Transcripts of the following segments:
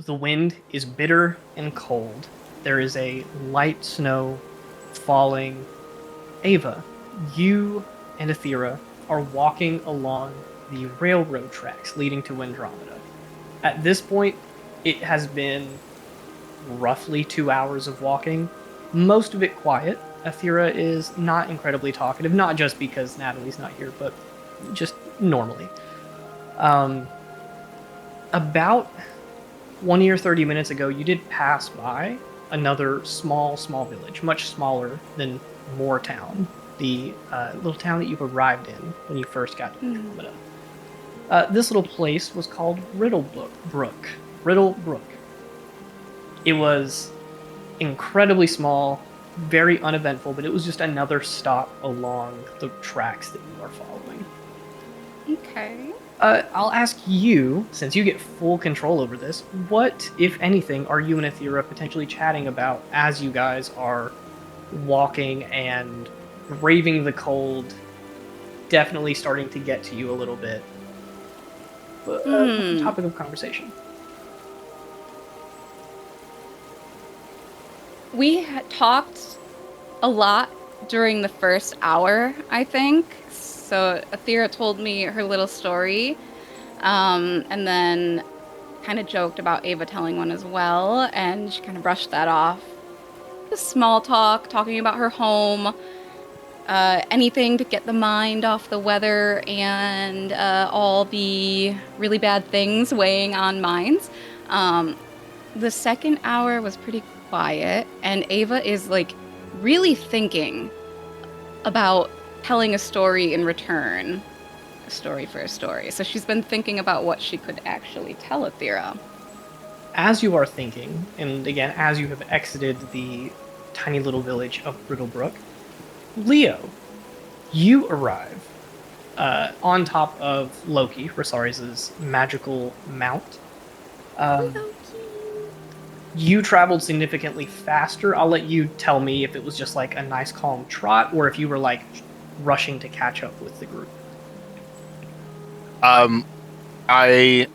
The wind is bitter and cold. There is a light snow falling. Ava, you and Athera are walking along the railroad tracks leading to Windromeda. At this point, it has been roughly 2 hours of walking, most of it quiet. Athera is not incredibly talkative, not just because Natalie's not here, but just normally. Um, about 20 or 30 minutes ago, you did pass by another small village, much smaller than Moortown, the little town that you arrived in when you first got to Andromeda. This little place was called Riddlebrook. Riddlebrook. It was incredibly small, very uneventful, but it was just another stop along the tracks that you are following. Okay. I'll ask you, since you get full control over this, what, if anything, are you and Athera potentially chatting about as you guys are walking and braving the cold, definitely starting to get to you a little bit? What's the topic of conversation? We had talked a lot during the first hour, I think. So Athera told me her little story, and then kind of joked about Ava telling one as well, and she kind of brushed that off. Just small talk, talking about her home, anything to get the mind off the weather and all the really bad things weighing on minds. The second hour was pretty quiet, and Ava is like really thinking about telling a story in return, a story for a story. So she's been thinking about what she could actually tell Athera. As you are thinking, and again, as you have exited the tiny little village of Brittlebrook, Leo, you arrive on top of Loki, Rosari's magical mount. You traveled significantly faster. I'll let you tell me if it was just like a nice calm trot or if you were like rushing to catch up with the group. I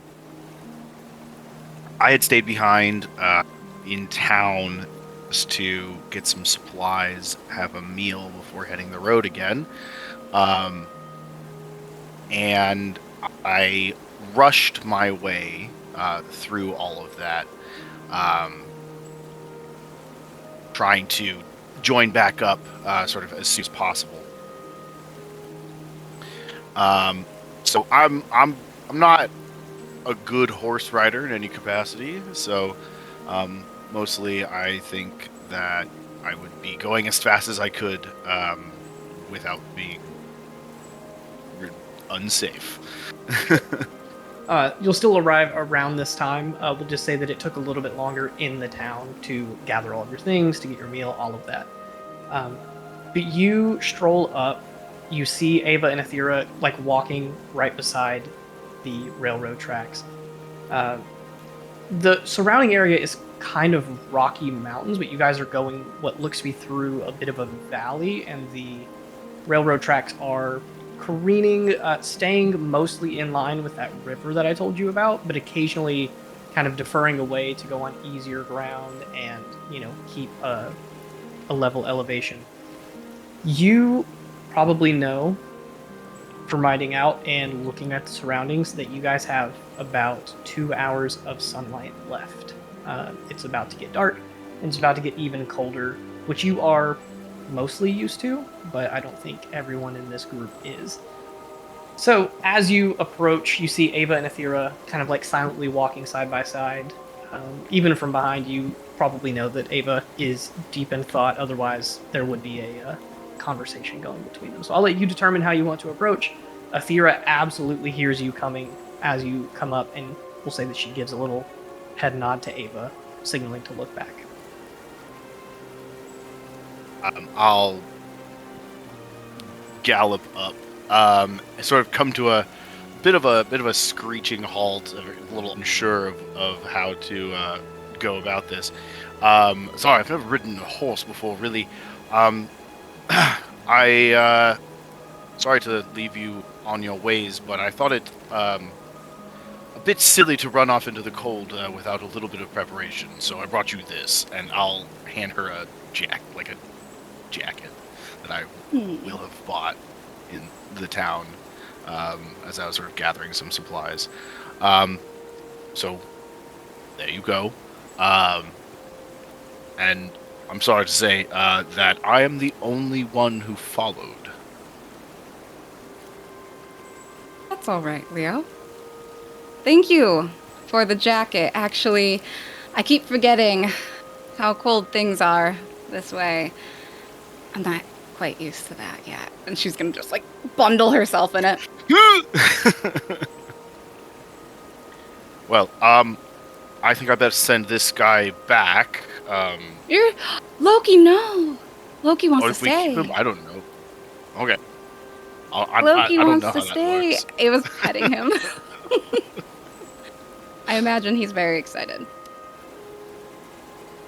had stayed behind in town just to get some supplies, have a meal before heading the road again. And I rushed my way through all of that, trying to join back up sort of as soon as possible. So I'm not a good horse rider in any capacity, so mostly I think that I would be going as fast as I could without being unsafe. You'll still arrive around this time. We'll just say that it took a little bit longer in the town to gather all of your things, to get your meal, all of that. But you stroll up. You see Ava and Athera like walking right beside the railroad tracks. The surrounding area is kind of rocky mountains, but you guys are going what looks to be through a bit of a valley, and the railroad tracks are careening, staying mostly in line with that river that I told you about, but occasionally kind of deferring away to go on easier ground and, keep a level elevation. You probably know from riding out and looking at the surroundings that you guys have about 2 hours of sunlight left. It's about to get dark, and it's about to get even colder, which you are mostly used to, but I don't think everyone in this group is. So as you approach, you see Ava and Athera kind of like silently walking side by side. Even from behind, you probably know that Ava is deep in thought, otherwise there would be a conversation going between them. So I'll let you determine how you want to approach. Athera absolutely hears you coming as you come up, and we'll say that she gives a little head nod to Ava, signaling to look back. I'll gallop up, sort of come to a bit of a screeching halt, a little unsure of how to go about this. Sorry, I've never ridden a horse before, really. Sorry to leave you on your ways, but I thought it a bit silly to run off into the cold without a little bit of preparation, so I brought you this, and I'll hand her a jacket that I will have bought in the town as I was sort of gathering some supplies. So there you go. And I'm sorry to say that I am the only one who followed. That's all right, Leo. Thank you for the jacket. Actually, I keep forgetting how cold things are this way. I'm not quite used to that yet. And she's gonna just, like, bundle herself in it. Well, I think I better send this guy back. Loki, no! Loki wants Or to if we stay. keep him, I don't know. Okay. Loki I don't wants know to how that stay. works. It was petting him. I imagine he's very excited.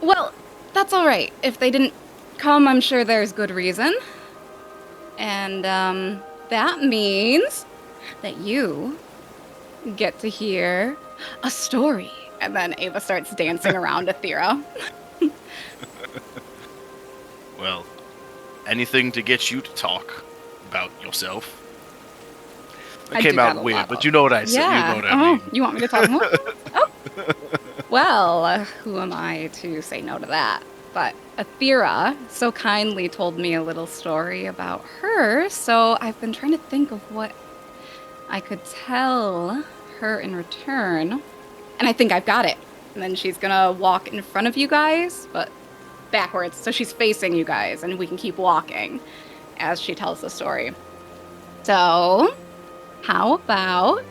Well, that's all right. If they didn't come, I'm sure there's good reason. And that means that you get to hear a story. And then Ava starts dancing around Athera. Well, anything to get you to talk about yourself. That I came do that out a weird, lot. but you know what I said. Yeah. You know what I mean. You want me to talk more? Oh. Well, who am I to say no to that? But Athera so kindly told me a little story about her, so I've been trying to think of what I could tell her in return. And I think I've got it. And then she's gonna walk in front of you guys, but backwards. So she's facing you guys, and we can keep walking as she tells the story. So, how about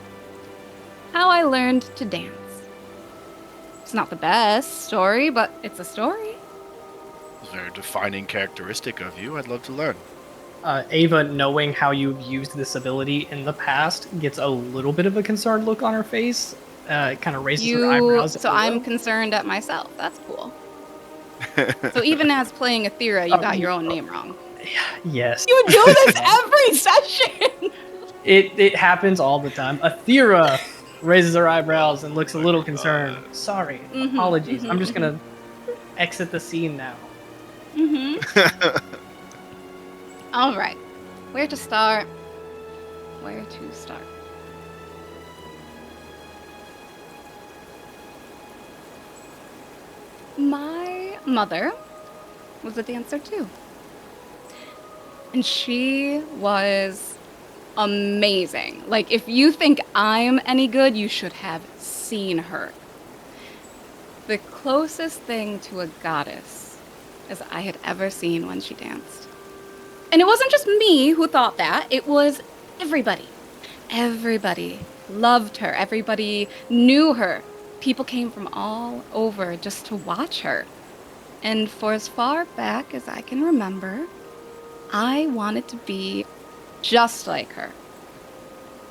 how I learned to dance? It's not the best story, but it's a story. It's a very defining characteristic of you. I'd love to learn. Ava, knowing how you've used this ability in the past, gets a little bit of a concerned look on her face. It kind of raises her eyebrows. So I'm concerned at myself. That's cool. So even as playing Athera, you got your own name wrong. Yes. You do this every session! It happens all the time. Athera raises her eyebrows and looks a little concerned. Sorry. Apologies. I'm just going to exit the scene now. All right. Where to start? Where to start? My mother was a dancer too. And she was amazing. Like, if you think I'm any good, you should have seen her. The closest thing to a goddess as I had ever seen when she danced. And it wasn't just me who thought that, it was everybody. Everybody loved her. Everybody knew her. People came from all over just to watch her. And for as far back as I can remember, I wanted to be just like her.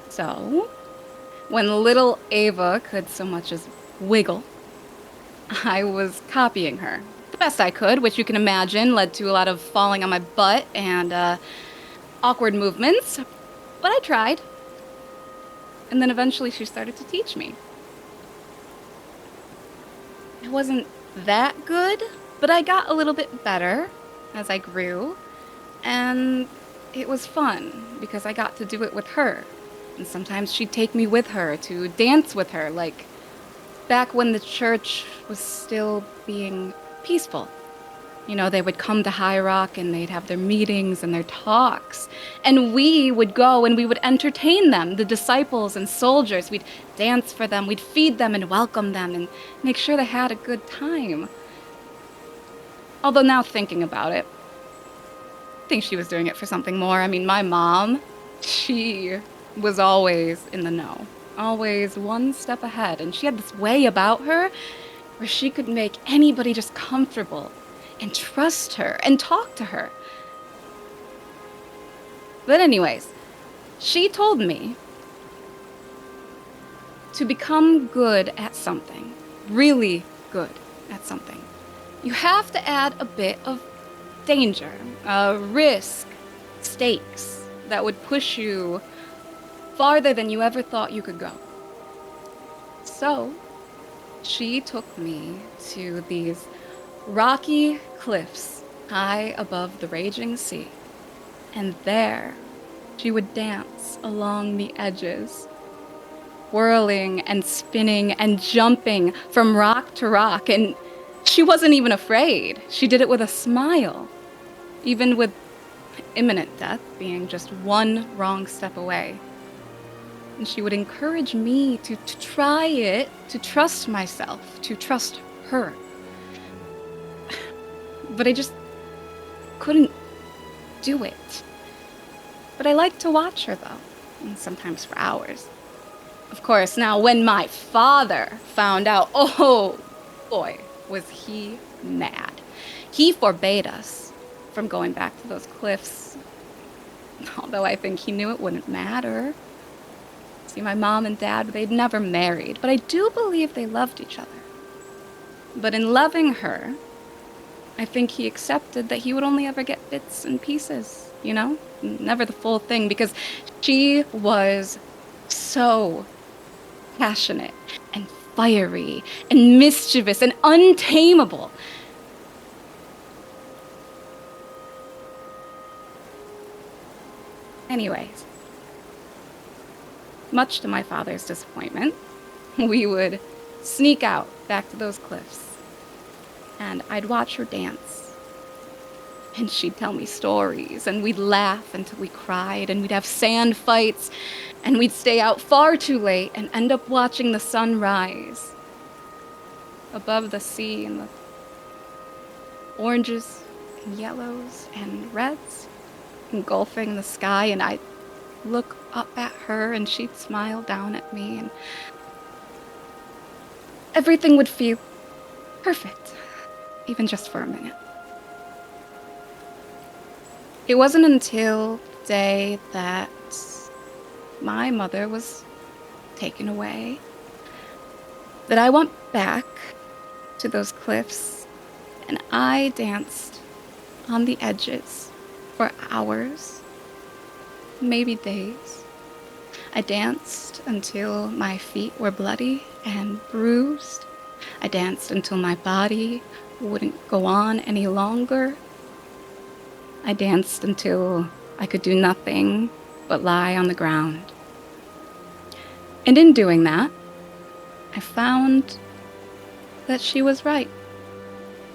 So, when little Ava could so much as wiggle, I was copying her. The best I could, which you can imagine led to a lot of falling on my butt and awkward movements. But I tried. And then eventually she started to teach me. It wasn't that good, but I got a little bit better as I grew. And it was fun because I got to do it with her. And sometimes she'd take me with her to dance with her, like back when the church was still being peaceful. You know, they would come to High Rock and they'd have their meetings and their talks. And we would go and we would entertain them, the disciples and soldiers. We'd dance for them, we'd feed them and welcome them and make sure they had a good time. Although now thinking about it, I think she was doing it for something more. I mean, my mom, she was always in the know. Always one step ahead. And she had this way about her where she could make anybody just comfortable and trust her and talk to her. But anyways, she told me to become good at something, really good at something, you have to add a bit of danger, risk, stakes that would push you farther than you ever thought you could go. So she took me to these rocky cliffs high above the raging sea. And there she would dance along the edges, whirling and spinning and jumping from rock to rock. And she wasn't even afraid. She did it with a smile, even with imminent death being just one wrong step away. And she would encourage me to try it, to trust myself, to trust her. But I just couldn't do it. But I liked to watch her, though, and sometimes for hours. Of course, now when my father found out, oh boy, was he mad. He forbade us from going back to those cliffs, although I think he knew it wouldn't matter. See, my mom and dad, they'd never married, but I do believe they loved each other. But in loving her, I think he accepted that he would only ever get bits and pieces, you know? Never the full thing, because she was so passionate and fiery and mischievous and untamable. Anyways, much to my father's disappointment, we would sneak out back to those cliffs, and I'd watch her dance. And she'd tell me stories, and we'd laugh until we cried, and we'd have sand fights, and we'd stay out far too late and end up watching the sun rise above the sea, and the oranges and yellows and reds engulfing the sky. And I'd look up at her, and she'd smile down at me, and everything would feel perfect, even just for a minute. It wasn't until the day that my mother was taken away that I went back to those cliffs, and I danced on the edges for hours, maybe days. I danced until my feet were bloody and bruised. I danced until my body wouldn't go on any longer. I danced until I could do nothing but lie on the ground. And in doing that, I found that she was right.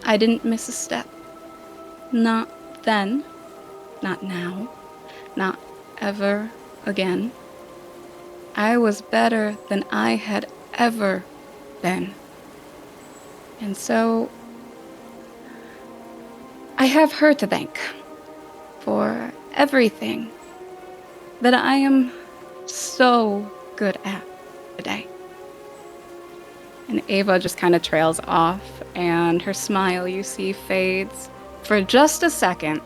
I didn't miss a step. Not then, not now, not ever again. I was better than I had ever been. And so I have her to thank for everything that I am so good at today. And Ava just kind of trails off, and her smile, you see, fades for just a second.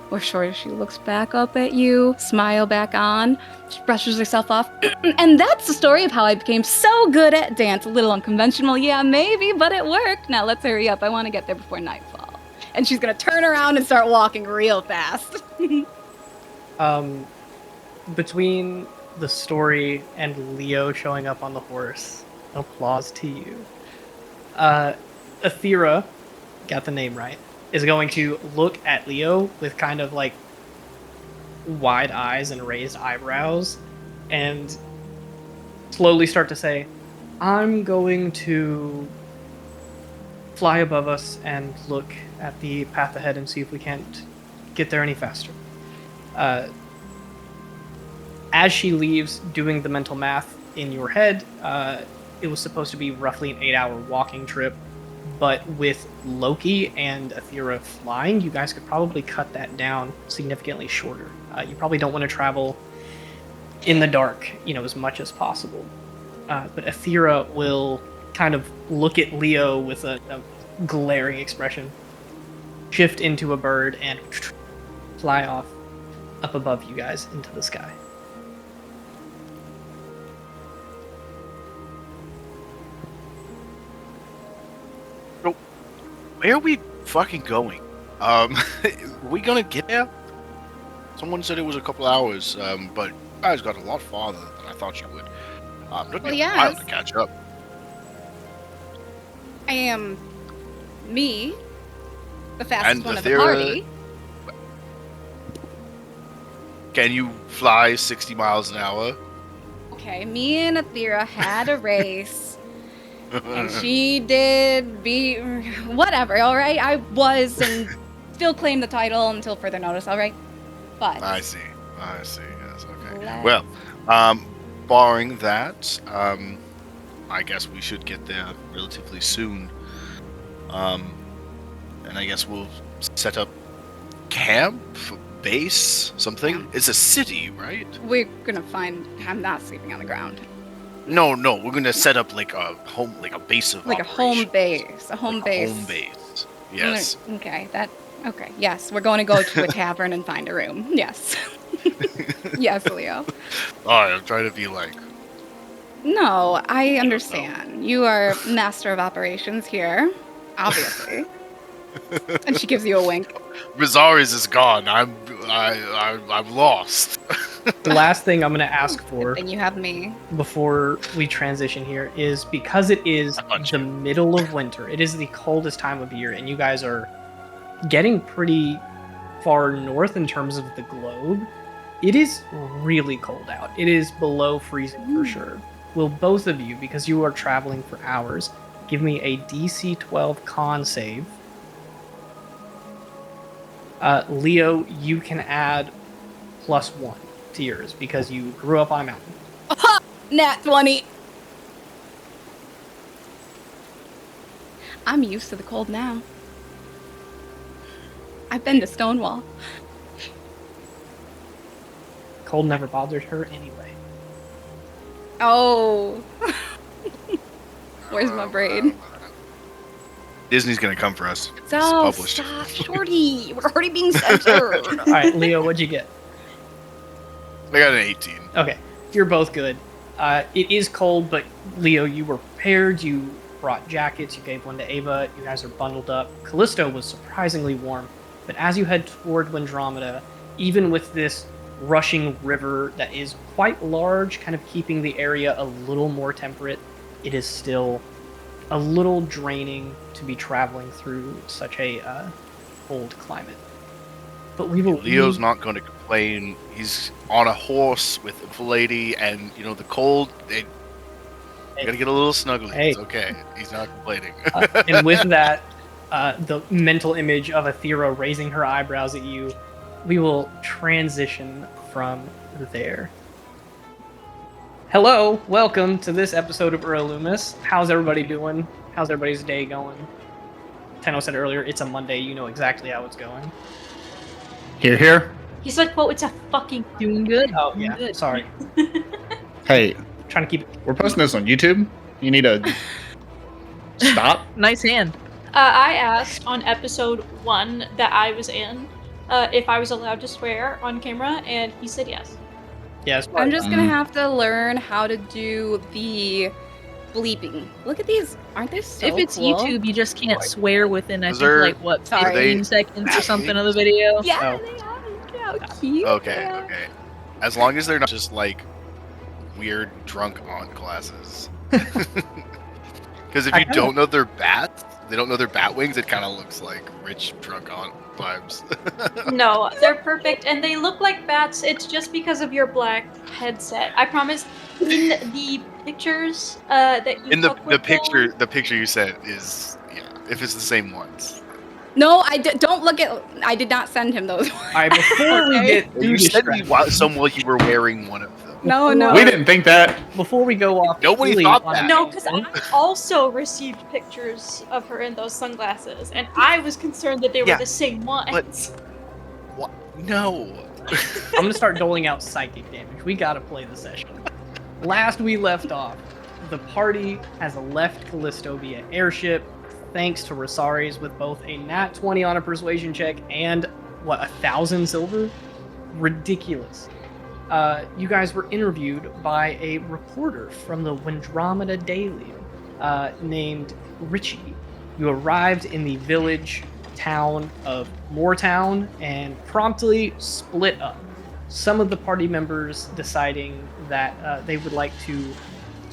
Before she looks back up at you, smile back on, she brushes herself off. And that's the story of how I became so good at dance. A little unconventional, yeah, maybe, but it worked. Now let's hurry up. I want to get there before nightfall. And she's going to turn around and start walking real fast. Between the story and Leo showing up on the horse, applause to you. Athera, got the name right, is going to look at Leo with kind of like wide eyes and raised eyebrows and slowly start to say, I'm going to fly above us and look at the path ahead and see if we can't get there any faster. As she leaves, doing the mental math in your head, it was supposed to be roughly an 8-hour walking trip, but with Loki and Athera flying, you guys could probably cut that down significantly shorter. You probably don't want to travel in the dark, as much as possible. But Athera will kind of look at Leo with a glaring expression, shift into a bird, and fly off up above you guys into the sky. So, where are we fucking going? Are we gonna get there? Someone said it was a couple hours, but you guys got a lot farther than I thought you would. It'll be a while to catch up. I am me, the fastest And one of the Athera- party. Can you fly 60 miles an hour? Okay, me and Athera had a race, and she did beat whatever. All right, I was and still claim the title until further notice. All right, but I see. Yes. Okay. Let's- Well, barring that, I guess we should get there relatively soon. And I guess we'll set up camp, base, something. Yeah. It's a city, right? we're gonna find. I'm not sleeping on the ground. No, we're gonna set up like a home, like a base of Like a home operations. base. A home Like base. home base. Yes. Okay, okay. Yes, we're going to go to a tavern and find a room. Yes. Yes, Leo. I'm trying to be like. No, I understand. You are master of operations here, obviously. And she gives you a wink. Rosaris is gone. I'm lost. The last thing I'm going to ask for And you have me. before we transition here is because it is I got the you. middle of winter, it is the coldest time of year, and you guys are getting pretty far north in terms of the globe. It is really cold out. It is below freezing for sure. Will both of you, because you are traveling for hours, give me a DC 12 con save? Leo, you can add +1 to yours because you grew up on a mountain. Nat 20. I'm used to the cold now. I've been to Stonewall. Cold never bothered her anyway. Oh. Where's my braid? Disney's gonna come for us. It's So published. stop, Shorty. We're already being censored. All right, Leo, what'd you get? I got an 18. Okay, you're both good. It is cold, but Leo, you were prepared. You brought jackets. You gave one to Ava. You guys are bundled up. Callisto was surprisingly warm, but as you head toward Windromeda, even with this rushing river that is quite large, kind of keeping the area a little more temperate, it is still a little draining to be traveling through such a cold climate. But we will. Leo's not going to complain. He's on a horse with a lady, and the cold. They gotta get a little snuggly. Hey. It's okay. He's not complaining. And with that, the mental image of Athera raising her eyebrows at you, we will transition from there. Hello, welcome to this episode of Loomis. How's everybody doing? How's everybody's day going? Tenno said earlier, it's a Monday. You know exactly how it's going. Here. He said, quote, it's a fucking Doing good. Oh, doing yeah. good. Sorry. Hey, Trying to keep it. we're posting this on YouTube. You need to stop. Nice hand. I asked on episode 1 that I was in if I was allowed to swear on camera, and he said yes. Yes. I'm just gonna have to learn how to do the bleeping. Look at these. Aren't they so If it's cool? YouTube, you just can't swear within, I Is think, there- like, what, Sorry. 15 seconds or something of the video? Yeah, Oh. they are. Look how cute. Okay, they are. okay. As long as they're not just like weird drunk aunt glasses. Because if I you kinda- don't know they're bats, they don't know they're bat wings. It kind of looks like rich drunk aunt vibes. No, they're perfect, and they look like bats. It's just because of your black headset. I promise. In the pictures that you In the took with them- the picture you sent is if it's the same ones. No, don't look at. I did not send him those. All right, before we Okay. get too You said me distracted, while you were wearing one of them. No, no. We didn't think that. before we go off, Nobody really thought on that. a No, because tangent, I also received pictures of her in those sunglasses, and I was concerned that they were Yeah, the same ones. What? No. I'm gonna start doling out psychic damage. We gotta play the session. Last we left off, the party has left Callisto via airship, thanks to Rosaries with both a nat 20 on a persuasion check and 1,000 silver? Ridiculous. You guys were interviewed by a reporter from the Windromeda Daily named Richie. You arrived in the village town of Moortown and promptly split up. Some of the party members deciding that they would like to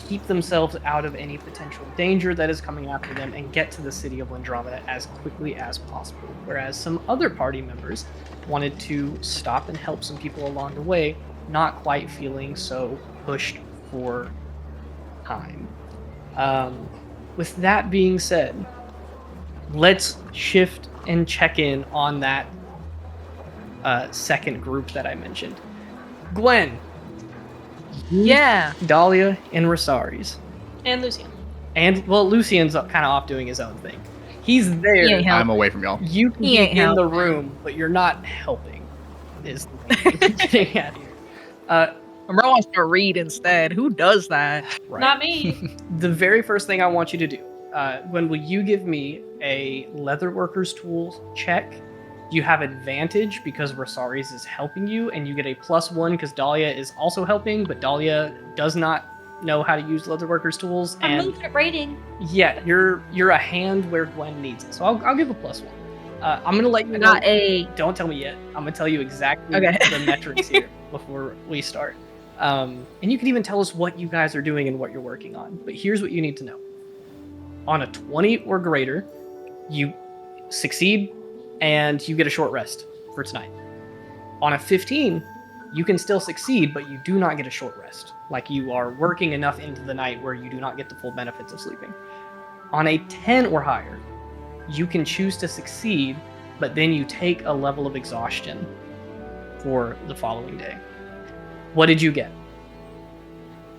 keep themselves out of any potential danger that is coming after them and get to the city of Windromeda as quickly as possible. Whereas some other party members wanted to stop and help some people along the way, not quite feeling so pushed for time. With that being said, let's shift and check in on that second group that I mentioned. Gwen, Yeah. Dahlia, and Rosaries. And Lucian. And, well, Lucian's kind of off doing his own thing. He's there. He ain't helping. I'm away from y'all. You can He be ain't in the helping. room, but you're not helping, is the thing I'm getting at here. Monroe wants to read instead. Who does that? Right. Not me. The very first thing I want you to do, Gwen, will you give me a Leatherworker's Tools check? You have advantage because Rosaries is helping you, and you get a +1 because Dahlia is also helping, but Dahlia does not know how to use Leatherworker's Tools. I'm And movement rating. yeah, you're a hand where Gwen needs it, so I'll give a +1. I'm gonna let you I know. got a. Don't tell me yet. I'm gonna tell you exactly Okay. the metrics here before we start. And you can even tell us what you guys are doing and what you're working on. But here's what you need to know. On a 20 or greater, you succeed and you get a short rest for tonight. On a 15, you can still succeed, but you do not get a short rest. Like you are working enough into the night where you do not get the full benefits of sleeping. On a 10 or higher, you can choose to succeed, but then you take a level of exhaustion for the following day. What did you get?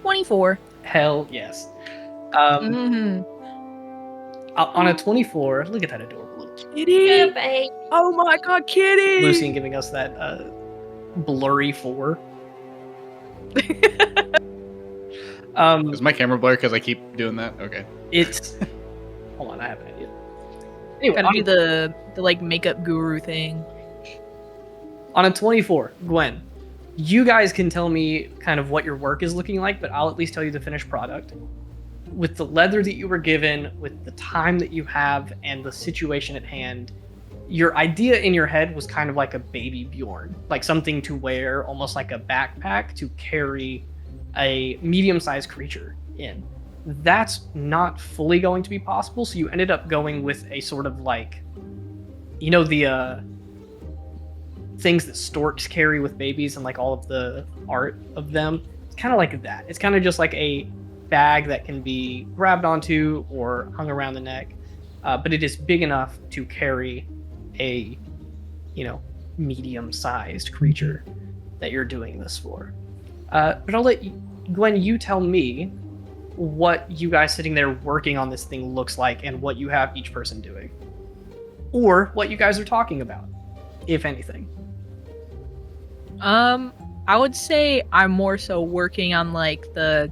24. Hell yes. Mm-hmm. On a 24, look at that adorable little Kitty. Good babe. Oh my god, Kitty. Lucian giving us that blurry 4. Is my camera blurry because I keep doing that? Okay. It's hold on, I have an idea. Anyway, Gotta do the like makeup guru thing. on a 24, Gwen, you guys can tell me kind of what your work is looking like, but I'll at least tell you the finished product. With the leather that you were given, with the time that you have, and the situation at hand, your idea in your head was kind of like a baby Bjorn, like something to wear, almost like a backpack to carry a medium-sized creature in. That's not fully going to be possible, so you ended up going with a sort of like, you know, the things that storks carry with babies and like all of the art of them. It's kind of like that. It's kind of just like a bag that can be grabbed onto or hung around the neck, but it is big enough to carry a, you know, medium-sized creature that you're doing this for. But I'll let you, Gwen, you tell me what you guys sitting there working on this thing looks like and what you have each person doing. Or what you guys are talking about, if anything. I would say I'm more so working on like I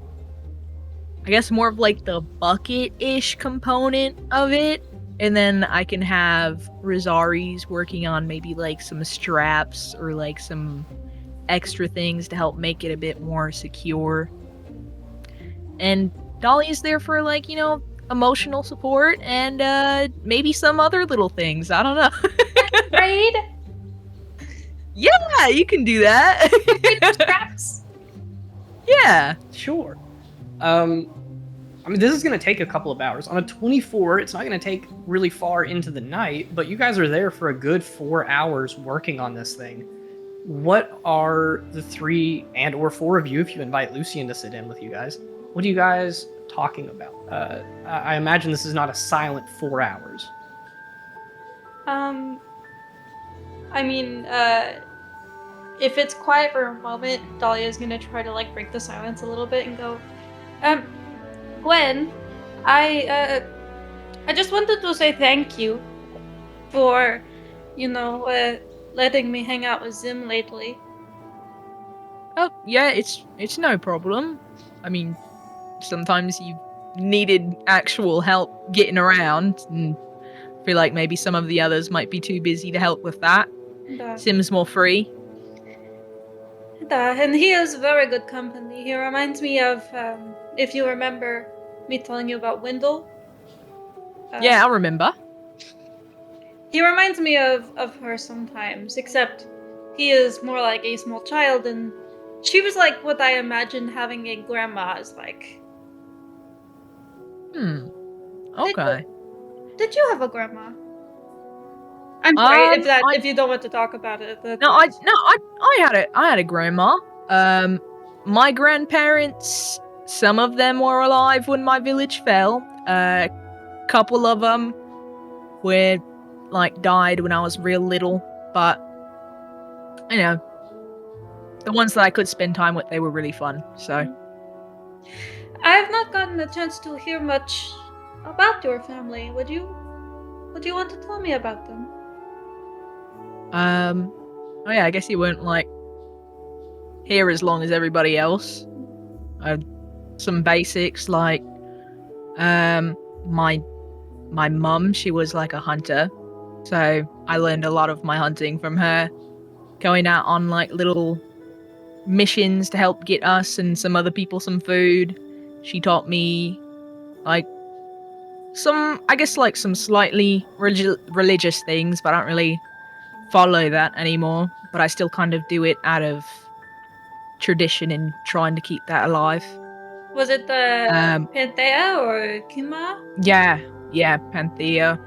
guess more of like the bucket-ish component of it. And then I can have Rosaries working on maybe like some straps or like some extra things to help make it a bit more secure. And Dolly's there for like, you know, emotional support and maybe some other little things. I don't know. Raid. Yeah, you can do that. Straps. Yeah. Sure. I mean, this is going to take a couple of hours. On a 24, it's not going to take really far into the night, but you guys are there for a good 4 hours working on this thing. What are the 3 and or 4 of you, if you invite Lucian to sit in with you guys, what are you guys talking about? I imagine this is not a silent 4 hours. I mean, if it's quiet for a moment, Dahlia's gonna try to like break the silence a little bit and go, Gwen, I just wanted to say thank you for, you know, letting me hang out with Zim lately. Oh, yeah, it's no problem. I mean, sometimes you needed actual help getting around, and I feel like maybe some of the others might be too busy to help with that. Sim's more free. And he is very good company. He reminds me of, if you remember me telling you about Wendell. Yeah, I remember. He reminds me of her sometimes, except he is more like a small child, and she was like what I imagine having a grandma is like. Okay. Did you have a grandma? I'm sorry I if you don't want to talk about it. I had a grandma. My grandparents, some of them were alive when my village fell. A couple of them were died when I was real little, but you know, the ones that I could spend time with, they were really fun. So I have not gotten a chance to hear much about your family. Would you want to tell me about them? oh yeah, I guess you weren't here as long as everybody else. Some basics my mum, she was a hunter, so I learned a lot of my hunting from her, going out on little missions to help get us and some other people some food. She taught me some slightly religious things, but I don't really follow that anymore, but I still kind of do it out of tradition and trying to keep that alive. Was it the Panthea or Kima? Yeah, Panthea.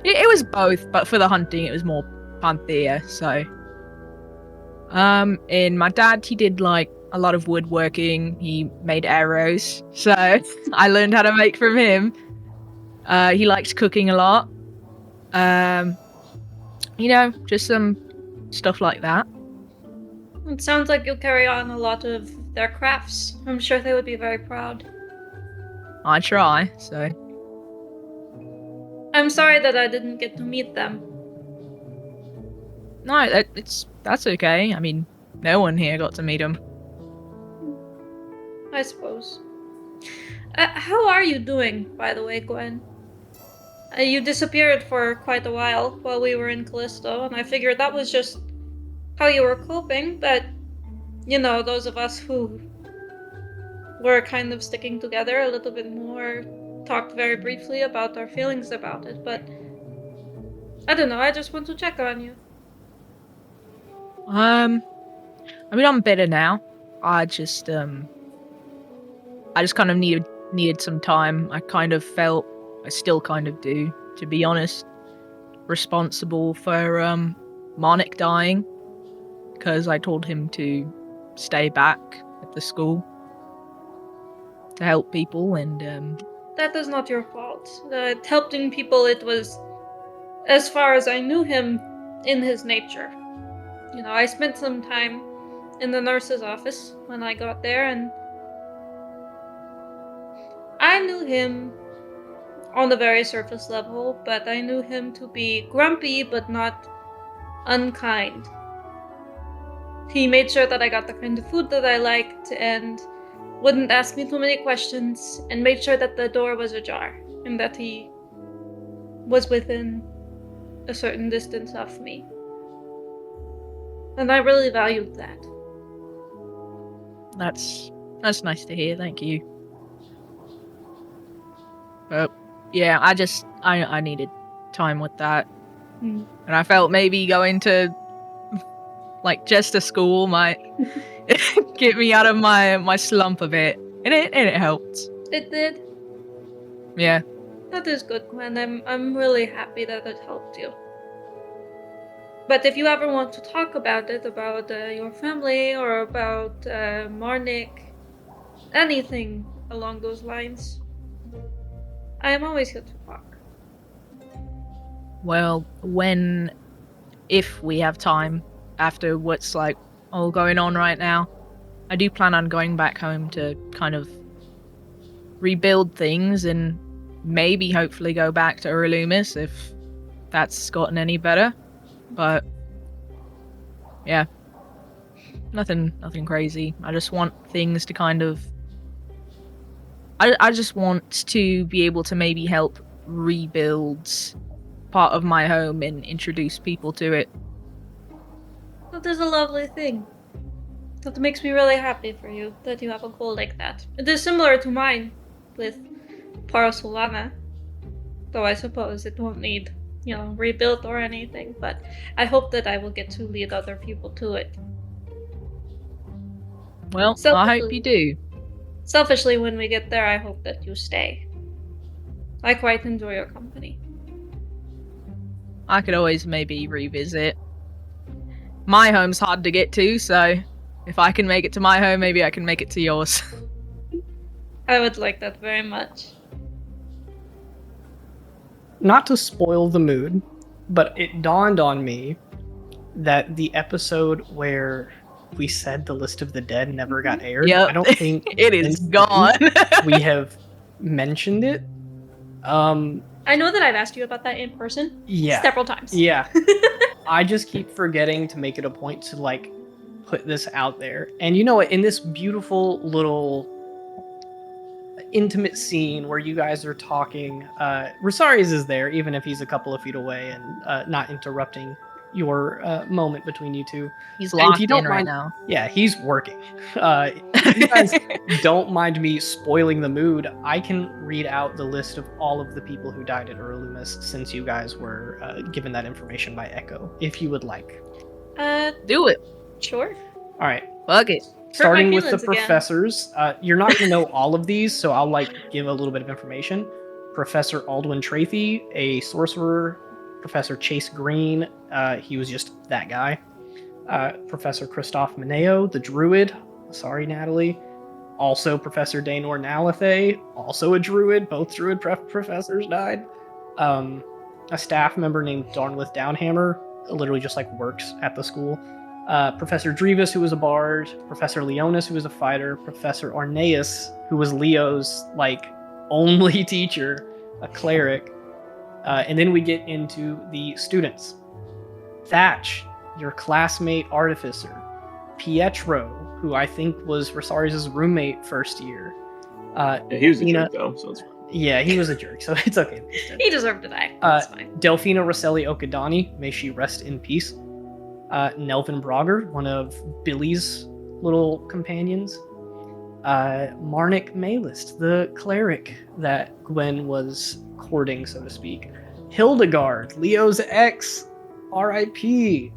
It was both, but for the hunting it was more Panthea. So and my dad, he did a lot of woodworking. He made arrows, so I learned how to make from him. He likes cooking a lot. Just some stuff like that. It sounds like you'll carry on a lot of their crafts. I'm sure they would be very proud. I try, so. I'm sorry that I didn't get to meet them. No, that's okay. I mean, no one here got to meet him. I suppose. How are you doing, by the way, Gwen? You disappeared for quite a while we were in Callisto, and I figured that was just how you were coping, but, those of us who were kind of sticking together a little bit more talked very briefly about our feelings about it, but I don't know, I just want to check on you. I mean, I'm better now. I just kind of needed some time. I kind of felt, I still kind of do, to be honest, responsible for Marnik dying, because I told him to stay back at the school to help people, and That is not your fault. Helping people, it was, as far as I knew him, in his nature. I spent some time in the nurse's office when I got there, and I knew him on the very surface level, but I knew him to be grumpy but not unkind. He made sure that I got the kind of food that I liked and wouldn't ask me too many questions, and made sure that the door was ajar and that he was within a certain distance of me. And I really valued that. that's nice to hear. Thank you. But yeah, I needed time with that, and I felt maybe going to just a school might get me out of my slump a bit, and it helped. It did. Yeah. That is good, Gwen. I'm really happy that it helped you. But if you ever want to talk about it, about your family or about Marnik, anything along those lines, I am always here to talk. Well, if we have time after what's all going on right now, I do plan on going back home to kind of rebuild things and maybe hopefully go back to Uralumis if that's gotten any better. But yeah, nothing crazy. I just want things to kind of I just want to be able to maybe help rebuild part of my home and introduce people to it. That is a lovely thing. That makes me really happy for you, that you have a goal like that. It is similar to mine with Parasolana, though I suppose it won't need, rebuilt or anything, but I hope that I will get to lead other people to it. Well, I hope you do. Selfishly, when we get there, I hope that you stay. I quite enjoy your company. I could always maybe revisit. My home's hard to get to, so if I can make it to my home, maybe I can make it to yours. I would like that very much. Not to spoil the mood, but it dawned on me that the episode where we said the list of the dead never got aired, Yep. I don't think It is since gone. we have mentioned it. I know that I've asked you about that in person Yeah. several times. Yeah. I just keep forgetting to make it a point to like put this out there. And you know what? In this beautiful little intimate scene where you guys are talking, Rosaries is there, even if he's a couple of feet away and not interrupting your moment between you two. He's And if locked you don't in right mind- now. Yeah, he's working. If you guys don't mind me spoiling the mood, I can read out the list of all of the people who died at Urlumus since you guys were given that information by Echo, if you would like. Do it. Sure. All right. Fuck it. Starting with the feelings again. professors, you're not going to know all of these, so I'll like give a little bit of information. Professor Aldwin Trathey, a sorcerer. Professor Chase Green, he was just that guy. Professor Christoph Mineo, the druid. Sorry, Natalie. Also, Professor Daynor Nalathay, also a druid. Both druid professors died. A staff member named Darnlith Downhammer, literally just like works at the school. Professor Drevis, who was a bard. Professor Leonis, who was a fighter. Professor Orneus, who was Leo's like only teacher, a cleric. And then we get into the students. Thatch, your classmate artificer. Pietro, who I think was Rosari's roommate first year. Yeah, he was a Nina- jerk though, so it's fine. Yeah, he was a jerk, so it's okay. He deserved to die. That's fine. Delphina Rosselli Okadani, may she rest in peace. Nelvin Brogger, one of Billy's little companions. Marnik Maylist, the cleric that Gwen was courting, so to speak. Hildegard, Leo's ex, R.I.P.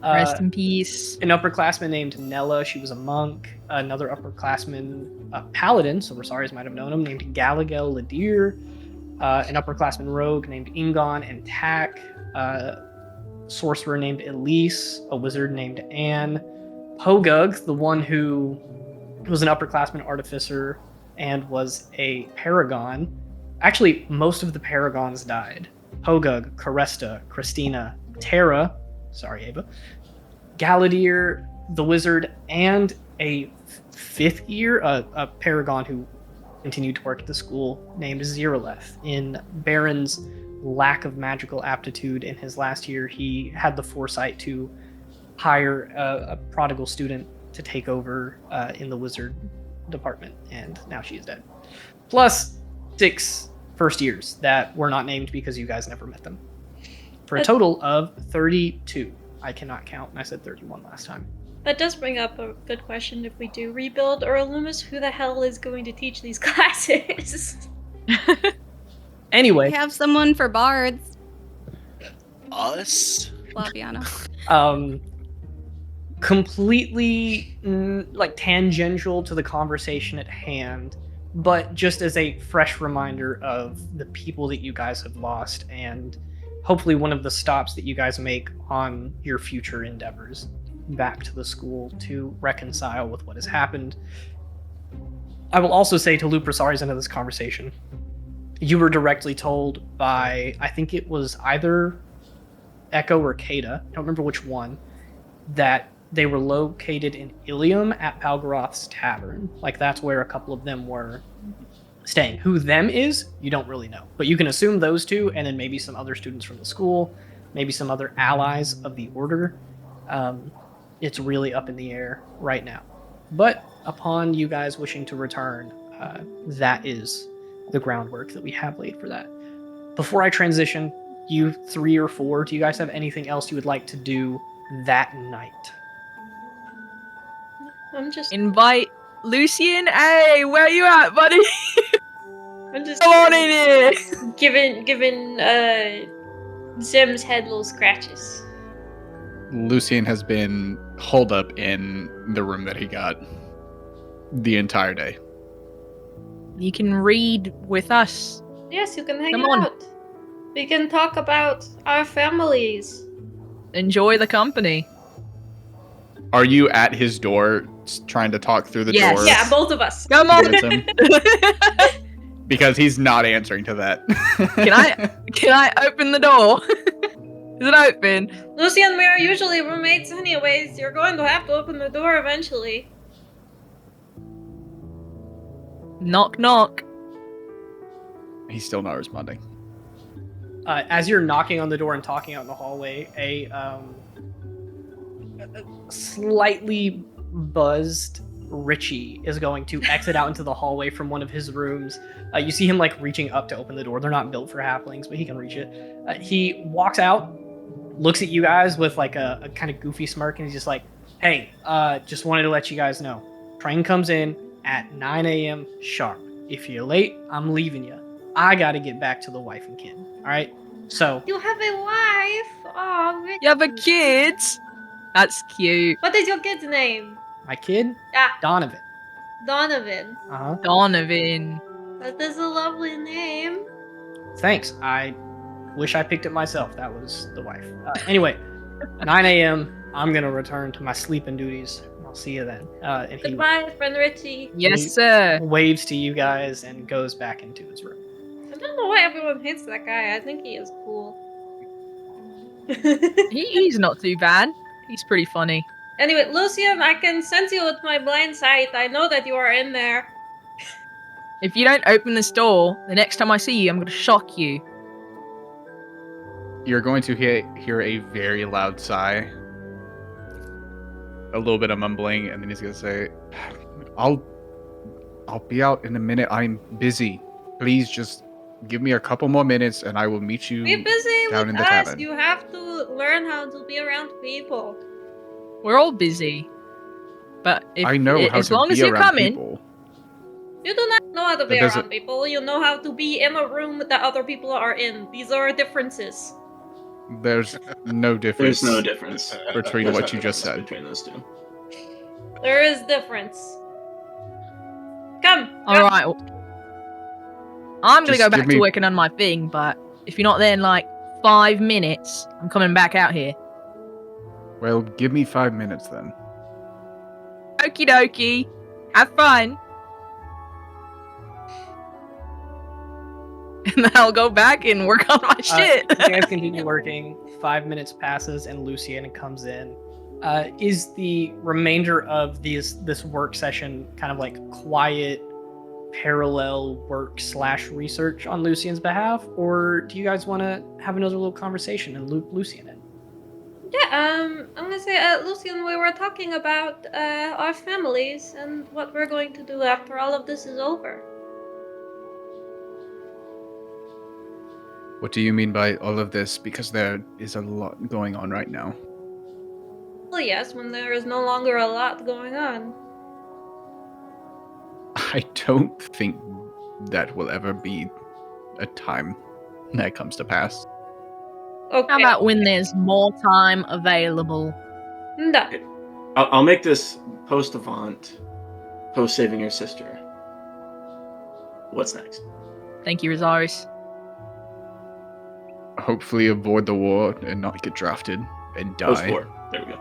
Rest in peace. An upperclassman named Nella, she was a monk. Another upperclassman, a paladin, so Rosaris might have known him, named Galagel Ladir. An upperclassman rogue named Ingon and Tak. Sorcerer named Elise. A wizard named Anne. Pogug, the one who was an upperclassman artificer and was a paragon. Actually, most of the paragons died. Pogug, Caresta, Christina, Terra, sorry Ava, Galadir, the wizard, and a fifth year, a paragon who continued to work at the school named Ziraleth. In Baron's lack of magical aptitude in his last year, he had the foresight to hire a prodigal student to take over in the wizard department, and now she is dead. Plus 6 first years that were not named because you guys never met them. For a total of 32. I cannot count, and I said 31 last time. That does bring up a good question. If we do rebuild Urlumus, who the hell is going to teach these classes? Anyway, We have someone for bards, Us? Flaviana. completely like tangential to the conversation at hand, but just as a fresh reminder of the people that you guys have lost, and hopefully one of the stops that you guys make on your future endeavors back to the school to reconcile with what has happened. I will also say to loop Rosaris into this conversation, you were directly told by, I think it was either Echo or Kada, I don't remember which one, that they were located in Ilium at Palgaroth's Tavern. Like, that's where a couple of them were staying. Who them is, you don't really know. But you can assume those two, and then maybe some other students from the school, maybe some other allies of the Order. It's really up in the air right now. But upon you guys wishing to return, that is the groundwork that we have laid for that. Before I transition, you 3 or 4, do you guys have anything else you would like to do that night? I'm just Invite Lucian. Hey, where you at, buddy? I'm just Come on in here. giving Zim's head little scratches. Lucian has been holed up in the room that he got the entire day. You can read with us Yes, you can hang Come on. out. We can talk about our families. Enjoy the company. Are you at his door trying to talk through the Yes. door? Yeah, both of us. Come on. towards him? Because he's not answering to that. Can I open the door? Is it open? Lucy and we are usually roommates anyways. You're going to have to open the door eventually. Knock knock. He's still not responding. As you're knocking on the door and talking out in the hallway, a slightly buzzed Richie is going to exit out into the hallway from one of his rooms. You see him like reaching up to open the door. They're not built for halflings, but he can reach it. He walks out, looks at you guys with like a kind of goofy smirk, and he's just like, "Hey, just wanted to let you guys know. Train comes in at 9 a.m. sharp. If you're late, I'm leaving you. I got to get back to the wife and kid. All right? So, You have a wife? Oh, Richie. You have a kid? That's cute. What is your kid's name? my kid, Yeah, Donovan. Donovan. Uh-huh. Donovan. That is a lovely name. Thanks. I wish I picked it myself. That was the wife. Anyway, 9 a.m. I'm going to return to my sleeping duties. I'll see you then. And he Goodbye, friend Richie. Yes, sir. waves to you guys and goes back into his room. I don't know why everyone hates that guy. I think he is cool. He's not too bad. He's pretty funny. Anyway, Lucian, I can sense you with my blind sight. I know that you are in there. If you don't open this door, the next time I see you, I'm going to shock you. You're going to hear a very loud sigh, a little bit of mumbling, and then he's going to say, I'll be out in a minute. I'm busy. Please just give me a couple more minutes and I will meet you Be busy down with in the us. tavern. You have to learn how to be around people. We're all busy. But if, I know how as to long be as you're around coming, people. You do not know how to be That doesn't- around people. You know how to be in a room that other people are in. These are differences. There's no difference. There's no difference between There's what no you just difference said. between those two. There is difference. Come. all right. I'm going to Just go back give to me- working on my thing, but if you're not there in like 5 minutes, I'm coming back out here. Well, give me 5 minutes then. Okie dokie. Have fun. And then I'll go back and work on my shit. You guys continue working. 5 minutes passes, and Lucian comes in. Is the remainder of this work session kind of like quiet, parallel work / research on Lucian's behalf, or do you guys want to have another little conversation and loop Lucian in? Yeah, I'm gonna say, Lucian, we were talking about our families and what we're going to do after all of this is over. What do you mean by all of this? Because there is a lot going on right now. Well, yes, when there is no longer a lot going on. I don't think that will ever be a time that comes to pass. Okay. How about when there's more time available? No. I'll make this post-avant, post-saving your sister. What's next? Thank you, Rosaris. Hopefully avoid the war and not get drafted and die. Post-war. There we go.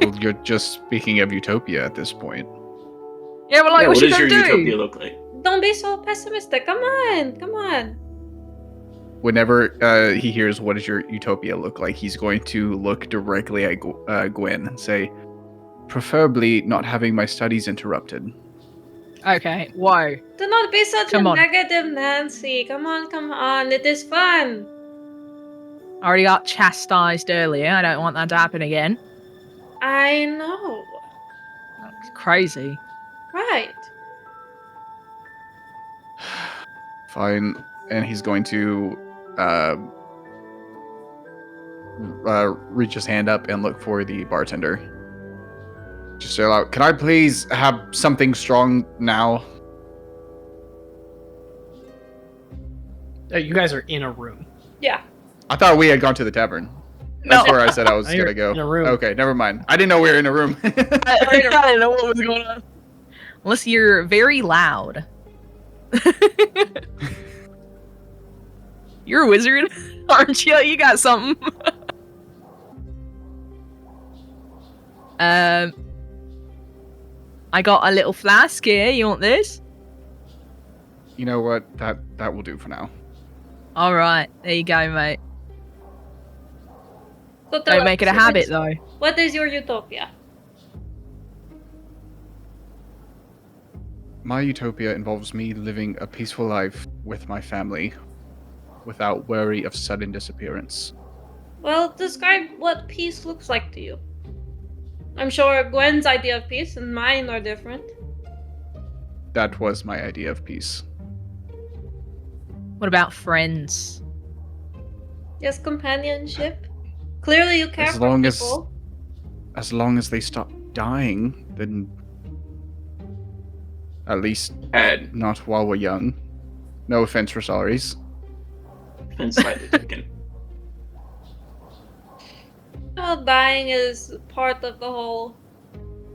Well, you're just speaking of utopia at this point. Yeah, well, like, Yeah, what what you does your gonna do? utopia look like? Don't be so pessimistic. Come on. Come on. Whenever he hears what does your utopia look like, he's going to look directly at Gwen and say, preferably not having my studies interrupted. Okay, whoa. Do not be such Come a on. negative Nancy. Come on, come on. It is fun. I already got chastised earlier. I don't want that to happen again. I know. That's crazy. Right. Fine. And he's going to reach his hand up and look for the bartender. Just say out, can I please have something strong now? You guys are in a room. Yeah. I thought we had gone to the tavern. That's where I said I was No, you're going to go. in a room. Okay, never mind. I didn't know we were in a room. I didn't know what was going on. Unless you're very loud. You're a wizard, aren't you? You got something. I got a little flask here. You want this? You know what? That will do for now. All right, there you go, mate. So tell Don't make it a us, habit, though. What is your utopia? My utopia involves me living a peaceful life with my family without worry of sudden disappearance. Well, describe what peace looks like to you. I'm sure Gwen's idea of peace and mine are different. That was my idea of peace. What about friends? Yes, companionship. Clearly you care As for long as- people. As long as they stop dying, then at least Had not while we're young. No offense, Rosaries. been slightly taken. Well, dying is part of the whole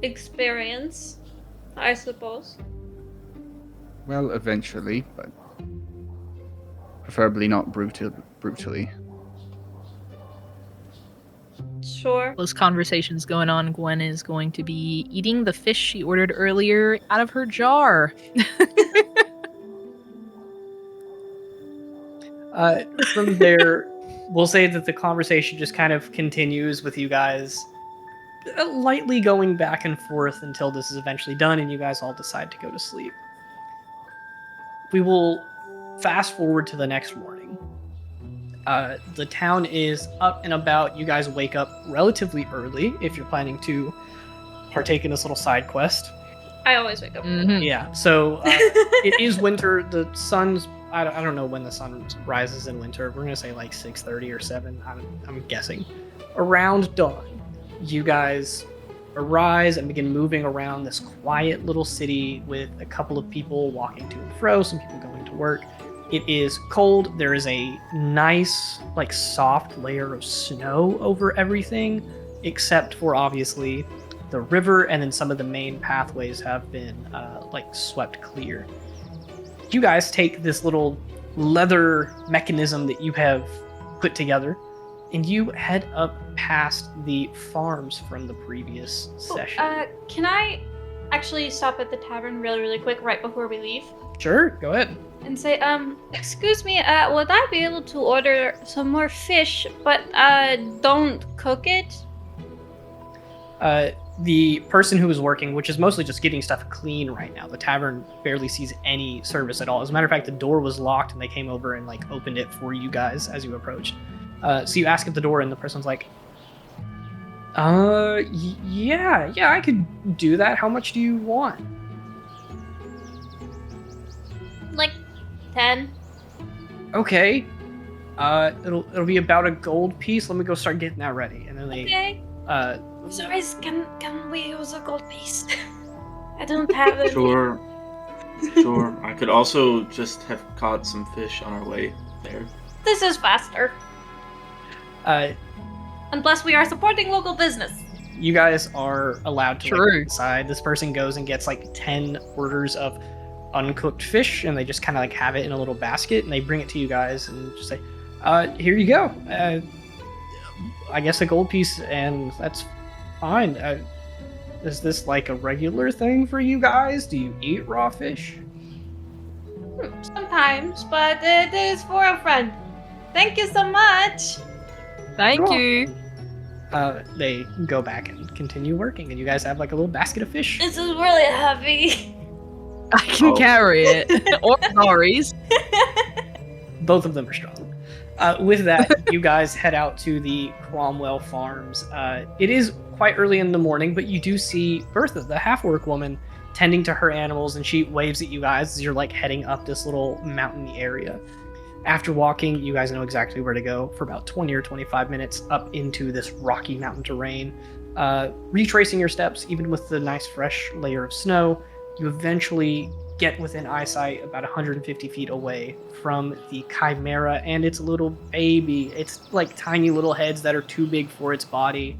experience, I suppose. Well, eventually, but preferably not brutally. Sure. Those conversations going on, Gwen is going to be eating the fish she ordered earlier out of her jar. From there, we'll say that the conversation just kind of continues with you guys lightly going back and forth until this is eventually done and you guys all decide to go to sleep. We will fast forward to the next morning. The town is up and about. You guys wake up relatively early if you're planning to partake in this little side quest. I always wake up. Mhm. Yeah, so it is winter. The sun's I don't know when the sun rises in winter. We're gonna say like 6:30 or 7. I'm guessing. Around dawn, you guys arise and begin moving around this quiet little city with a couple of people walking to and fro, some people going to work. It is cold. There is a nice, like, soft layer of snow over everything, except for obviously the river, and then some of the main pathways have been like swept clear. You guys take this little leather mechanism that you have put together, and you head up past the farms from the previous session. Can I actually stop at the tavern really, really quick right before we leave? Sure, go ahead. And say, excuse me, would I be able to order some more fish, but, don't cook it? The person who is working, which is mostly just getting stuff clean right now, the tavern barely sees any service at all. As a matter of fact, the door was locked and they came over and like opened it for you guys as you approached. So you ask at the door and the person's like, yeah, I could do that. How much do you want? Like 10. Okay. It'll be about a gold piece. Let me go start getting that ready. And then they Okay. Sorry, can we use a gold piece? I don't have it. Sure. I could also just have caught some fish on our way there. This is faster. And plus, we are supporting local business. You guys are allowed to True. decide. This person goes and gets like 10 orders of uncooked fish, and they just kind of like have it in a little basket, and they bring it to you guys and just say, here you go. I guess a gold piece, and that's fine. Is this like a regular thing for you guys? Do you eat raw fish? Sometimes, but it is for a friend. Thank you so much. Thank Cool. you. They go back and continue working, and you guys have like a little basket of fish. This is really heavy. I can Oh. carry it. Or sorries. Both of them are strong. With that, you guys head out to the Cromwell Farms. It is quite early in the morning, but you do see Bertha, the half-orc woman, tending to her animals, and she waves at you guys as you're like heading up this little mountainy area. After walking, you guys know exactly where to go for about 20 or 25 minutes up into this rocky mountain terrain. Retracing your steps, even with the nice fresh layer of snow, you eventually get within eyesight about 150 feet away from the Chimera and its little baby. It's like tiny little heads that are too big for its body.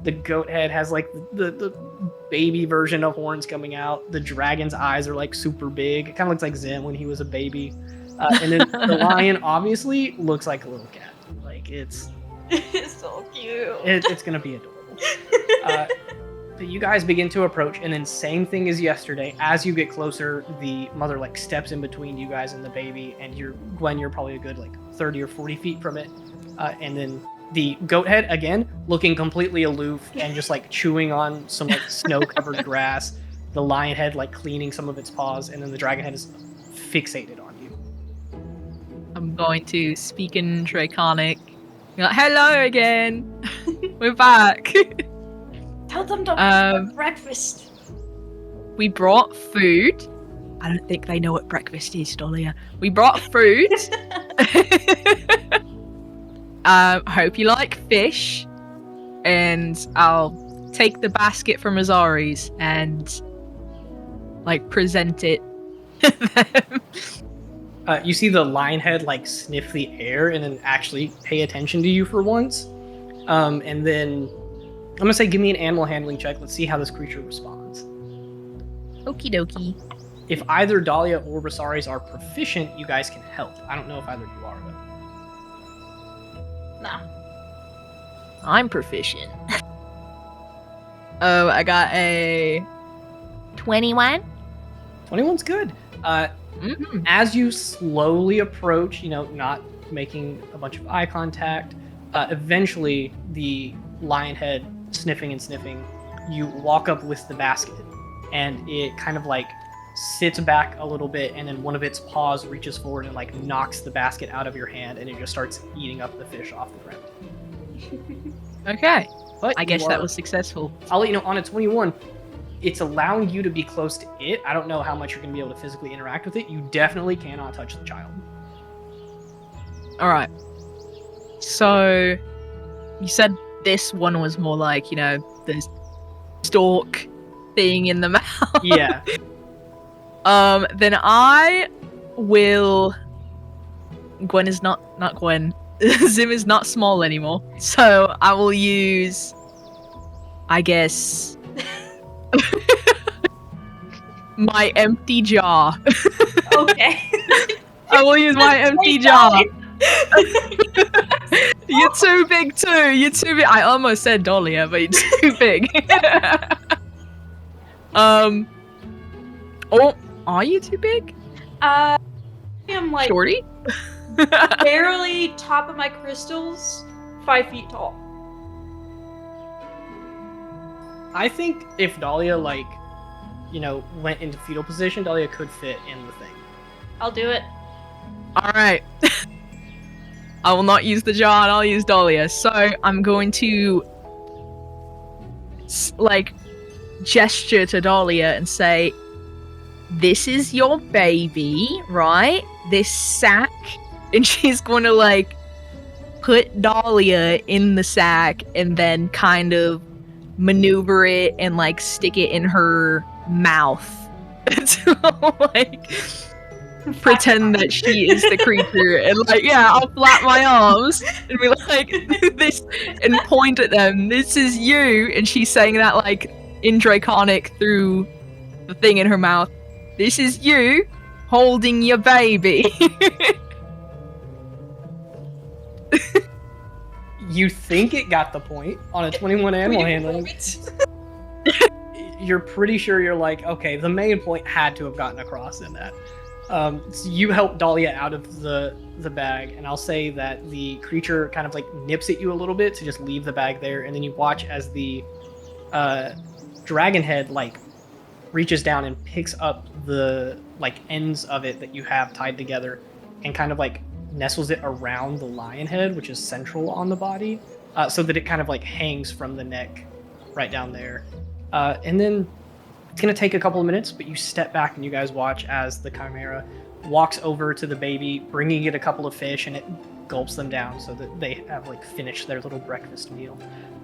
The goat head has like the baby version of horns coming out. The dragon's eyes are like super big. It kind of looks like Zim when he was a baby. And then the lion obviously looks like a little cat. Like it's so cute. it's gonna be adorable. But you guys begin to approach, and then same thing as yesterday. As you get closer, the mother like steps in between you guys and the baby, and Gwen, you're probably a good like 30 or 40 feet from it. And then the goat head again, looking completely aloof and just like chewing on some like snow-covered grass. The lion head like cleaning some of its paws, and then the dragon head is fixated on you. I'm going to speak in Draconic. Like, hello again. We're back. Tell them to have breakfast. We brought food. I don't think they know what breakfast is, Dahlia. We brought food. Hope you like fish. And I'll take the basket from Azari's and like present it to them. You see the lion head like sniff the air and then actually pay attention to you for once. And then I'm gonna say give me an animal handling check. Let's see how this creature responds. Okie dokie. If either Dahlia or Rosaris are proficient, you guys can help. I don't know if either of you are though. No. I'm proficient. Oh, I got a 21. 21's good. As you slowly approach, not making a bunch of eye contact, eventually the lion head sniffing and sniffing, you walk up with the basket, and it kind of like sits back a little bit, and then one of its paws reaches forward and like knocks the basket out of your hand, and it just starts eating up the fish off the ground. Okay. But I guess that was successful. I'll let you know, on a 21, it's allowing you to be close to it. I don't know how much you're going to be able to physically interact with it. You definitely cannot touch the child. All right. So you said this one was more like, the stalk thing in the mouth. Yeah. Then I will. Gwen is not Gwen. Zim is not small anymore. So I will use, I guess, my empty jar. Okay. I will use my empty jar. You're too big too. You're too big. I almost said Dahlia, but you're too big. Oh, are you too big? I am like Shorty? barely top of my crystals, 5 feet tall. I think if Dahlia, went into fetal position, Dahlia could fit in the thing. I'll do it. Alright. I will not use the jar and I'll use Dahlia. So I'm going to gesture to Dahlia and say, this is your baby, right? This sack. And she's going to put Dahlia in the sack and then kind of maneuver it and stick it in her mouth to pretend that she is the creature, and I'll flap my arms and be like this and point at them. This is you, and she's saying that in Draconic through the thing in her mouth. This is you holding your baby. You think it got the point on a 21 animal handling. You're pretty sure you're okay, the main point had to have gotten across in that. So you help Dahlia out of the bag, and I'll say that the creature kind of nips at you a little bit to just leave the bag there, and then you watch as the dragon head reaches down and picks up the ends of it that you have tied together and kind of nestles it around the lion head, which is central on the body, so that it kind of hangs from the neck right down there. And then it's going to take a couple of minutes, but you step back and you guys watch as the chimera walks over to the baby, bringing it a couple of fish, and it gulps them down so that they have finished their little breakfast meal.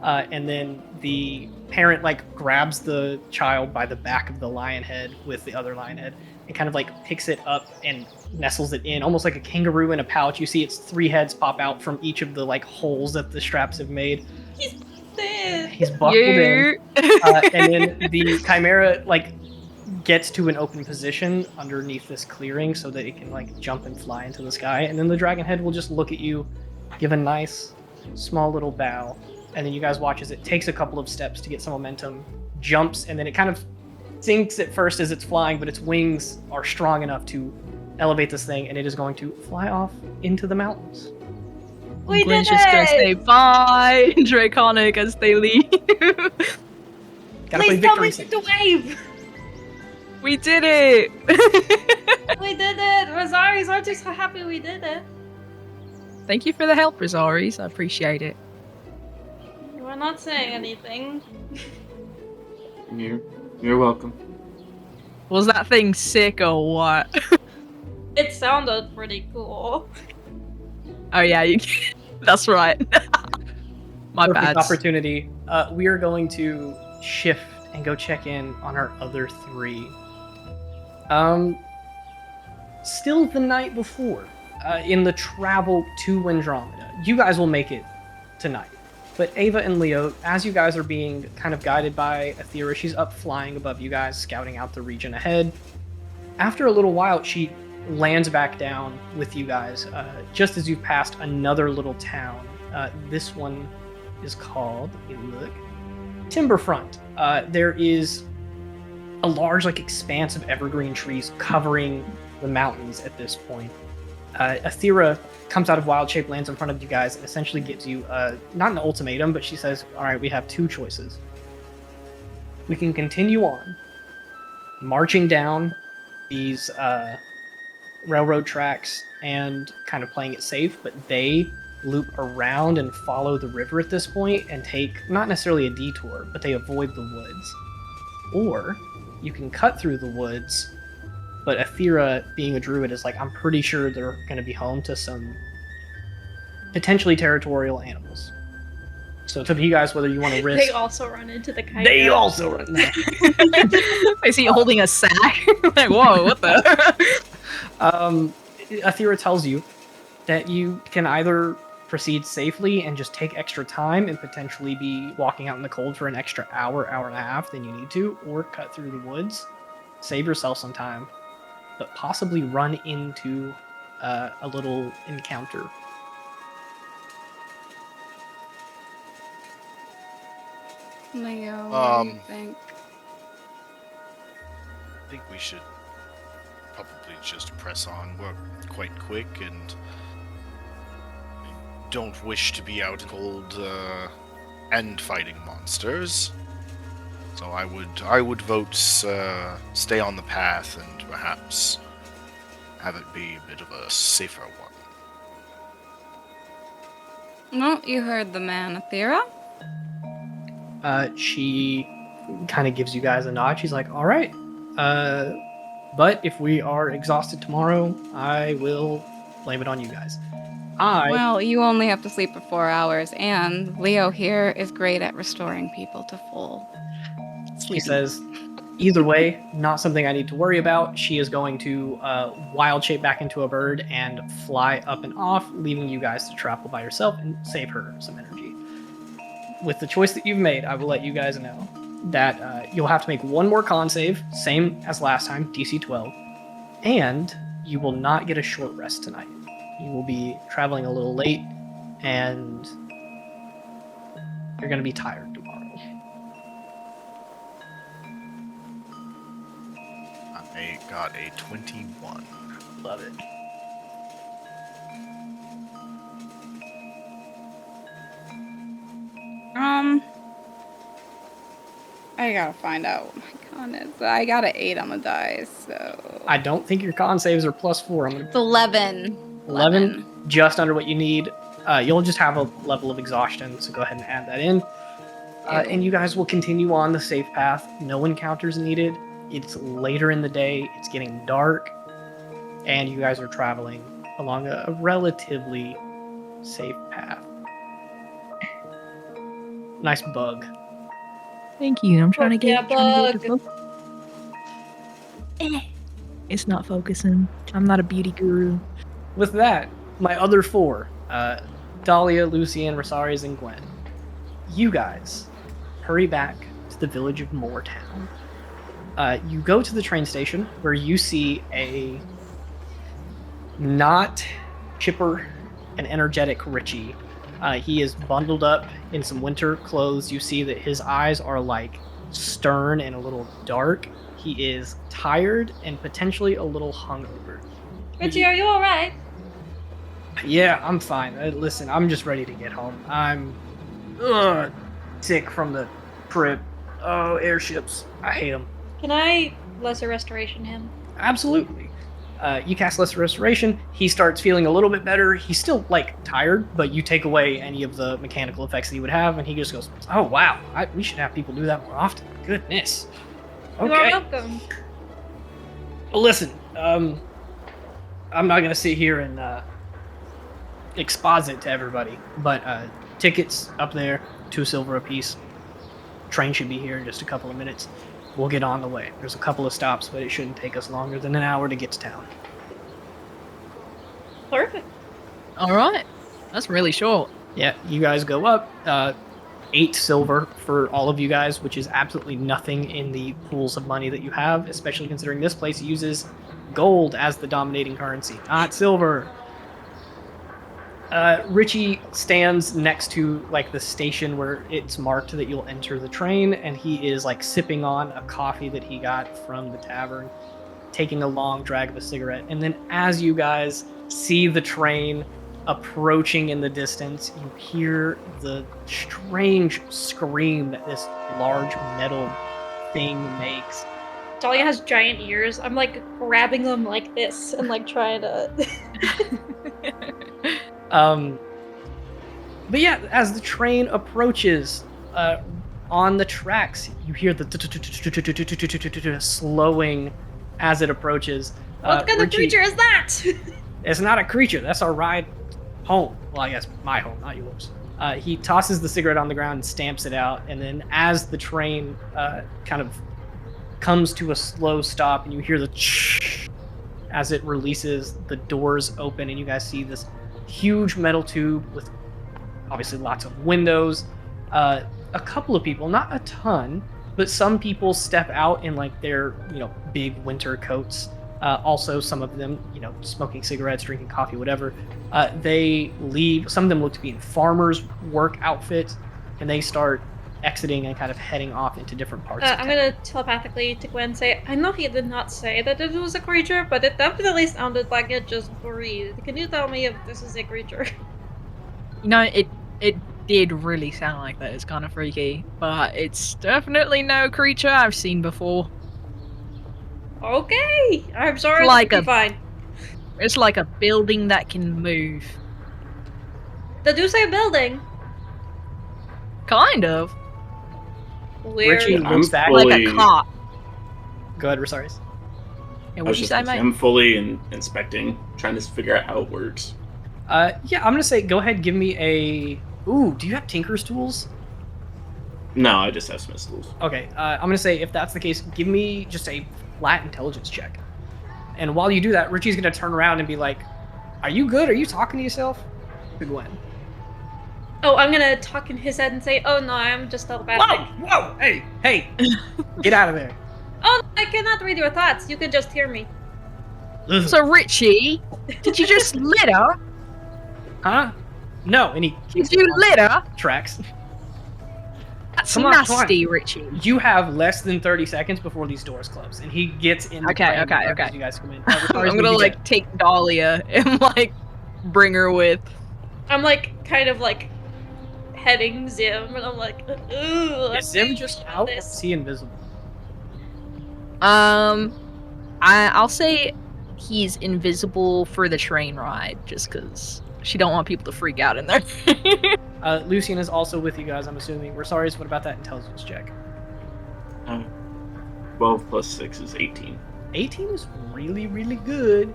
And then the parent grabs the child by the back of the lion head with the other lion head and kind of picks it up and nestles it in almost like a kangaroo in a pouch. You see its 3 heads pop out from each of the holes that the straps have made. in. He's buckled in. And then the chimera gets to an open position underneath this clearing so that it can jump and fly into the sky. And then the dragon head will just look at you, give a nice small little bow, and then you guys watch as it takes a couple of steps to get some momentum, jumps, and then it kind of sinks at first as it's flying, but its wings are strong enough to elevate this thing, and it is going to fly off into the mountains. We Gwen's did just gonna it! say bye, Draconic, as they leave. Gotta play Please tell me victory to wave! We did it! We did it! Rosaris, aren't you so happy we did it? Thank you for the help, Rosaris. I appreciate it. You were not saying anything. You're welcome. Was that thing sick or what? It sounded pretty cool. Oh yeah, that's right. My Perfect bad. opportunity. We are going to shift and go check in on our other three. Still the night before, in the travel to Windromeda. You guys will make it tonight. But Ava and Leo, as you guys are being kind of guided by Athera, she's up flying above you guys, scouting out the region ahead. After a little while, she lands back down with you guys, just as you've passed another little town. This one is called, let me look, Timberfront. There is a large expanse of evergreen trees covering the mountains at this point. Athera comes out of wild shape, lands in front of you guys, and essentially gives you not an ultimatum, but she says, all right, we have two choices. We can continue on marching down these railroad tracks and kind of playing it safe, but they loop around and follow the river at this point and take not necessarily a detour, but they avoid the woods. Or you can cut through the woods, but Athera, being a druid, is I'm pretty sure they're going to be home to some potentially territorial animals. So it's up to you guys whether you want to risk. They also run into the chimera. They also run. No. I see you holding a sack. Whoa, what the? Athera tells you that you can either proceed safely and just take extra time and potentially be walking out in the cold for an extra hour and a half than you need to, or cut through the woods, save yourself some time, but possibly run into a little encounter. Leo, what do you think? I think we should probably just press on. We're quite quick and don't wish to be out in cold and fighting monsters. So I would vote stay on the path and perhaps have it be a bit of a safer one. Well, you heard the man, Athera. She kind of gives you guys a nod. She's like, all right, but if we are exhausted tomorrow, I will blame it on you guys. Well, you only have to sleep for 4 hours, and Leo here is great at restoring people to full sleep. She says, either way, not something I need to worry about. She is going to wild shape back into a bird and fly up and off, leaving you guys to travel by yourself and save her some energy. With the choice that you've made, I will let you guys know that you'll have to make one more con save, same as last time, DC 12, and you will not get a short rest tonight. You will be traveling a little late, and you're going to be tired tomorrow. I got a 21. Love it. I gotta find out what my con is. I got an 8 on the dice, so... I don't think your con saves are +4. I'm going It's to 11. 11, just under what you need. You'll just have a level of exhaustion, so go ahead and add that in. And you guys will continue on the safe path. No encounters needed. It's later in the day. It's getting dark. And you guys are traveling along a relatively safe path. Nice bug. Thank you. I'm trying to Yeah, get. Trying to get bug. It's not focusing. I'm not a beauty guru. With that, my other four, Dahlia, Lucian, Rosaries, and Gwen. you guys hurry back to the village of Moortown. You go to the train station where you see a not chipper and energetic Richie. He is bundled up in some winter clothes. You see that his eyes are like stern and a little dark. He is tired and potentially a little hungover. Richie, are you alright? Yeah, I'm fine. Listen, I'm just ready to get home. I'm sick from the trip. Oh, airships. I hate them. Can I lesser restoration him? Absolutely. You cast Lesser Restoration. He starts feeling a little bit better. He's still, like, tired, but you take away any of the mechanical effects that he would have, and he just goes, oh, wow. We should have people do that more often. Goodness. You are Okay. welcome. Well, listen, I'm not going to sit here and exposit to everybody, but tickets up there, 2 silver apiece. Train should be here in just a couple of minutes. We'll get on the way. There's a couple of stops, but it shouldn't take us longer than an hour to get to town. Perfect. All right. That's really short. Yeah, you guys go up. 8 silver for all of you guys, which is absolutely nothing in the pools of money that you have, especially considering this place uses gold as the dominating currency, not silver. Richie stands next to like the station where it's marked that you'll enter the train, and he is like sipping on a coffee that he got from the tavern, taking a long drag of a cigarette. And then as you guys see the train approaching in the distance, you hear the strange scream that this large metal thing makes. Dahlia has giant ears. I'm like grabbing them like this and like trying to. But yeah, as the train approaches on the tracks, you hear the slowing as it approaches. What kind of Richie, creature is that? it's not a creature. That's our ride home. Well, I guess my home, not yours. He tosses the cigarette on the ground and stamps it out, and then as the train kind of comes to a slow stop, and you hear the as it releases, the doors open, and you guys see this huge metal tube with obviously lots of windows. A couple of people, not a ton, but some people step out in like their big winter coats. Also, some of them, smoking cigarettes, drinking coffee, whatever. They leave. Some of them look to be in farmers' work outfits, and they start exiting and kind of heading off into different parts. Of I'm town. gonna telepathically to Gwen say, I know he did not say that it was a creature, but it definitely sounded like it just breathed. Can you tell me if this is a creature? It did really sound like that. It's kind of freaky, but it's definitely no creature I've seen before. Okay, I'm sorry. Like It'll be a- fine. It's like a building that can move. Did you say building? Kind of. Weird. Richie I'm looks back. fully- Like a cop. Go ahead, Rosaris. Yeah, I what'd was you just say, gonna say, mate? I'm fully inspecting, trying to figure out how it works. Yeah, I'm gonna say go ahead. Give me a. Ooh, do you have Tinker's tools? No, I just have Smith's tools. Okay, I'm gonna say if that's the case, give me just a flat intelligence check. And while you do that, Richie's gonna turn around and be like, "Are you good? Are you talking to yourself?" To Gwen. Oh, I'm gonna talk in his head and say, oh no, I'm just telepathic. Whoa! Hey! Get out of there! Oh, I cannot read your thoughts. You can just hear me. Ugh. So, Richie, did you just litter? Huh? No, and he Did you litter? tracks. That's Come on, nasty, Richie. You have less than 30 seconds before these doors close, and he gets in. the Okay, train okay, right okay. as you guys come in. I'm Rosaris, gonna what do you like take Dahlia and like bring her with. I'm like kind of like heading Zim, and I'm like, ooh. get? I'm Is Zim thinking just about out? Or this. is he invisible? I'll say he's invisible for the train ride, just because she don't want people to freak out in there. Lucian is also with you guys, I'm assuming. Rosaris, what about that intelligence check? 12 plus 6 is 18. 18 is really, really good.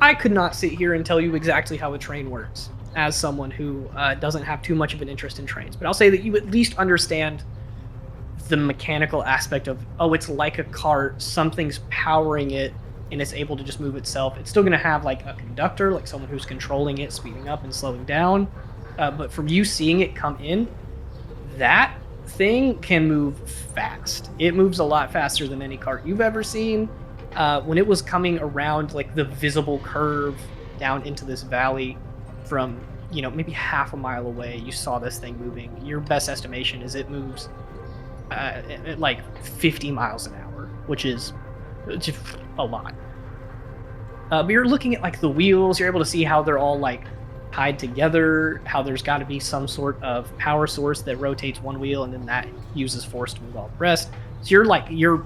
I could not sit here and tell you exactly how a train works as someone who doesn't have too much of an interest in trains, but I'll say that you at least understand the mechanical aspect of, oh, it's like a cart, something's powering it, and it's able to just move itself. It's still going to have like a conductor, like someone who's controlling it, speeding up and slowing down. But from you seeing it come in, that thing can move fast. It moves a lot faster than any cart you've ever seen. When it was coming around like the visible curve down into this valley from, maybe half a mile away, you saw this thing moving. Your best estimation is it moves at like 50 miles an hour, which is just a lot. But you're looking at like the wheels, you're able to see how they're all like tied together, how there's got to be some sort of power source that rotates one wheel and then that uses force to move all the rest. So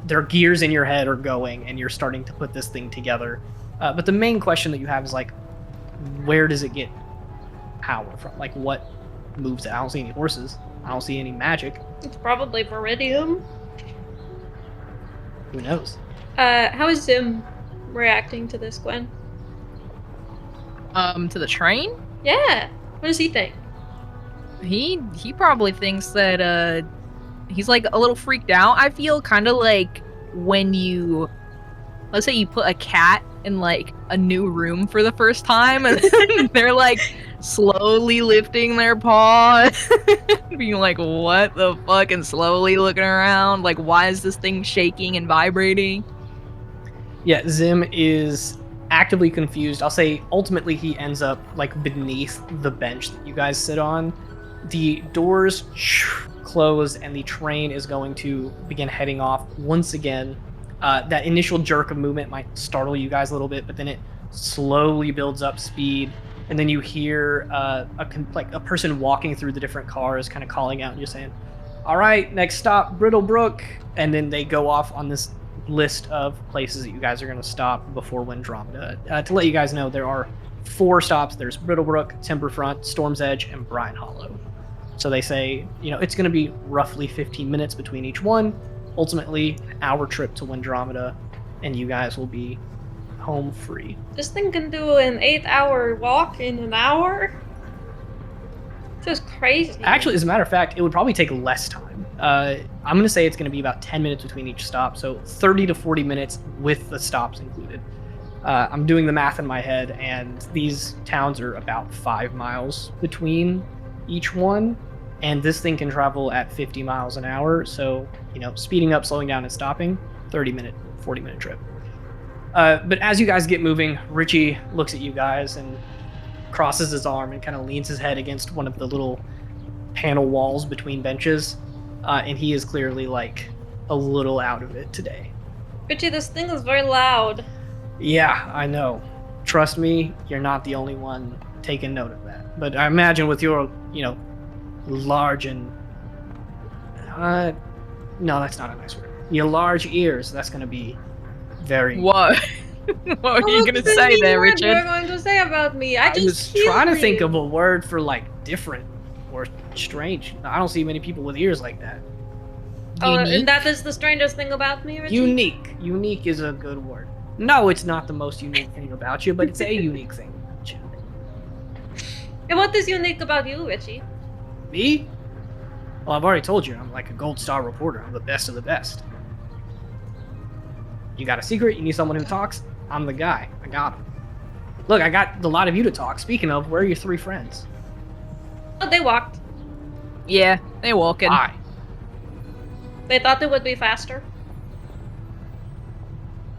their gears in your head are going and you're starting to put this thing together. But the main question that you have is like, where does it get power from? Like what moves it? I don't see any horses. I don't see any magic. It's probably Viridium. Who knows? How is Zim reacting to this, Gwen? To the train? Yeah. What does he think? He probably thinks that he's like a little freaked out. I feel kind of like when let's say you put a cat in like a new room for the first time and they're like slowly lifting their paw being like, what the fuck, and slowly looking around like, why is this thing shaking and vibrating? Yeah, Zim is actively confused. I'll say ultimately he ends up like beneath the bench that you guys sit on. The doors close and the train is going to begin heading off once again. That initial jerk of movement might startle you guys a little bit, but then it slowly builds up speed, and then you hear a person walking through the different cars kind of calling out and just saying, all right, next stop, Brittlebrook, and then they go off on this list of places that you guys are going to stop before Windromeda. To let you guys know, there are 4 stops. There's Brittlebrook, Timberfront, Storm's Edge, and Brine Hollow. So they say, it's going to be roughly 15 minutes between each one. Ultimately, an hour trip to Windromeda, and you guys will be home free. This thing can do an 8-hour walk in an hour? This is crazy. Actually, as a matter of fact, it would probably take less time. I'm going to say it's going to be about 10 minutes between each stop, so 30 to 40 minutes with the stops included. I'm doing the math in my head, and these towns are about 5 miles between each one, and this thing can travel at 50 miles an hour, so, speeding up, slowing down, and stopping, 30-minute, 40-minute trip. But as you guys get moving, Richie looks at you guys and crosses his arm and kind of leans his head against one of the little panel walls between benches, and he is clearly, like, a little out of it today. Richie, this thing is very loud. Yeah, I know. Trust me, you're not the only one taking note of that. But I imagine with your, large and... no, that's not a nice word. Your large ears, that's going to be very... What? What are you going to say there, Richard? What are you going to say about me? I was trying to think of a word for, like, different or strange. I don't see many people with ears like that. Oh, and that is the strangest thing about me, Richie? Unique. Unique is a good word. No, it's not the most unique thing about you, but it's a unique thing about you. And what is unique about you, Richie? Me? Well, I've already told you, I'm like a gold star reporter. I'm the best of the best. You got a secret? You need someone who talks? I'm the guy. I got him. Look, I got a lot of you to talk. Speaking of, where are your 3 friends? Oh, they walked. Yeah, they walking. Why? They thought it would be faster.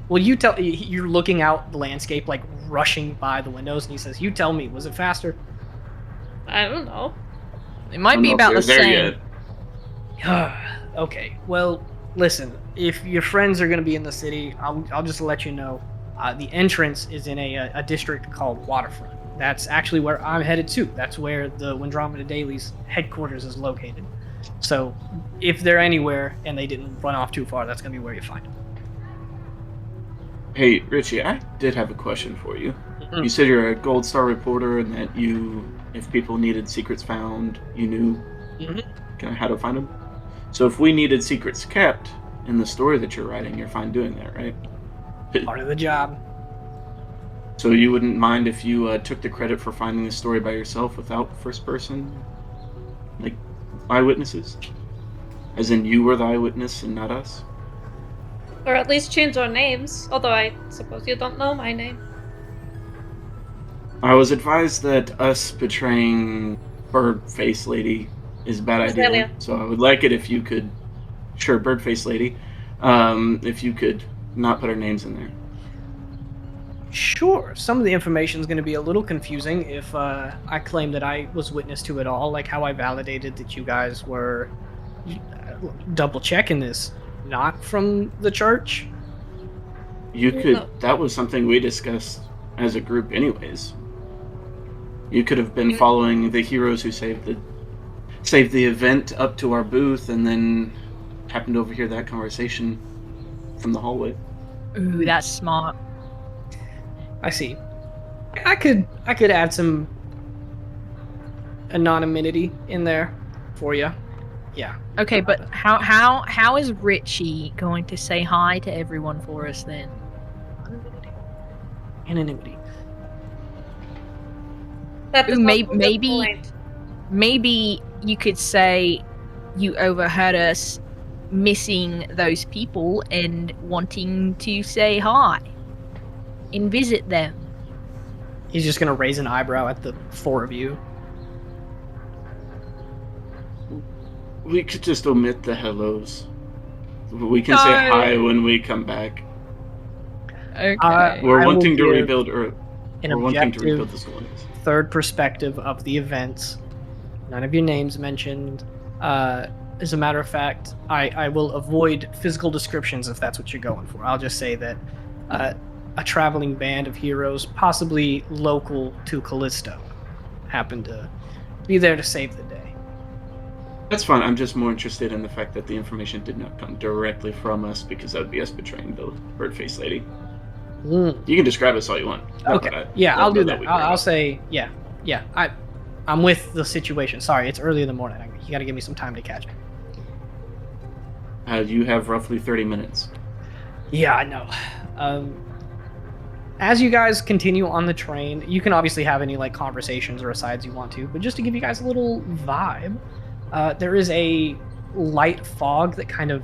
Well, you're looking out the landscape, like rushing by the windows, and he says, you tell me, was it faster? I don't know. It might be about the same. Okay, well, listen, if your friends are going to be in the city, I'll just let you know. The entrance is in a district called Waterfront. That's actually where I'm headed to. That's where the Windromeda Daily's headquarters is located. So if they're anywhere and they didn't run off too far, that's going to be where you find them. Hey, Richie, I did have a question for you. Mm-hmm. You said you're a Gold Star reporter and that if people needed secrets found, you knew kind of how to find them. So if we needed secrets kept in the story that you're writing, you're fine doing that, right? Part of the job. So you wouldn't mind if you took the credit for finding the story by yourself without first person, like, eyewitnesses? As in you were the eyewitness and not us? Or at least change our names, although I suppose you don't know my name. I was advised that us betraying Bird Face Lady is a bad idea. Azalea. So I would like it if you could, sure, Bird Face Lady, if you could not put our names in there. Sure. Some of the information is going to be a little confusing if I claim that I was witness to it all, like how I validated that you guys were double checking this, not from the church. You could. That was something we discussed as a group, anyways. You could have been following the heroes who saved the event up to our booth, and then happened to overhear that conversation from the hallway. Ooh, that's smart. I see. I could add some anonymity in there for you. Yeah. Okay, but how is Richie going to say hi to everyone for us then? Anonymity. That is Ooh, also a good maybe point. maybe you could say you overheard us missing those people and wanting to say hi and visit them. He's just gonna raise an eyebrow at the four of you. We could just omit the hellos. We can say hi when we come back. Okay. We're I will wanting to give rebuild, or an we're wanting to objective rebuild the school. third perspective of the events. None of your names mentioned. As a matter of fact, I will avoid physical descriptions if that's what you're going for. I'll just say that a traveling band of heroes, possibly local to Callisto, happened to be there to save the day. That's fine. I'm just more interested in the fact that the information did not come directly from us, because that would be us betraying the bird-faced lady. You can describe us all you want. Okay. Yeah, I'll do that. I'll say, yeah. I'm with the situation. Sorry, it's early in the morning. You got to give me some time to catch me. You have roughly 30 minutes. Yeah, I know. As you guys continue on the train, you can obviously have any like conversations or asides you want to, but just to give you guys a little vibe, there is a light fog that kind of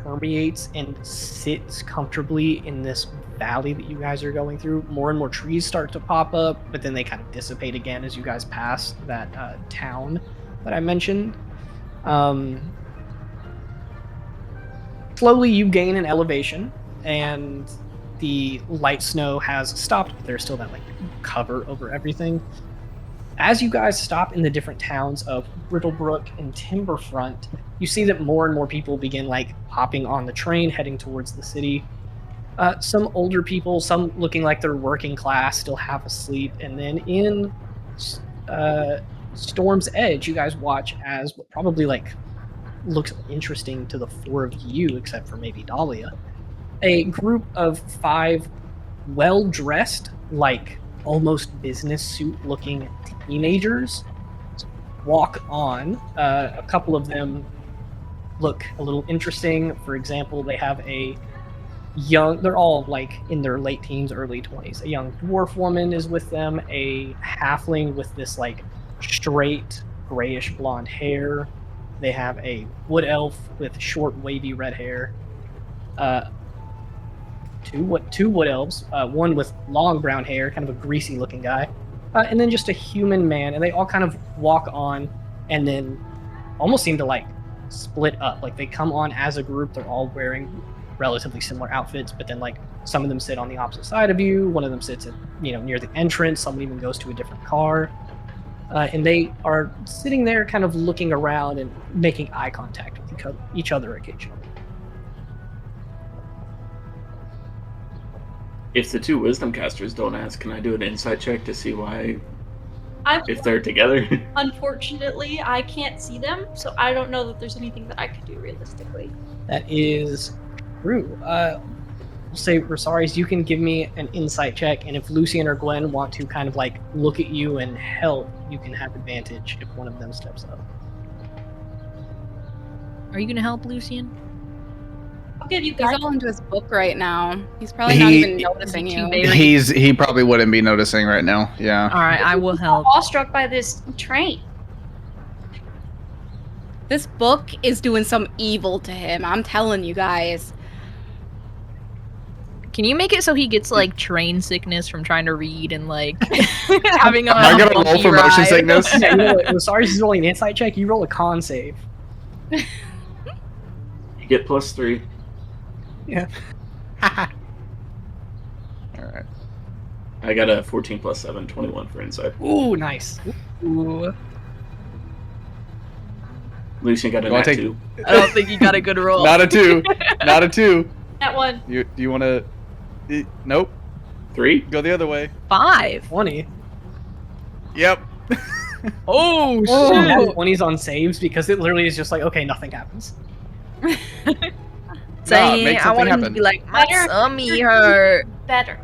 permeates and sits comfortably in this valley that you guys are going through. More and more trees start to pop up, but then they kind of dissipate again as you guys pass that town that I mentioned. Slowly you gain an elevation, and the light snow has stopped, but there's still that like cover over everything. As you guys stop in the different towns of Brittlebrook and Timberfront, you see that more and more people begin like hopping on the train, heading towards the city. Some older people, some looking like they're working class, still half asleep. And then in Storm's Edge, you guys watch as what probably like looks interesting to the four of you, except for maybe Dahlia. A group of 5 well-dressed, like almost business suit-looking teenagers walk on. A couple of them look a little interesting. For example, they have they're all like in their late teens, early 20s. A young dwarf woman is with them, a halfling with this like straight grayish blonde hair. They have a wood elf with short wavy red hair. Two wood elves, one with long brown hair, kind of a greasy looking guy, and then just a human man. And they all kind of walk on and then almost seem to like split up. Like they come on as a group, they're all wearing relatively similar outfits, but then like some of them sit on the opposite side of you, one of them sits at, near the entrance, someone even goes to a different car. And they are sitting there kind of looking around and making eye contact with each other occasionally. If the 2 wisdom casters don't ask, can I do an insight check to see why, if they're together? Unfortunately, I can't see them, so I don't know that there's anything that I could do realistically. That is true. We'll say, Rosaris, you can give me an insight check, and if Lucian or Gwen want to kind of like look at you and help, you can have advantage if one of them steps up. Are you gonna help, Lucian? I'll give you He's guys. all into his book right now. He's probably not even noticing you. He probably wouldn't be noticing right now. Yeah. All right, I will help. Awestruck by this train. This book is doing some evil to him. I'm telling you guys. Can you make it so he gets like train sickness from trying to read and like having a Am I gonna roll bumpy for motion ride? sickness? Yeah, you know what? Sorry, is rolling an insight check. You roll a con save. You get +3. Yeah. Alright. I got a 14 + 7, 21 for insight. Ooh, nice. Ooh, Lucian got a You wanna nat take- 2. I don't think you got a good roll. Not a 2. Not a 2. That one. Do you want to... Nope. 3? Go the other way. 5. 20. Yep. Oh Oh, shit! 20's on saves because it literally is just like, okay, nothing happens. Saying make I something want him to happen. be like, my Better. tummy hurt. Better.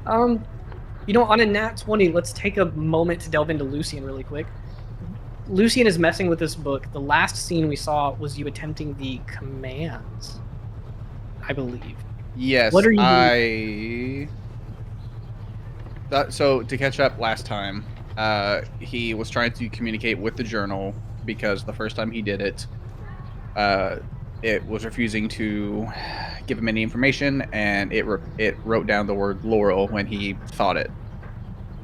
You know, on a nat 20, let's take a moment to delve into Lucian really quick. Lucian is messing with this book. The last scene we saw was you attempting the commands, I believe. Yes, What are you So, to catch up last time, he was trying to communicate with the journal because the first time he did it, it was refusing to give him any information, and it wrote down the word Laurel when he thought it.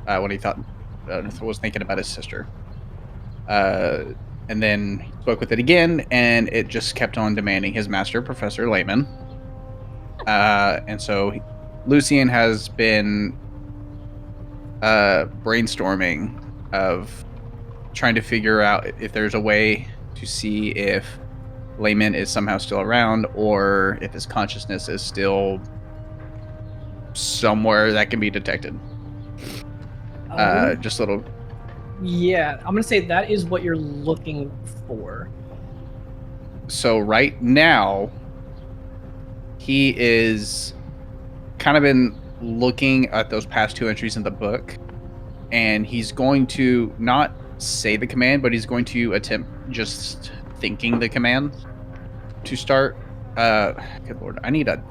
When he was thinking about his sister. And then he spoke with it again, and it just kept on demanding his master, Professor Lehman. And so Lucian has been brainstorming of trying to figure out if there's a way to see if Lehman is somehow still around, or if his consciousness is still somewhere that can be detected. Just a little. Yeah, I'm gonna say that is what you're looking for. So right now, he is kind of been looking at those past 2 entries in the book, and he's going to not say the command, but he's going to attempt just thinking the command to start. Good lord, I need a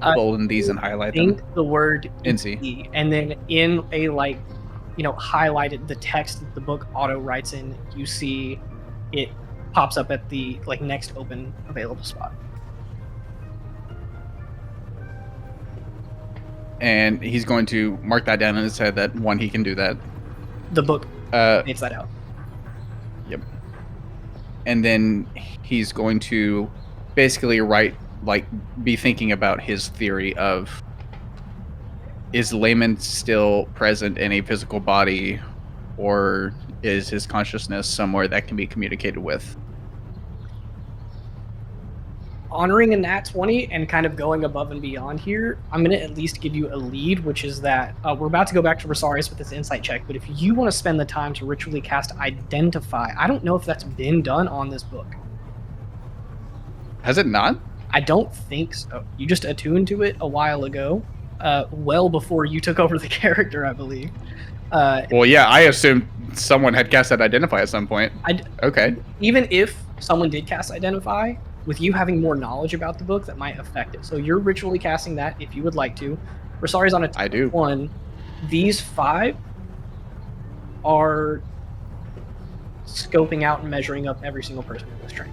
bold these and highlight them. Think the word NC. E, and then in a highlighted the text that the book auto writes in, you see it pops up at the next open available spot. And he's going to mark that down in his head that he can do that. The book states that out. Yep. And then he's going to basically be thinking about his theory of, is Lehman still present in a physical body, or is his consciousness somewhere that can be communicated with? Honoring a nat 20 and kind of going above and beyond here, I'm going to at least give you a lead, which is that we're about to go back to Rosarius with this insight check, but if you want to spend the time to ritually cast Identify, I don't know if that's been done on this book. Has it not? I don't think so. You just attuned to it a while ago, well before you took over the character, I believe. Well, yeah, I assumed someone had cast that Identify at some point. Okay. Even if someone did cast Identify, with you having more knowledge about the book, that might affect it. So you're ritually casting that if you would like to. Rosari's on a I do. 1. These 5 are scoping out and measuring up every single person in this train.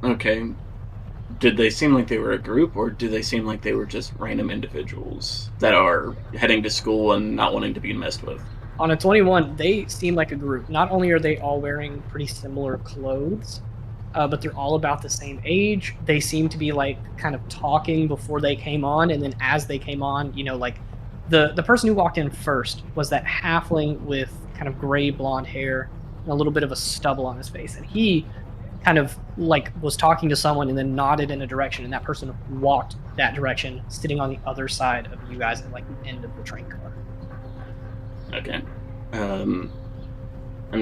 Okay. Did they seem like they were a group, or do they seem like they were just random individuals that are heading to school and not wanting to be messed with? On a 21, they seem like a group. Not only are they all wearing pretty similar clothes, but they're all about the same age. They seem to be kind of talking before they came on, and then as they came on, the person who walked in first was that halfling with kind of gray blonde hair and a little bit of a stubble on his face, and he kind of was talking to someone and then nodded in a direction, and that person walked that direction, sitting on the other side of you guys at the end of the train car. Okay. I'm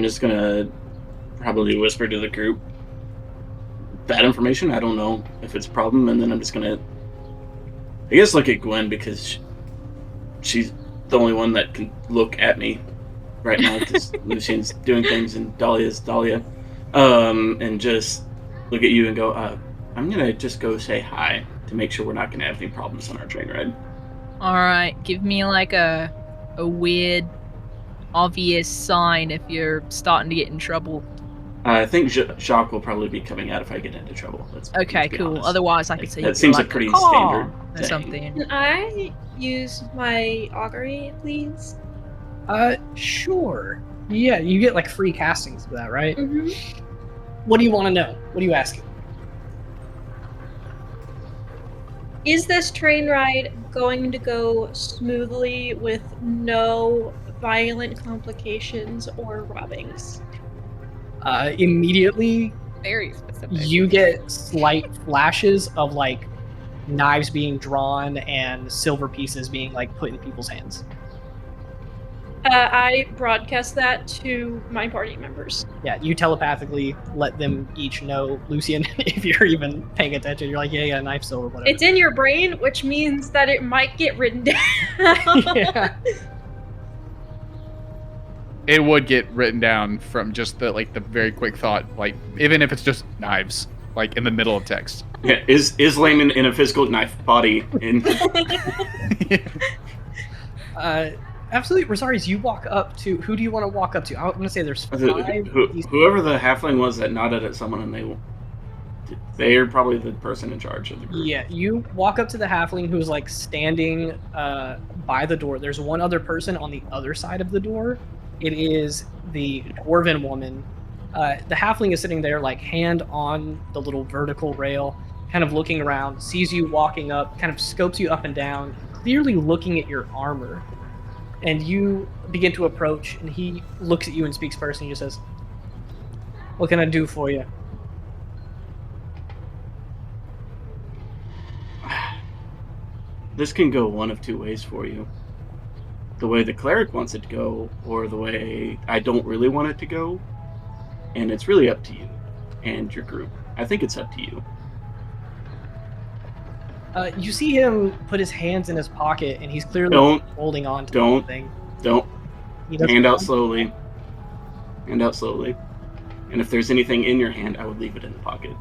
just gonna probably whisper to the group that information. I don't know if it's a problem, and then I'm just gonna, I guess, look at Gwen, because she's the only one that can look at me right now, because Lucian's doing things and Dahlia's Dahlia. And just look at you and go, I'm gonna just go say hi to make sure we're not gonna have any problems on our train ride. Alright, give me a weird, obvious sign if you're starting to get in trouble. I think Jacques will probably be coming out if I get into trouble. Okay, be cool. honest. Otherwise, I could say that seems like a pretty "Caw," standard or thing. something. Can I use my augury, please? Sure. Yeah, you get like free castings for that, right? Mm-hmm. What do you want to know? What are you asking? Is this train ride going to go smoothly with no violent complications or robbings? Immediately, Very specific. you get slight flashes of like knives being drawn and silver pieces being like put in people's hands. I broadcast that to my party members. Yeah, you telepathically let them each know, Lucian, if you're even paying attention. You're like, yeah, knife, silver, whatever. It's in your brain, which means that it might get written down. Yeah. It would get written down from just the very quick thought, like even if it's just knives, like in the middle of text. Yeah, is Layman in a physical knife body? In Absolutely, Rosarius, you walk up to, who do you want to walk up to? I'm going to say there's 5. whoever the halfling was that nodded at someone, and they are probably the person in charge of the group. Yeah, you walk up to the halfling who's like standing by the door. There's one other person on the other side of the door. It is the dwarven woman. The halfling is sitting there, like hand on the little vertical rail, kind of looking around, sees you walking up, kind of scopes you up and down, clearly looking at your armor. And you begin to approach, and he looks at you and speaks first, and he just says, "What can I do for you?" This can go one of two ways for you. The way the cleric wants it to go, or the way I don't really want it to go. And it's really up to you and your group. I think it's up to you. You see him put his hands in his pocket, and he's clearly holding on to something. Don't. Hand out slowly. Hand out slowly. And if there's anything in your hand, I would leave it in the pocket.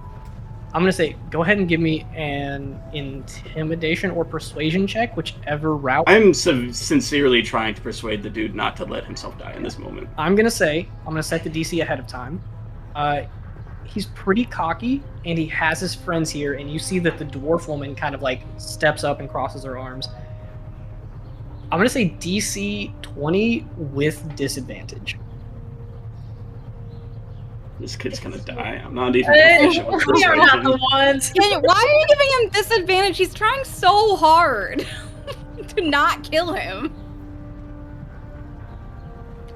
I'm going to say, go ahead and give me an intimidation or persuasion check, whichever route. I'm sincerely trying to persuade the dude not to let himself die in this moment. I'm going to set the DC ahead of time. He's pretty cocky, and he has his friends here, and you see that the dwarf woman kind of like steps up and crosses her arms. I'm going to say DC 20 with disadvantage. This kid's gonna die. I'm not even proficient with We are not the persuasion. ones. Why are you giving him disadvantage? He's trying so hard to not kill him.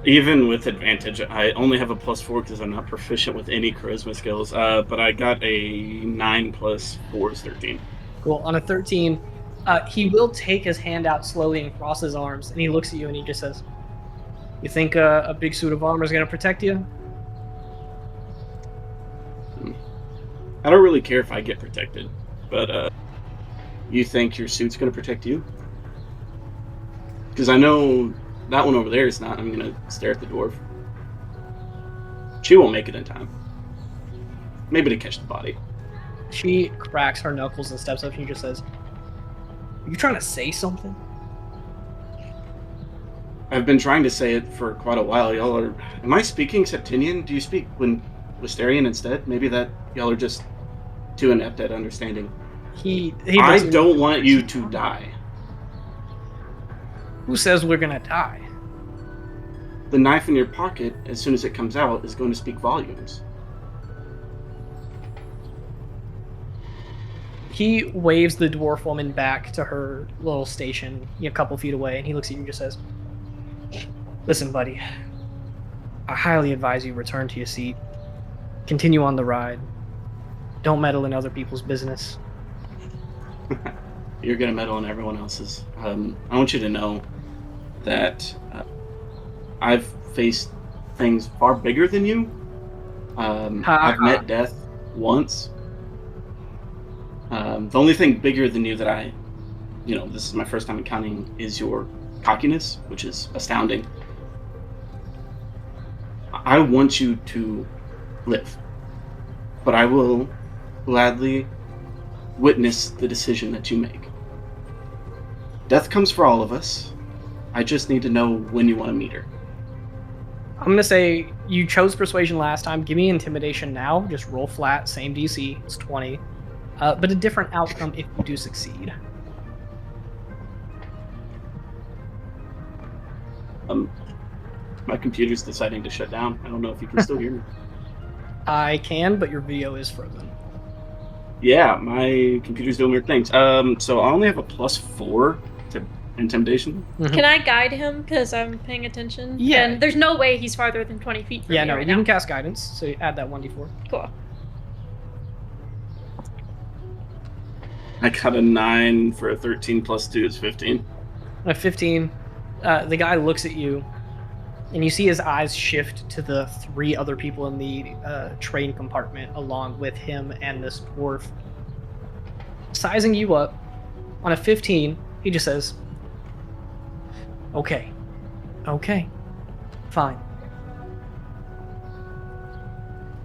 Even with advantage, I only have a +4 because I'm not proficient with any charisma skills. But I got a 9 plus 4 is 13. Cool. On a 13, he will take his hand out slowly and cross his arms, and he looks at you and he just says, "You think a big suit of armor is going to protect you?" I don't really care if I get protected, but you think your suit's going to protect you? Because I know that one over there is not. I'm going to stare at the dwarf. She won't make it in time. Maybe to catch the body. She cracks her knuckles and steps up and she just says, "Are you trying to say something?" I've been trying to say it for quite a while. Y'all are... Am I speaking Septinian? Do you speak Wisterian instead? Maybe that y'all are just too inept at understanding. I don't want you to die. Who says we're gonna die? The knife in your pocket, as soon as it comes out, is going to speak volumes. He waves the dwarf woman back to her little station a couple feet away, and he looks at you and just says, "Listen, buddy, I highly advise you return to your seat. Continue on the ride. Don't meddle in other people's business." You're going to meddle in everyone else's. I want you to know that I've faced things far bigger than you. I've met death once. The only thing bigger than you that this is my first time encountering is your cockiness, which is astounding. I want you to live, but I will gladly witness the decision that you make. Death comes for all of us. I just need to know when you want to meet her. I'm gonna say you chose persuasion last time. Give me intimidation now. Just roll flat, same DC. It's 20, but a different outcome if you do succeed. My computer's deciding to shut down. I don't know if you can still hear me. I can, but your video is frozen. Yeah, my computer's doing weird things. So I only have a +4 to intimidation. Can I guide him? Because I'm paying attention. Yeah. And there's no way he's farther than 20 feet from Yeah, me no, right you now. can cast guidance, so you add that 1d4. Cool. I got a 9 for a 13 plus 2 is 15. A 15. The guy looks at you, and you see his eyes shift to the 3 other people in the train compartment along with him and this dwarf. Sizing you up, on a 15, he just says, Okay, fine.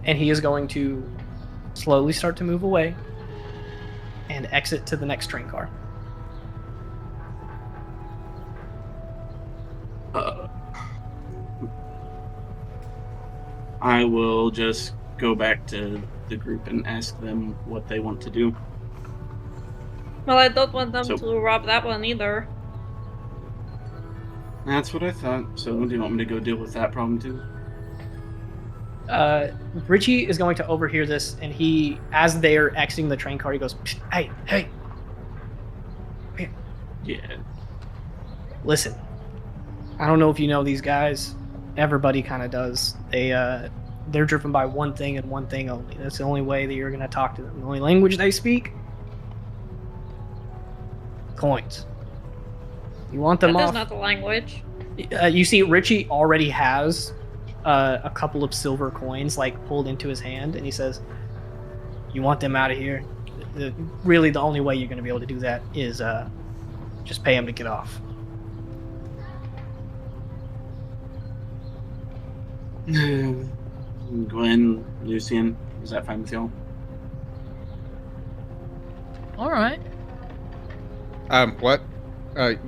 And he is going to slowly start to move away and exit to the next train car. I will just go back to the group and ask them what they want to do. Well, I don't want them So- to rob that one either. That's what I thought. So do you want me to go deal with that problem too? Richie is going to overhear this, and he, as they're exiting the train car, he goes, Hey, Yeah. listen. I don't know if you know these guys. Everybody kind of does. They're driven by one thing and one thing only. That's the only way that you're going to talk to them. The only language they speak? Coins. You want them That is off? not the language. You see, Richie already has a couple of silver coins like pulled into his hand, and he says, "You want them out of here? Really, the only way you're going to be able to do that is just pay them to get off." Gwen, Lucian, is that fine with y'all? All right. What?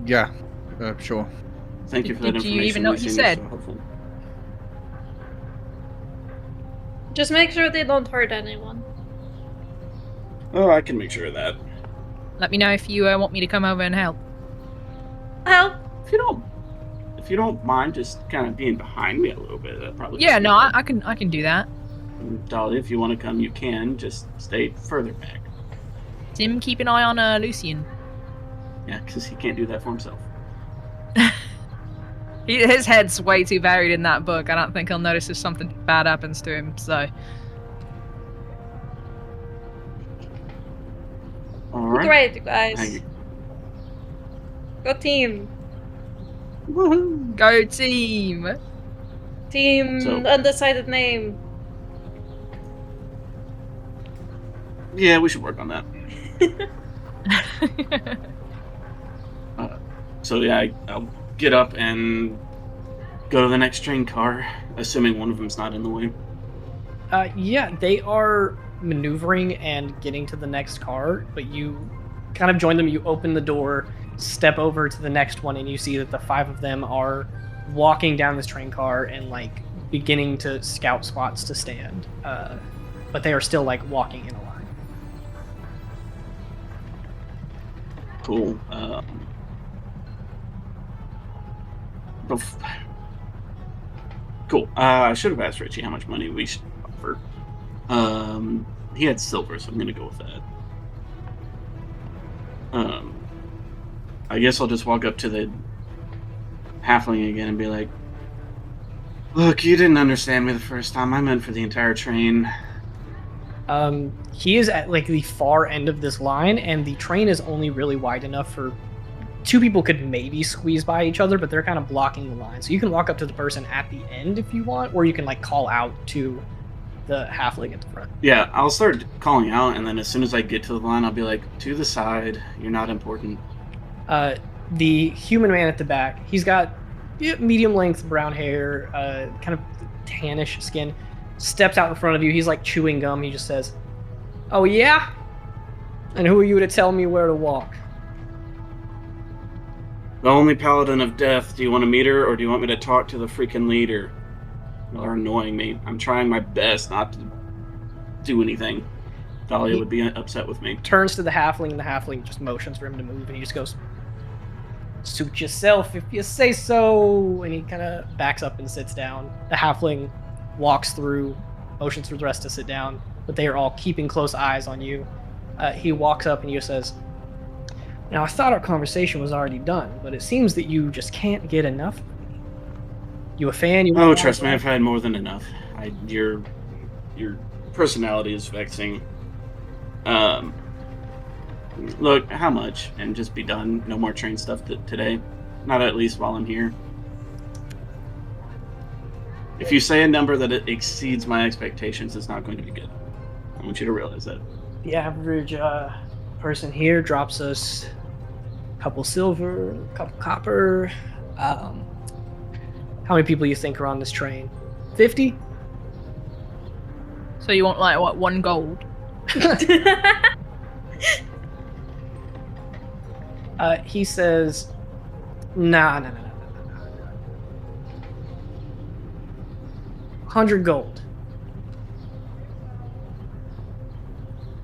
Yeah. Sure. Thank you for that Did you information. even know what you Lucian. You're said? so helpful. Just make sure they don't hurt anyone. Oh, I can make sure of that. Let me know if you want me to come over and help. Help! If you don't mind, just kind of being behind me a little bit, that probably. Yeah, no, I can do that. Dolly, if you want to come, you can. Just stay further back. Tim, keep an eye on Lucian. Yeah, because he can't do that for himself. His head's way too buried in that book. I don't think he'll notice if something bad happens to him. So All right. Great, you guys. Thank you. Go team. Woohoo! go team. Team So- undecided name. Yeah, we should work on that. So yeah, I'll get up and go to the next train car, assuming one of them's not in the way. Yeah, they are maneuvering and getting to the next car, but you kind of join them. You open the door, step over to the next one, and you see that the 5 of them are walking down this train car and like beginning to scout spots to stand. But they are still like walking in a line. Cool. Cool. I should have asked Richie how much money we should offer. He had silver, so I'm gonna go with that. I guess I'll just walk up to the halfling again and be like, "Look, you didn't understand me the first time. I meant for the entire train." He is at like the far end of this line, and the train is only really wide enough for 2 people could maybe squeeze by each other, but they're kind of blocking the line. So you can walk up to the person at the end if you want, or you can like call out to the halfling at the front. Yeah, I'll start calling out, and then as soon as I get to the line, I'll be like, "To the side. You're not important." The human man at the back, he's got medium length brown hair, kind of tannish skin, steps out in front of you. He's like chewing gum. He just says, "Oh yeah? And who are you to tell me where to walk?" The only paladin of death. Do you want to meet her, or do you want me to talk to the freaking leader? are annoying me. I'm trying my best not to do anything. Dahlia would be upset with me. Turns to the halfling, and the halfling just motions for him to move, and he just goes, "Suit yourself if you say so." And he kind of backs up and sits down. The halfling walks through, motions for the rest to sit down, but they are all keeping close eyes on you. He walks up and he just says, "Now, I thought our conversation was already done, but it seems that you just can't get enough of me. You a fan? Oh, trust me, I've had more than enough. Your personality is vexing. Look, how much? And just be done. No more train stuff today. Not at least while I'm here. If you say a number that it exceeds my expectations, it's not going to be good. I want you to realize that. The average person here drops us a couple silver, a couple copper. How many people you think are on this train? 50? So you want like what, 1 gold? He says, nah. 100 gold.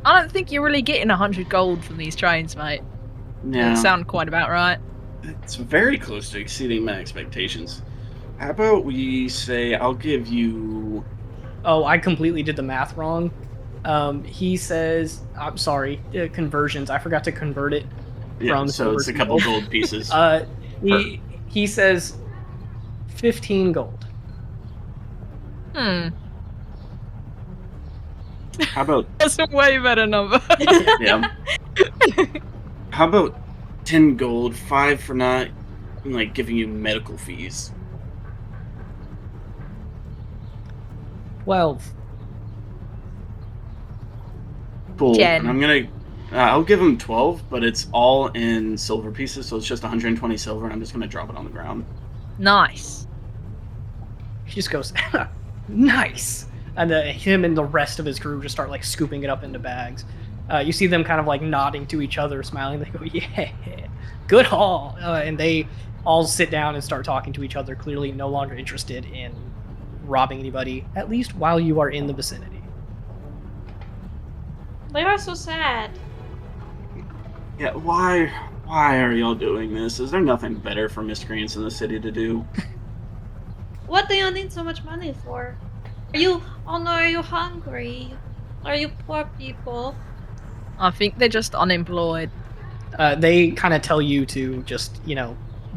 I don't think you're really getting 100 gold from these trains, mate. Yeah. That sound quite about right. It's very close to exceeding my expectations. How about we say I'll give you... Oh, I completely did the math wrong. He says, I'm sorry, conversions. I forgot to convert it. Yeah, so it's a couple gold pieces. He says 15 gold. Hmm. How about... That's a way better number. Yeah. How about 10 gold, 5 for not, like, giving you medical fees? 12. Cool. 10. And I'm gonna... I'll give him 12, but it's all in silver pieces, so it's just 120 silver, and I'm just gonna drop it on the ground. Nice. He just goes, nice. And him and the rest of his crew just start like scooping it up into bags. You see them kind of like nodding to each other, smiling. They go, yeah, good haul. And they all sit down and start talking to each other, clearly no longer interested in robbing anybody, at least while you are in the vicinity. They are so sad. Yeah, why are y'all doing this? Is there nothing better for miscreants in the city to do? What do you need so much money for? Are you hungry? Are you poor people? I think they're just unemployed. They kind of tell you to just,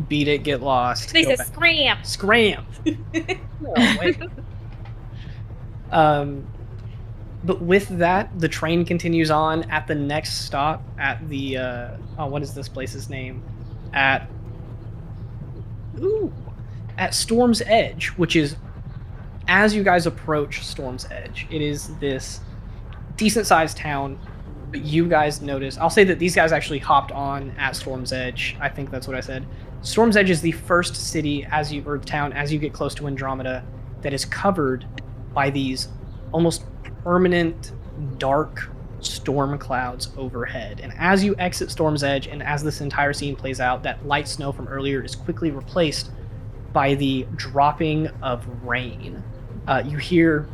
beat it, get lost. They go say back. scram. Scram. But with that, the train continues on at the next stop at the, what is this place's name? At Storm's Edge, which is, as you guys approach Storm's Edge, it is this decent-sized town. But you guys notice, I'll say that these guys actually hopped on at Storm's Edge. I think that's what I said. Storm's Edge is the first city or town as you get close to Windromeda that is covered by these almost permanent dark storm clouds overhead. And as you exit Storm's Edge and as this entire scene plays out, that light snow from earlier is quickly replaced by the dropping of rain. You hear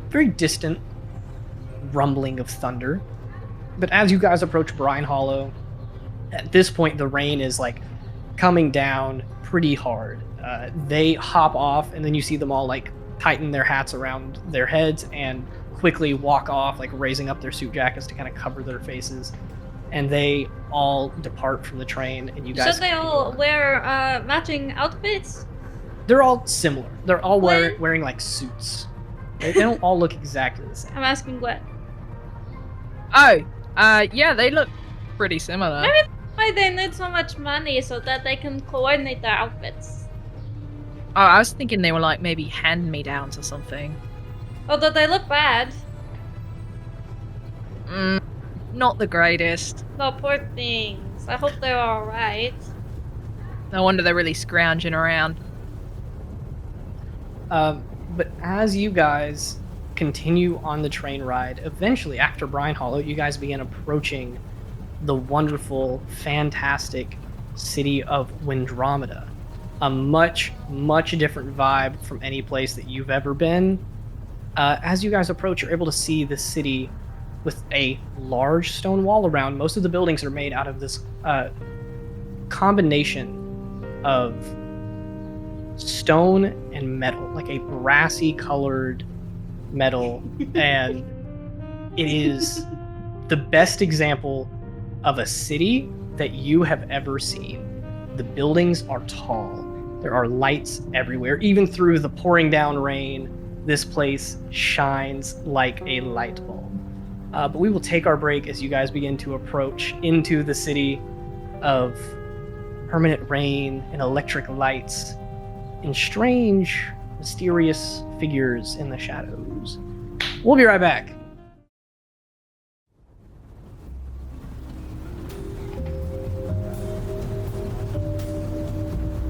very distant rumbling of thunder. But as you guys approach Brine Hollow, at this point the rain is like coming down pretty hard. They hop off, and then you see them all like tighten their hats around their heads and quickly walk off, like raising up their suit jackets to kind of cover their faces. And they all depart from the train, and you guys... Should they all wear matching outfits? They're all similar. They're all wearing like suits. They don't all look exactly the same. I'm asking Gwen. Oh, yeah, they look pretty similar. Maybe that's why they need so much money, so that they can coordinate their outfits. Oh, I was thinking they were like maybe hand-me-downs or something. Although they look bad. Not the greatest. No, poor things. I hope they're alright. No wonder they're really scrounging around. But as you guys continue on the train ride, eventually after Brine Hollow, you guys begin approaching the wonderful, fantastic city of Windromeda. a much, much different vibe from any place that you've ever been. As you guys approach, you're able to see the city with a large stone wall around. Most of the buildings are made out of this combination of stone and metal, like a brassy colored metal, and it is the best example of a city that you have ever seen. The buildings are tall. There are lights everywhere. Even through the pouring down rain, this place shines like a light bulb. But we will take our break as you guys begin to approach into the city of permanent rain and electric lights and strange, mysterious figures in the shadows. We'll be right back.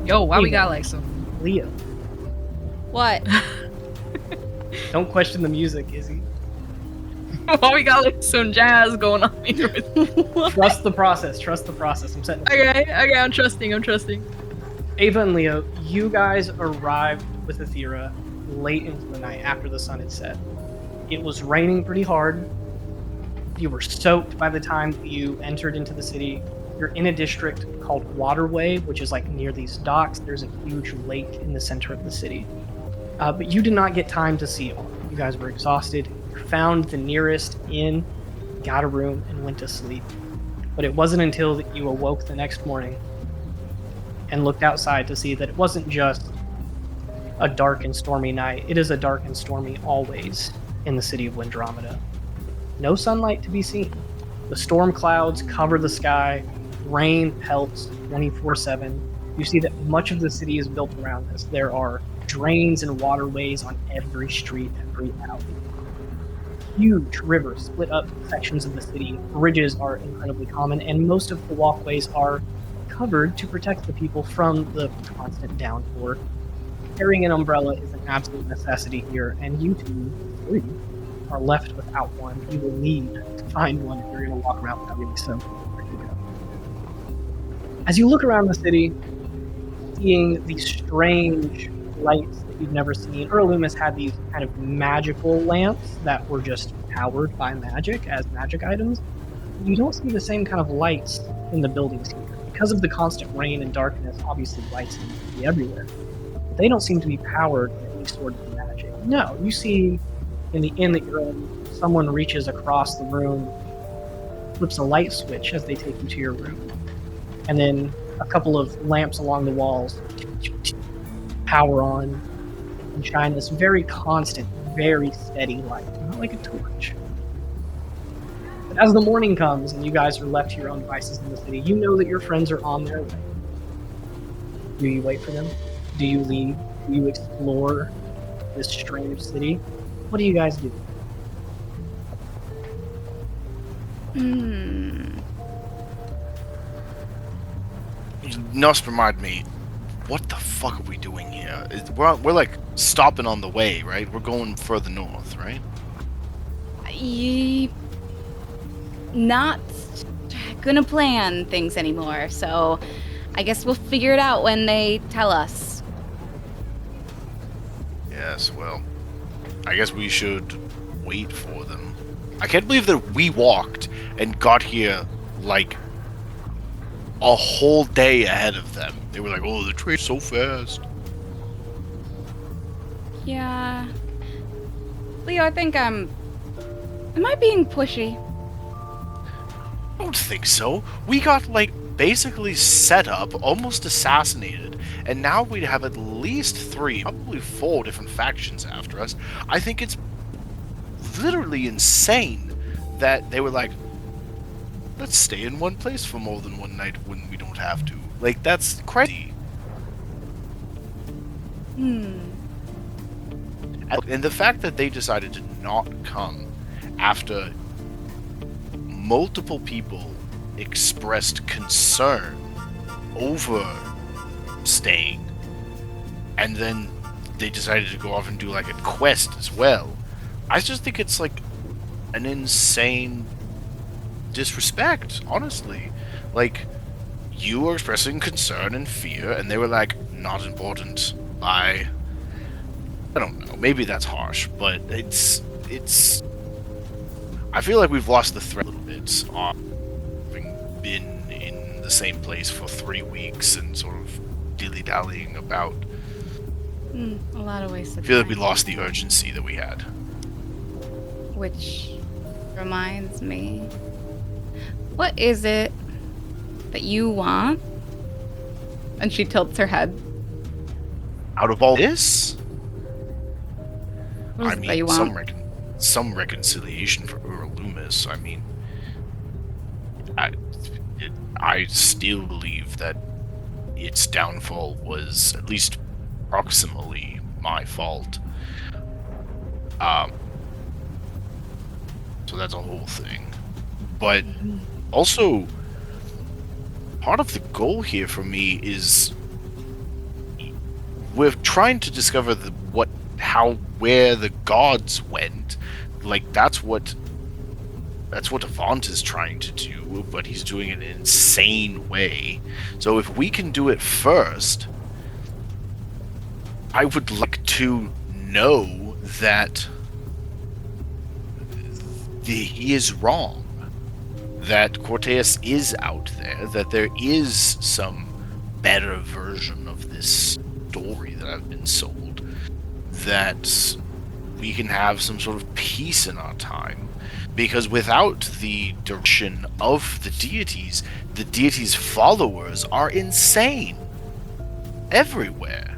Yo, why we got like some... Leo, What? don't question the music, Izzy. Why we got like some jazz going on here? Trust the process. Trust the process. I'm setting. Okay, I'm trusting. Ava and Leo, you guys arrived with Aethera late into the night after the sun had set. It was raining pretty hard. You were soaked by the time that you entered into the city. You're in a district called Waterway, which is like near these docks. There's a huge lake in the center of the city. But you did not get time to see all. You guys were exhausted. You found the nearest inn, got a room, and went to sleep. But it wasn't until that you awoke the next morning and looked outside to see that it wasn't just a dark and stormy night. It is a dark and stormy always in the city of Windromeda. No sunlight to be seen. The storm clouds cover the sky. Rain pelts 24/7. You see that much of the city is built around this. There are drains and waterways on every street, every alley. Huge rivers split up sections of the city. Bridges are incredibly common, and most of the walkways are covered to protect the people from the constant downpour. Carrying an umbrella is an absolute necessity here, and you two, three, are left without one. You will need to find one if you're going to walk around without getting soaked. Where you go. As you look around the city, seeing these strange lights that you've never seen, Earl Loomis had these kind of magical lamps that were just powered by magic as magic items. You don't see the same kind of lights in the buildings here. Because of the constant rain and darkness, obviously lights need to be everywhere. But they don't seem to be powered by any sort of magic. No, you see in the inn that you're in, someone reaches across the room, flips a light switch as they take you to your room. And then a couple of lamps along the walls power on and shine this very constant, very steady light, not like a torch. But as the morning comes and you guys are left to your own devices in the city, you know that your friends are on their way. Do you wait for them? Do you leave? Do you explore this strange city? What do you guys do? Nos, remind me, what the fuck are we doing here? We're like stopping on the way, right? We're going further north, right? Not gonna plan things anymore, so I guess we'll figure it out when they tell us. Yes, well, I guess we should wait for them. I can't believe that we walked and got here like a whole day ahead of them. They were like, oh, the train's so fast. Yeah. Leo, I think am I being pushy? I don't think so. We got like basically set up, almost assassinated, and now we'd have at least 3, probably 4 different factions after us. I think it's literally insane that they were like, let's stay in one place for more than one night when we don't have to. Like, that's crazy. And the fact that they decided to not come after multiple people expressed concern over staying, and then they decided to go off and do like a quest as well. I just think it's like an insane disrespect, honestly. Like, you were expressing concern and fear, and they were like, not important. I don't know. Maybe that's harsh, but it's. I feel like we've lost the thread a little bit on having been in the same place for 3 weeks and sort of dilly-dallying about. A lot of ways to I feel like we time. lost the urgency that we had. Which reminds me, what is it that you want? And she tilts her head. Out of all this, What is I it that mean, you want? some reconciliation for Loomis. I mean, I still believe that its downfall was at least approximately my fault. So that's a whole thing. But also, part of the goal here for me is we're trying to discover where the gods went. Like that's what Avant is trying to do, but he's doing it in an insane way. So if we can do it first, I would like to know that he is wrong, that Cortez is out there, that there is some better version of this story that I've been sold, that we can have some sort of peace in our time. Because without the direction of the deities followers are insane everywhere.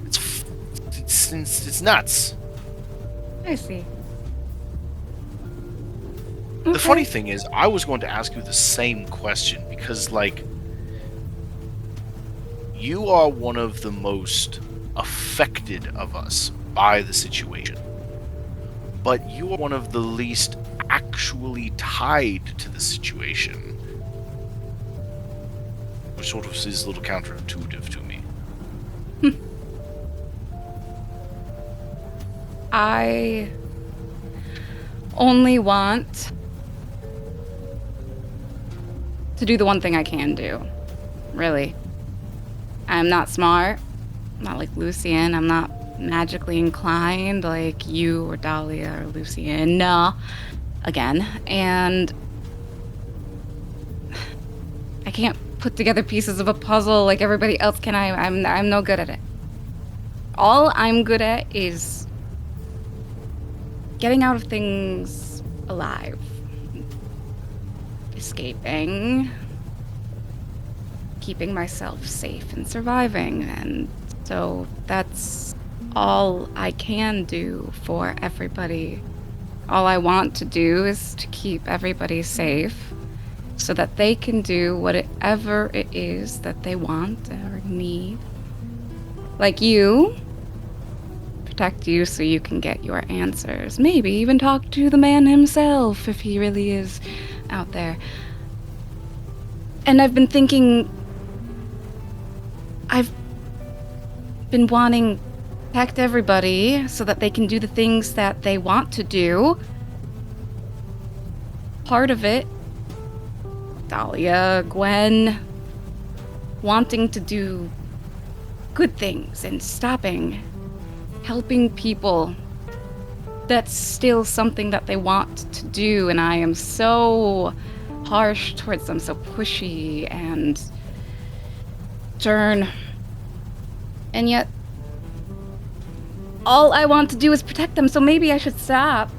It's nuts. I see. The funny thing is, I was going to ask you the same question because, like, you are one of the most affected of us by the situation. But you are one of the least actually tied to the situation. Which sort of is a little counterintuitive to me. I only want to do the one thing I can do. Really. I'm not smart. I'm not like Lucien. I'm not magically inclined like you or Dahlia or Lucien. No. Again. And I can't put together pieces of a puzzle like everybody else can. I'm no good at it. All I'm good at is getting out of things alive. Escaping. Keeping myself safe and surviving. And so that's all I can do for everybody. All I want to do is to keep everybody safe so that they can do whatever it is that they want or need. Like you. Protect you so you can get your answers. Maybe even talk to the man himself if he really is out there. And I've been thinking... I've been wanting to protect everybody so that they can do the things that they want to do. Part of it, Dahlia, Gwen, wanting to do good things and stopping, helping people. That's still something that they want to do, and I am so harsh towards them, so pushy and stern. And yet, all I want to do is protect them, so maybe I should stop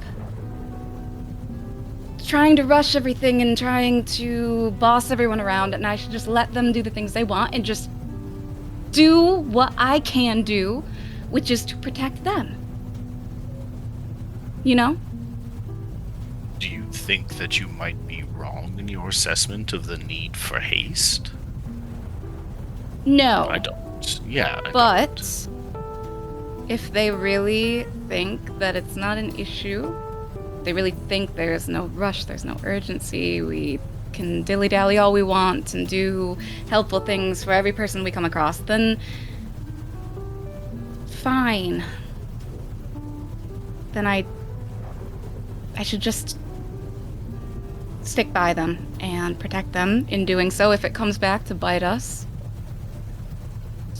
trying to rush everything and trying to boss everyone around, and I should just let them do the things they want and just do what I can do, which is to protect them. You know? Do you think that you might be wrong in your assessment of the need for haste? No. I don't. Yeah, But if they really think that it's not an issue, they really think there's no rush, there's no urgency, we can dilly-dally all we want and do helpful things for every person we come across, then fine. Then I should just stick by them and protect them in doing so. If it comes back to bite us,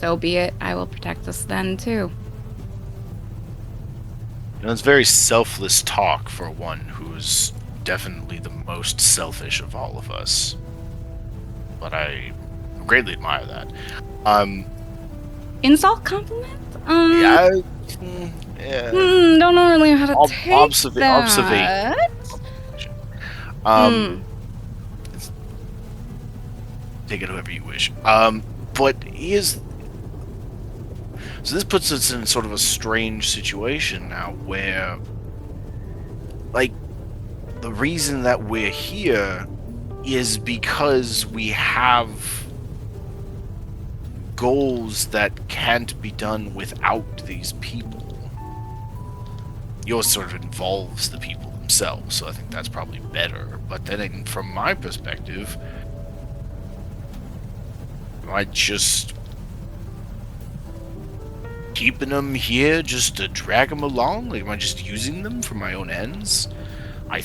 so be it. I will protect us then, too. You know, it's very selfless talk for one who's definitely the most selfish of all of us. But I greatly admire that. Insult compliment? Yeah. Don't know really how to take that. Take it however you wish. But so this puts us in sort of a strange situation now where, like, the reason that we're here is because we have goals that can't be done without these people. Yours sort of involves the people themselves, so I think that's probably better. But then from my perspective, am I just keeping them here just to drag them along? Like, am I just using them for my own ends? I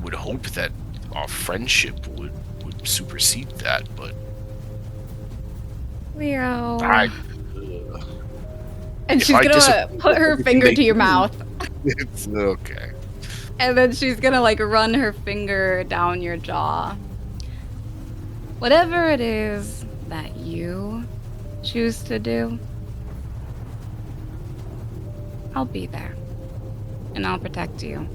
would hope that our friendship would supersede that, but Leo. And If she's I gonna put her finger to your mouth. It's okay. And then she's gonna like run her finger down your jaw. Whatever it is that you choose to do, I'll be there. And I'll protect you.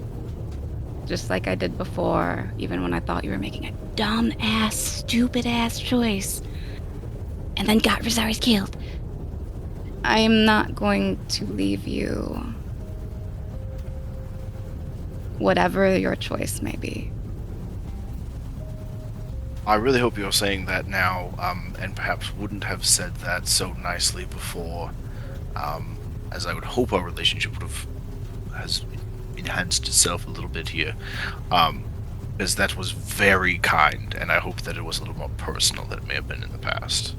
Just like I did before, even when I thought you were making a dumb-ass, stupid-ass choice. And then got Rosari's killed. I am not going to leave you. Whatever your choice may be. I really hope you're saying that now, and perhaps wouldn't have said that so nicely before, as I would hope our relationship has enhanced itself a little bit here, because that was very kind, and I hope that it was a little more personal than it may have been in the past.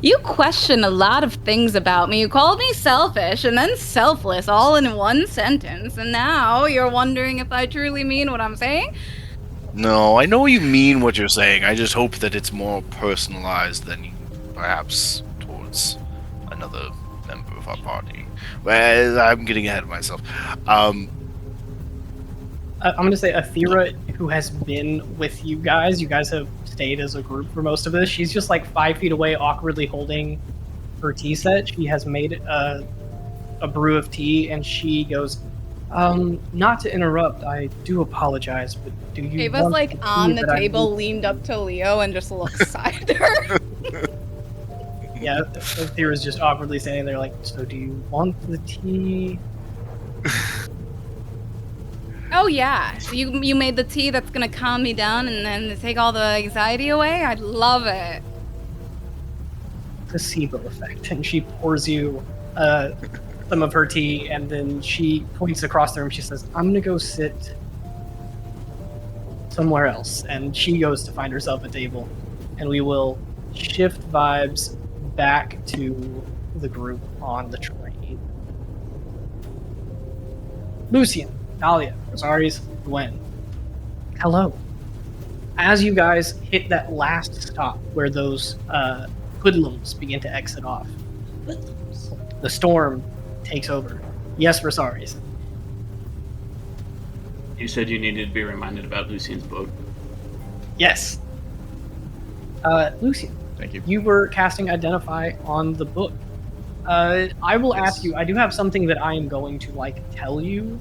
You question a lot of things about me. You called me selfish and then selfless all in one sentence, and now you're wondering if I truly mean what I'm saying? No, I know you mean what you're saying. I just hope that it's more personalized than perhaps towards another member of our party. Well, I'm getting ahead of myself. I'm going to say Athera, who has been with you guys have stayed as a group for most of this. She's just like 5 feet away, awkwardly holding her tea set. She has made a brew of tea, and she goes, not to interrupt, I do apologize, but do you Ava's like on the table, leaned up to Leo, and just looks side at her. Yeah, Athera's just awkwardly standing there like, so do you want the tea? Oh yeah, you made the tea that's gonna calm me down and then take all the anxiety away? I'd love it. Placebo effect, and she pours you some of her tea, and then she points across the room. She says, I'm gonna go sit somewhere else, and she goes to find herself a table, and we will shift vibes back to the group on the train. Lucian, Dahlia, Rosaris, Gwen. Hello. As you guys hit that last stop where those hoodlums begin to exit off, the storm takes over. Yes, Rosaris. You said you needed to be reminded about Lucian's boat. Yes. Lucian. Thank you. You were casting Identify on the book. I will ask you, I do have something that I am going to tell you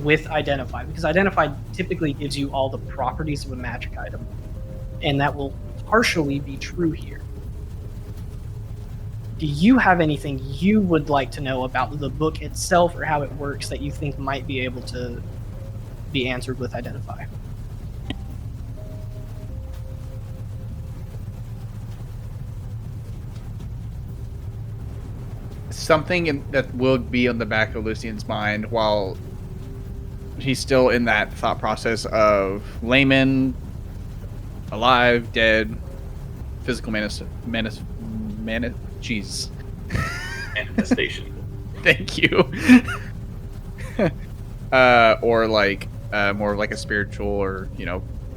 with Identify, because Identify typically gives you all the properties of a magic item, and that will partially be true here. Do you have anything you would like to know about the book itself or how it works that you think might be able to be answered with Identify? Something that will be on the back of Lucian's mind while he's still in that thought process of layman, alive, dead, physical jeez. Manifestation. Thank you. Or more like a spiritual or,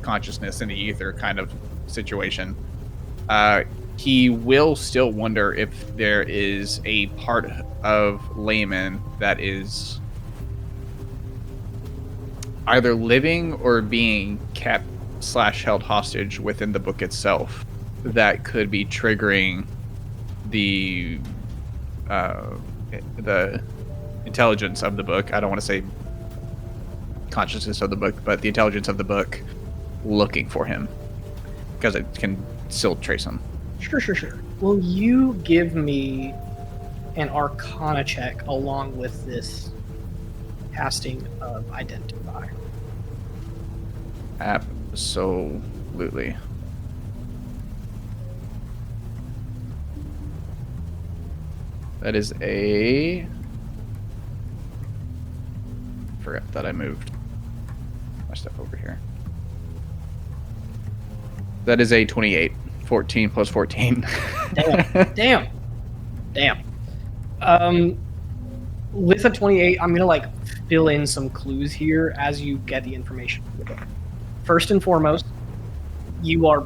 consciousness in the ether kind of situation. he will still wonder if there is a part of Layman that is either living or being kept / held hostage within the book itself that could be triggering the intelligence of the book. I don't want to say consciousness of the book, but the intelligence of the book looking for him, because it can still trace him. Sure. Will you give me an Arcana check along with this casting of Identify? Absolutely. That is a... Forgot that I moved my stuff over here. That is a 28. 14 plus 14. Damn. With a 28, I'm gonna like fill in some clues here as you get the information from the book. First and foremost, you are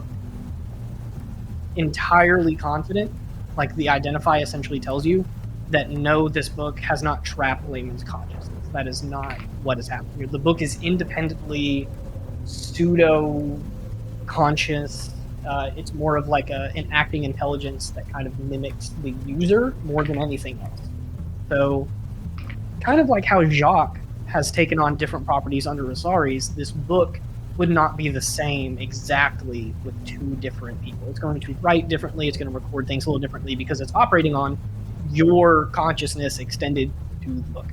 entirely confident, like the Identify essentially tells you, that no, this book has not trapped Layman's consciousness. That is not what has happened here. The book is independently pseudo-conscious. It's more of like an acting intelligence that kind of mimics the user more than anything else. So, kind of like how Jacques has taken on different properties under Rosari's, this book would not be the same exactly with two different people. It's going to write differently, it's going to record things a little differently because it's operating on your consciousness extended to the book.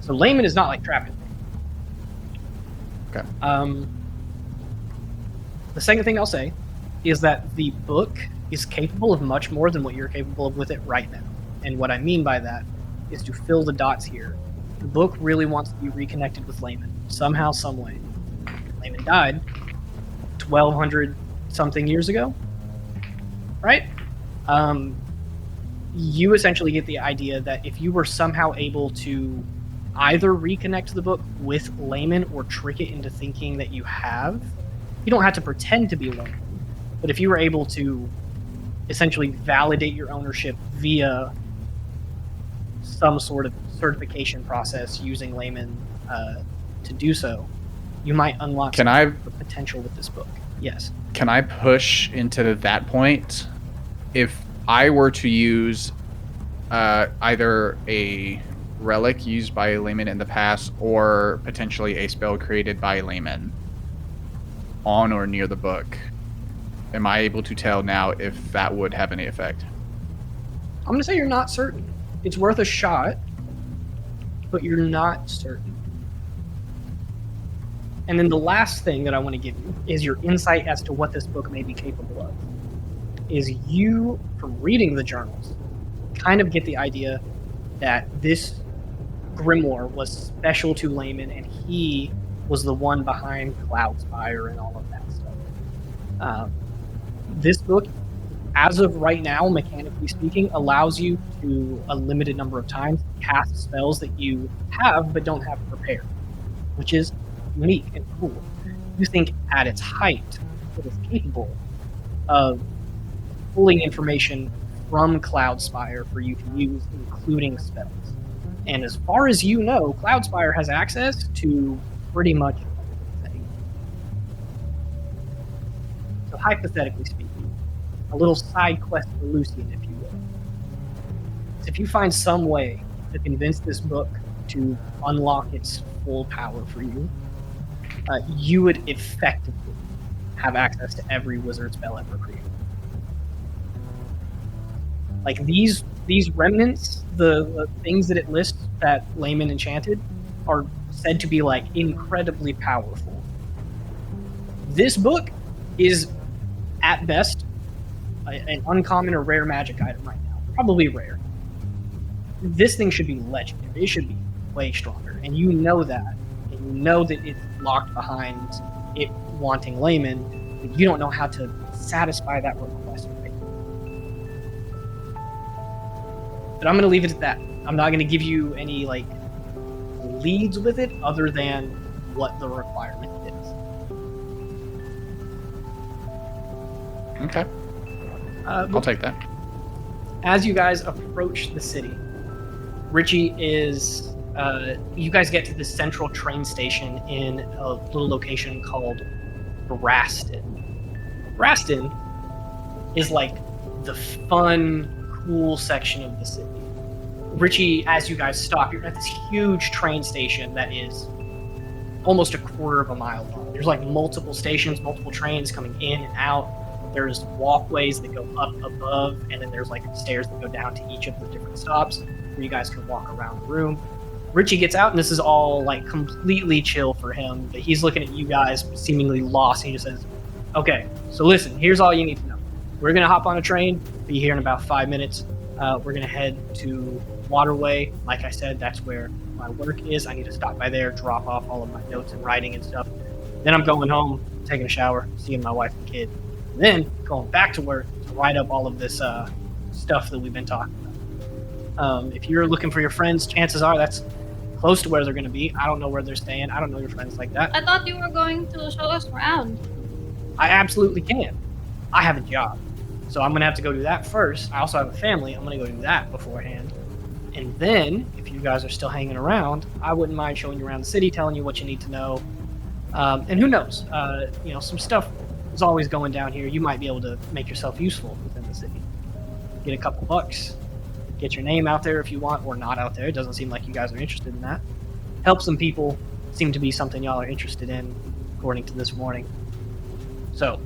So Layman is not like trapping. Okay. The second thing I'll say is that the book is capable of much more than what you're capable of with it right now. And what I mean by that is to fill the dots here. The book really wants to be reconnected with Layman, somehow, some way. Layman died 1,200 something years ago, right? You essentially get the idea that if you were somehow able to either reconnect the book with Layman or trick it into thinking that you have, you don't have to pretend to be Layman, but if you were able to essentially validate your ownership via some sort of certification process using Layman to do so, you might unlock the potential with this book. Yes. Can I push into that point? If I were to use either a relic used by Layman in the past or potentially a spell created by Layman on or near the book, am I able to tell now if that would have any effect? I'm going to say you're not certain. It's worth a shot, but you're not certain. And then the last thing that I want to give you is your insight as to what this book may be capable of. Is you, from reading the journals, kind of get the idea that this grimoire was special to Layman and he was the one behind Cloudspire and all of that stuff. This book, as of right now, mechanically speaking, allows you to a limited number of times cast spells that you have but don't have prepared, which is unique and cool. You think at its height, it is capable of pulling information from Cloudspire for you to use, including spells. And as far as you know, Cloudspire has access to pretty much everything. So hypothetically speaking, a little side quest for Lucian, if you will. If you find some way to convince this book to unlock its full power for you, you would effectively have access to every wizard spell ever created. Like these remnants, the things that it lists that Layman enchanted, are said to be like incredibly powerful. This book is, at best, an uncommon or rare magic item right now. Probably rare. This thing should be legendary. It should be way stronger. And you know that. And you know that it's locked behind it wanting Layman, but you don't know how to satisfy that request. But I'm going to leave it at that. I'm not going to give you any like leads with it other than what the requirement is. Okay. I'll take that. As you guys approach the city, Richie is. You guys get to the central train station in a little location called Braston. Braston is like the fun, cool section of the city. Richie, as you guys stop, you're at this huge train station that is almost a quarter of a mile long. There's like multiple stations, multiple trains coming in and out. There's walkways that go up above, and then there's like stairs that go down to each of the different stops where you guys can walk around the room. Richie gets out, and this is all like completely chill for him. But he's looking at you guys, seemingly lost, and he just says, "Okay, so listen, here's all you need to know. We're gonna hop on a train, be here in about 5 minutes. We're gonna head to Waterway. Like I said, that's where my work is. I need to stop by there, drop off all of my notes and writing and stuff. Then I'm going home, taking a shower, seeing my wife and kid, and then going back to work to write up all of this stuff that we've been talking about. If you're looking for your friends, chances are that's close to where they're going to be. I don't know where they're staying. I don't know your friends like that. I thought you were going to show us around. I absolutely can. I have a job, so I'm going to have to go do that first. I also have a family. I'm going to go do that beforehand. And then, if you guys are still hanging around, I wouldn't mind showing you around the city, telling you what you need to know. And who knows? Some stuff is always going down here. You might be able to make yourself useful within the city. Get a couple bucks. Get your name out there if you want, or not out there. It doesn't seem like you guys are interested in that. Help some people. Seem to be something y'all are interested in, according to this morning. So,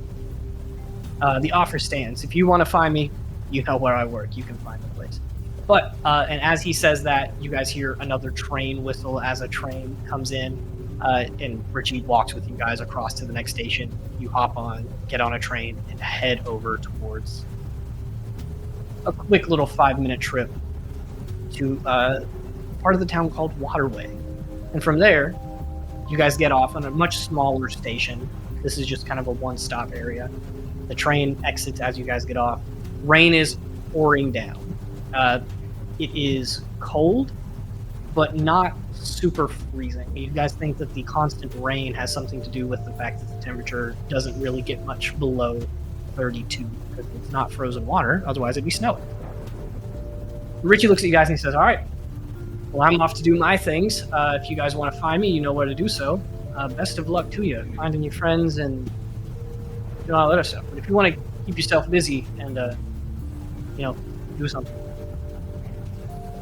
the offer stands. If you want to find me, you know where I work. You can find the place. But, and as he says that, you guys hear another train whistle as a train comes in, and Richie walks with you guys across to the next station. You hop on, get on a train, and head over towards a quick little 5-minute trip to part of the town called Waterway. And from there, you guys get off on a much smaller station. This is just kind of a one-stop area. The train exits as you guys get off. Rain is pouring down. It is cold, but not super freezing. You guys think that the constant rain has something to do with the fact that the temperature doesn't really get much below 32, because it's not frozen water, otherwise it'd be snowing. Richie looks at you guys and he says, "All right, well, I'm off to do my things. If you guys want to find me, you know where to do so. Best of luck to you, finding your friends and doing all that other stuff. But if you want to keep yourself busy and, do something.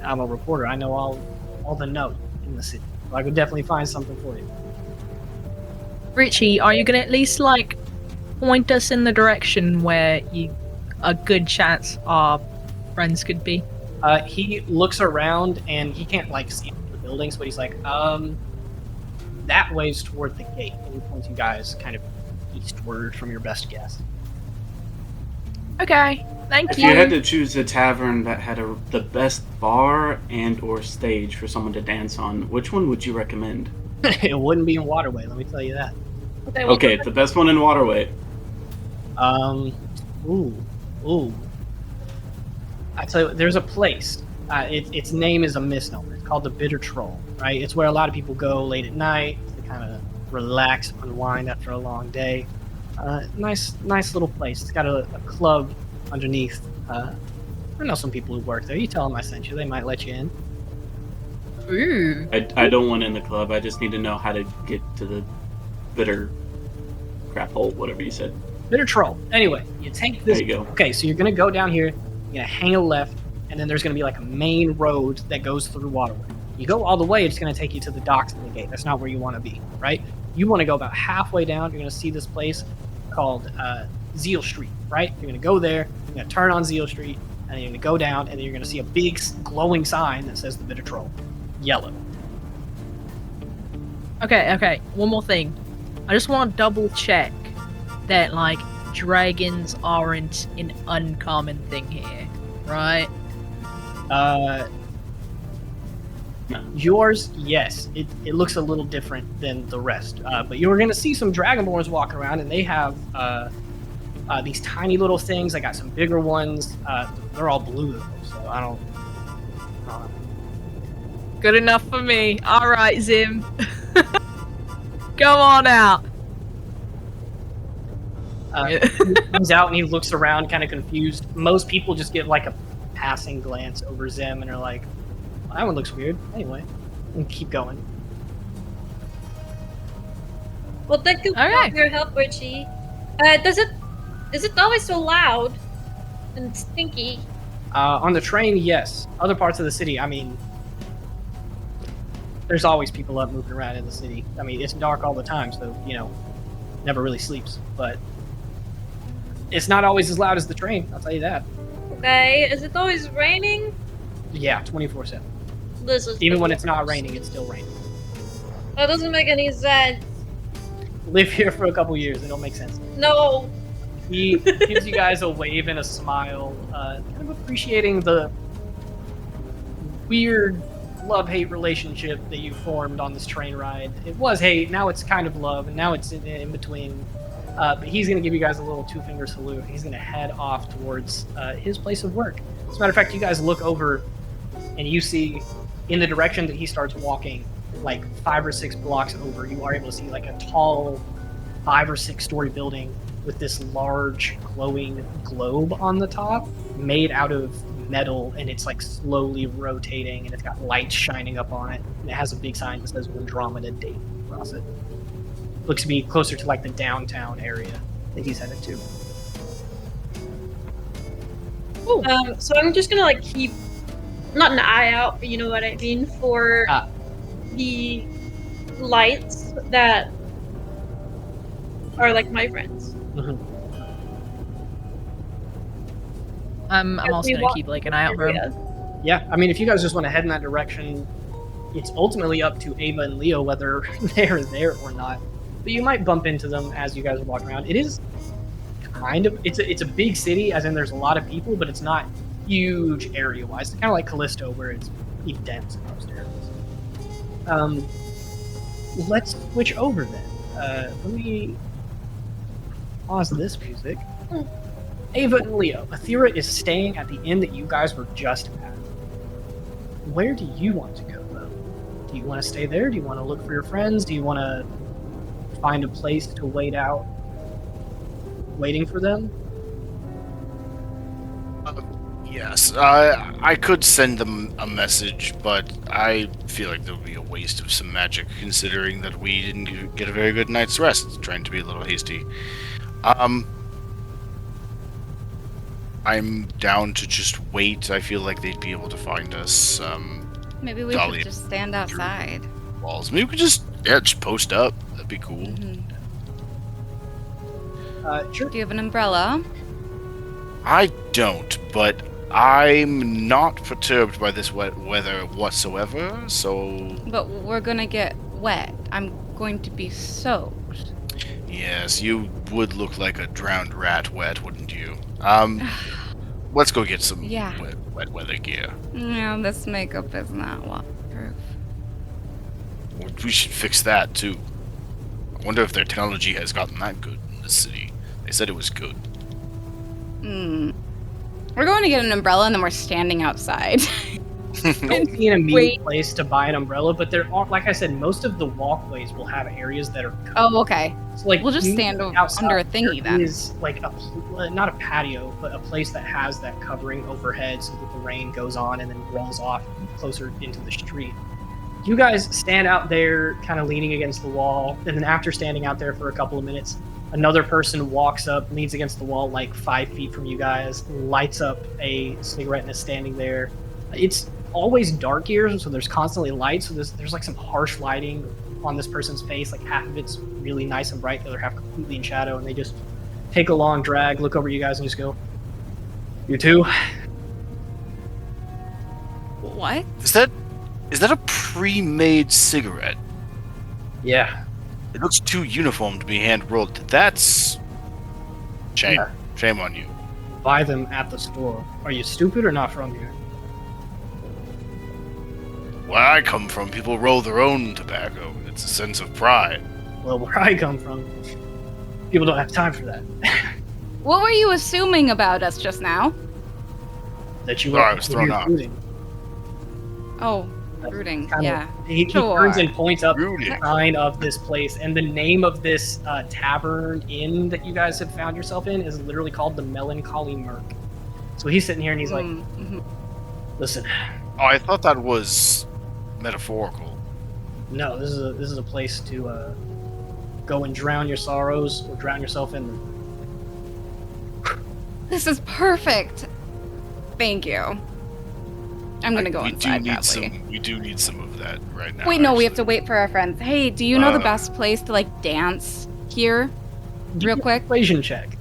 I'm a reporter. I know all the notes in the city. So I could definitely find something for you." Richie, are you gonna at least point us in the direction where a good chance our friends could be? He looks around and he can't see the buildings, but he's like, that way's toward the gate, and he points you guys kind of eastward from your best guess. Okay, thank If you. you had to choose a tavern that had the best bar and or stage for someone to dance on, which one would you recommend? It wouldn't be in Waterway, let me tell you that. Okay, the best one in Waterway. Ooh. I tell you, there's a place. Its name is a misnomer. It's called the Bitter Troll, right? It's where a lot of people go late at night to kind of relax, unwind after a long day. Nice little place. It's got a club underneath. I know some people who work there. You tell them I sent you. They might let you in. Ooh. I don't want in the club. I just need to know how to get to the bitter crap hole, whatever you said. Bitter Troll. Anyway, you take this. There you go. Okay, so you're going to go down here. You're going to hang a left, and then there's going to be a main road that goes through Waterway. You go all the way, it's going to take you to the docks and the gate. That's not where you want to be, right? You want to go about halfway down. You're going to see this place called Zeal Street, right? You're going to go there. You're going to turn on Zeal Street, and then you're going to go down, and then you're going to see a big glowing sign that says the Bitter Troll. Yellow. Okay. One more thing. I just want to double check that dragons aren't an uncommon thing here, right? Yours, yes. It looks a little different than the rest. But you're going to see some Dragonborns walking around, and they have these tiny little things. I got some bigger ones. They're all blue, though, so I don't know. Good enough for me. All right, Zim. Go on out. He comes out and he looks around, kind of confused. Most people just get like a passing glance over Zim and are like, well, "That one looks weird." Anyway, and keep going. Well, thank you Alright. for your help, Richie. Is it always so loud and stinky? On the train, yes. Other parts of the city, I mean, there's always people up moving around in the city. I mean, it's dark all the time, so, never really sleeps. But it's not always as loud as the train, I'll tell you that. Okay, is it always raining? Yeah, 24/7. This is Even when it's not raining, it's still raining. That doesn't make any sense. Live here for a couple years, it'll make sense. No. He gives you guys a wave and a smile, kind of appreciating the weird love-hate relationship that you formed on this train ride. It was hate, now it's kind of love, and now it's in between. But he's going to give you guys a little two-finger salute. He's going to head off towards his place of work. As a matter of fact, you guys look over, and you see in the direction that he starts walking, like 5 or 6 blocks over, you are able to see like a tall 5 or 6 story building with this large glowing globe on the top made out of metal, and it's like slowly rotating, and it's got lights shining up on it, and it has a big sign that says Windromeda date across it. Looks to be closer to like the downtown area that he's headed to. So I'm just gonna like keep not an eye out, but you know what I mean, for the lights that are like my friends. Mm-hmm. I'm also gonna keep like an eye out for him. Yeah, I mean, if you guys just want to head in that direction, it's ultimately up to Ava and Leo whether they're there or not. But you might bump into them as you guys are walking around. It is kind of it's a big city, as in there's a lot of people, but it's not huge area-wise. It's kind of like Callisto, where it's pretty dense in most areas. Let's switch over then. Let me pause this music. Ava and Leo, Athera is staying at the inn that you guys were just at. Where do you want to go, though? Do you want to stay there? Do you want to look for your friends? Do you want to find a place to wait out, waiting for them? Yes, I could send them a message, but I feel like there would be a waste of some magic, considering that we didn't get a very good night's rest, trying to be a little hasty. I'm down to just wait. I feel like they'd be able to find us. Maybe we should just stand outside. Walls. Maybe we could just post up. That'd be cool. Mm-hmm. Sure. Do you have an umbrella? I don't, but I'm not perturbed by this wet weather whatsoever, so... But we're gonna get wet. I'm going to be soaked. Yes, you would look like a drowned rat wet, wouldn't you? Let's go get some wet weather gear. Yeah, this makeup is not waterproof. We should fix that, too. I wonder if their technology has gotten that good in this city. They said it was good. We're going to get an umbrella, and then we're standing outside. Don't be an immediate place to buy an umbrella, but there are, like I said, most of the walkways will have areas that are covered. Oh, okay. So, like, we'll just stand outside, under a thingy then. Is like not a patio, but a place that has that covering overhead so that the rain goes on and then rolls off closer into the street. You guys stand out there, kind of leaning against the wall, and then after standing out there for a couple of minutes, another person walks up, leans against the wall like 5 feet from you guys, lights up a cigarette and is standing there. It's always dark here, so there's constantly light, so there's like some harsh lighting on this person's face. Like half of it's really nice and bright, the other half completely in shadow, and they just take a long drag, look over at you guys, and just go, "You too?" What? Is that a pre-made cigarette? Yeah. It looks too uniform to be hand-rolled. That's... Shame. Yeah. Shame on you. Buy them at the store. Are you stupid or not from here? Where I come from, people roll their own tobacco. It's a sense of pride. Well, where I come from, people don't have time for that. What were you assuming about us just now? That you Sorry, I were was thrown off. Oh, Rooting, Kind of- yeah. He Sure. turns and points up Rooting. the sign of this place, and the name of this tavern inn that you guys have found yourself in is literally called the Melancholy Merc. So he's sitting here and he's like, Mhm. "Listen, Oh, I thought that was metaphorical. no, this is a place to go and drown your sorrows or drown yourself in them." This is perfect. Thank you. I'm gonna go we inside. do need probably. we do need some of that right now. Wait, no, we have actually. to wait for our friends. Hey, do you know the Uh. best place to like dance here? Real quick. Persuasion check.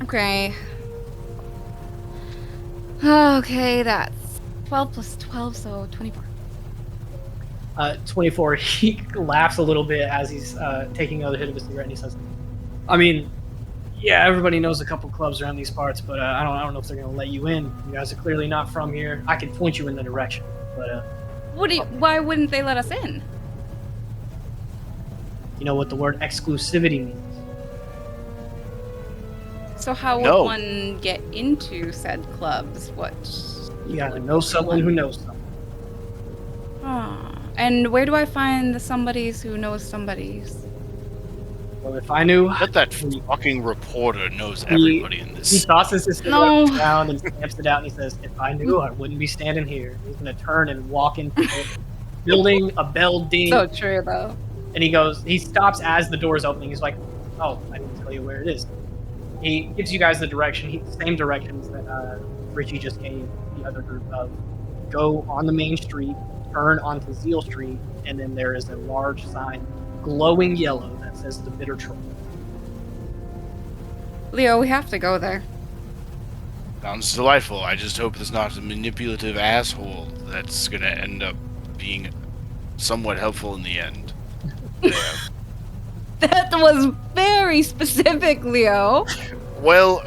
Okay. Okay, that's 12 plus 12, so 24. 24. He laughs a little bit as he's taking another hit of his cigarette, and he says, "I mean, yeah, everybody knows a couple clubs around these parts, but I don't know if they're gonna let you in. You guys are clearly not from here. I can point you in the direction, but Why wouldn't they let us in? you know what the word exclusivity means." So how would No. one get into said clubs? What? You gotta know someone who knows someone. And where do I find the somebodies who know somebodies? Well, if I knew, But that fucking reporter knows He- everybody in he this. tosses his No. cigarette down and stamps it out, and he says, "If I knew, I wouldn't be standing here." He's gonna turn and walk into the building. A bell ding, So true, though. and he stops as the door is opening. He's like, "Oh, I didn't tell you where it is." He gives you guys the direction, same directions that Richie just gave the other group of. Go on the main street, turn onto Zeal Street, and then there is a large sign, glowing yellow, that says the Bitter Troll. Leo, we have to go there. Sounds delightful. I just hope there's not a manipulative asshole that's gonna end up being somewhat helpful in the end. Yeah. That was very specific, Leo. Well,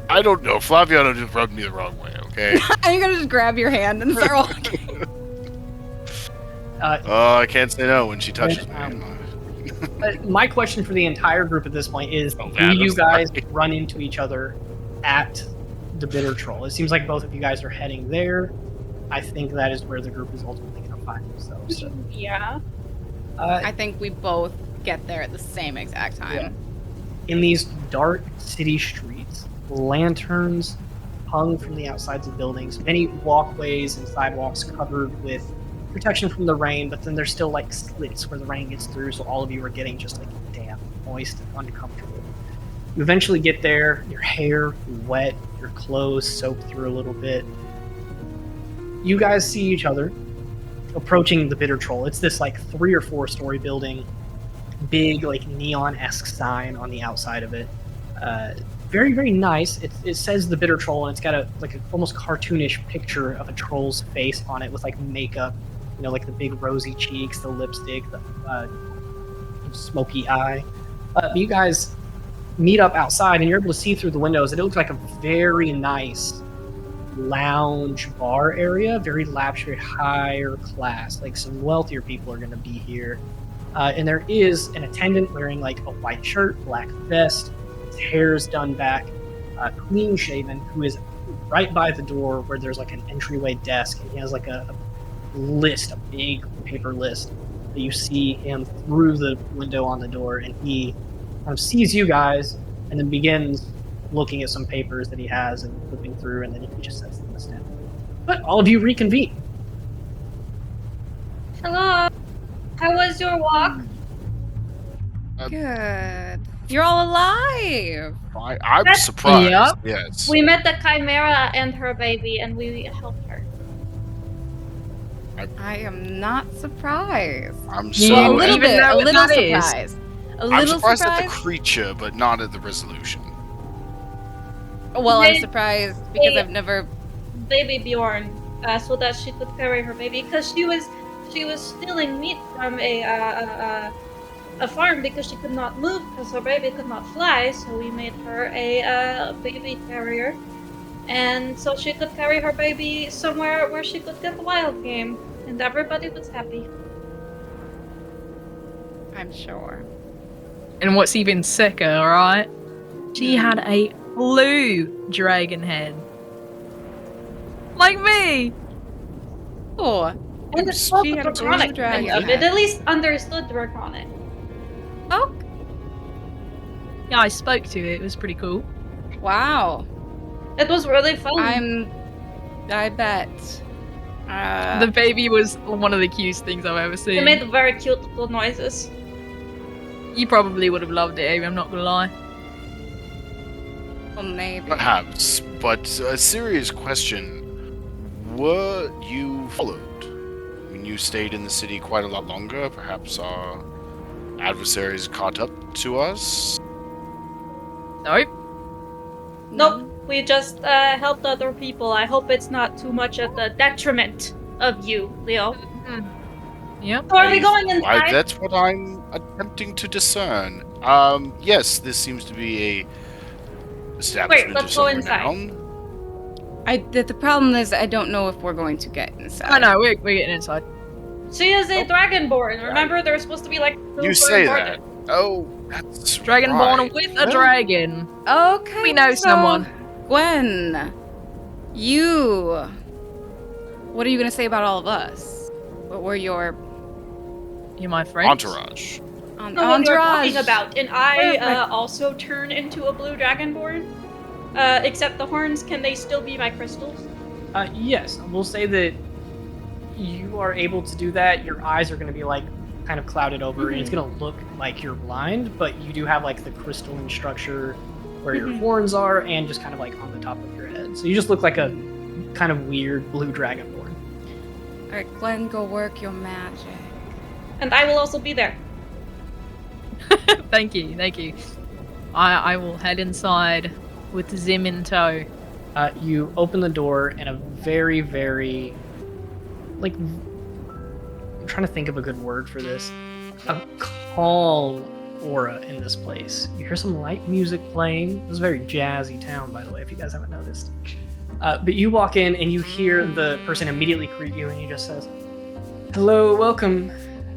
I don't know. Flaviano just rubbed me the wrong way, okay? I'm gonna just grab your hand and start walking. Oh, I can't say no when she touches me. My question for the entire group at this point is, Oh, do man, you I'm guys sorry. run into each other at the Bitter Troll? It seems like both of you guys are heading there. I think that is where the group is ultimately going to find themselves. So, Yeah. I think we both get there at the same exact time. Yeah. In these dark city streets, lanterns hung from the outsides of buildings, many walkways and sidewalks covered with protection from the rain, but then there's still like slits where the rain gets through, so all of you are getting just like damp, moist, and uncomfortable. You eventually get there, your hair wet, your clothes soaked through a little bit. You guys see each other approaching the Bitter Troll. It's this like 3 or 4 story building, big like neon-esque sign on the outside of it. Very, very nice. It says the Bitter Troll, and it's got a almost cartoonish picture of a troll's face on it with like makeup, you know, like the big rosy cheeks, the lipstick, the smoky eye. But you guys meet up outside, and you're able to see through the windows. It looks like a very nice lounge bar area, very lavish, very higher class. Like some wealthier people are going to be here. And there is an attendant wearing like a white shirt, black vest, his hair's done back, clean shaven, who is right by the door where there's like an entryway desk, and he has like a list, a big paper list that you see him through the window on the door, and he kind of sees you guys and then begins looking at some papers that he has and flipping through, and then he just sets them down. But all of you reconvene. Hello. How was your walk? Good. You're all alive. I'm That's- surprised. Yep. Yes. We met the Chimera and her baby, and we helped her. I am not surprised. I'm You so. a don't little even bit. know A what little that is. surprised. A I'm little surprised at the surprised. creature, but not at the resolution. Well, I'm They- surprised because they- I've never. Baby Bjorn, so that she could carry her baby, because she was stealing meat from a farm because she could not move because her baby could not fly. So we made her a baby carrier, and so she could carry her baby somewhere where she could get wild game, and everybody was happy. I'm sure. And what's even sicker, right? She had a blue dragon head. Like me! Oh, And it's called She the had a blue draconic dragon end of hat. it. At least understood draconic. oh, Yeah, I spoke to it. It was pretty cool. wow. It was really fun. I bet. The baby was one of the cutest things I've ever It seen. made very cute little noises. You probably would have loved it, Amy, I'm not gonna lie. Well, maybe. Perhaps, but a serious question. Were you followed? I mean, you stayed in the city quite a lot longer. Perhaps our adversaries caught up to us? Nope. Nope, we just helped other people. I hope it's not too much at the detriment of you, Leo. Yep. So are we going inside? That's what I'm attempting to discern. Yes, this seems to be a establishment let's of go some inside. renown. The problem is I don't know if we're going to get inside. I know, we're getting inside. She is a dragonborn. Remember, there's supposed to be like. You say that. Oh, that's Dragonborn right. with a Well, dragon. Okay. We know so, someone. Gwen, what are you gonna say about all of us? What were your You're my friend. Entourage. What you're entourage? talking about, and I Perfect. also turn into a blue dragonborn. Except the horns, can they still be my crystals? Yes, we'll say that you are able to do that. Your eyes are going to be like kind of clouded over, and it's going to look like you're blind, but you do have like the crystalline structure where your horns are, and just kind of like on the top of your head. So you just look like a kind of weird blue dragonborn. All right, Glenn, go work your magic. And I will also be there. Thank you. I will head inside with Zim in tow. You open the door, and a very, very, like, I'm trying to think of a good word for this. A calm aura in this place. You hear some light music playing. It's a very jazzy town, by the way, if you guys haven't noticed. But you walk in, and you hear the person immediately greet you, and he just says, "Hello, welcome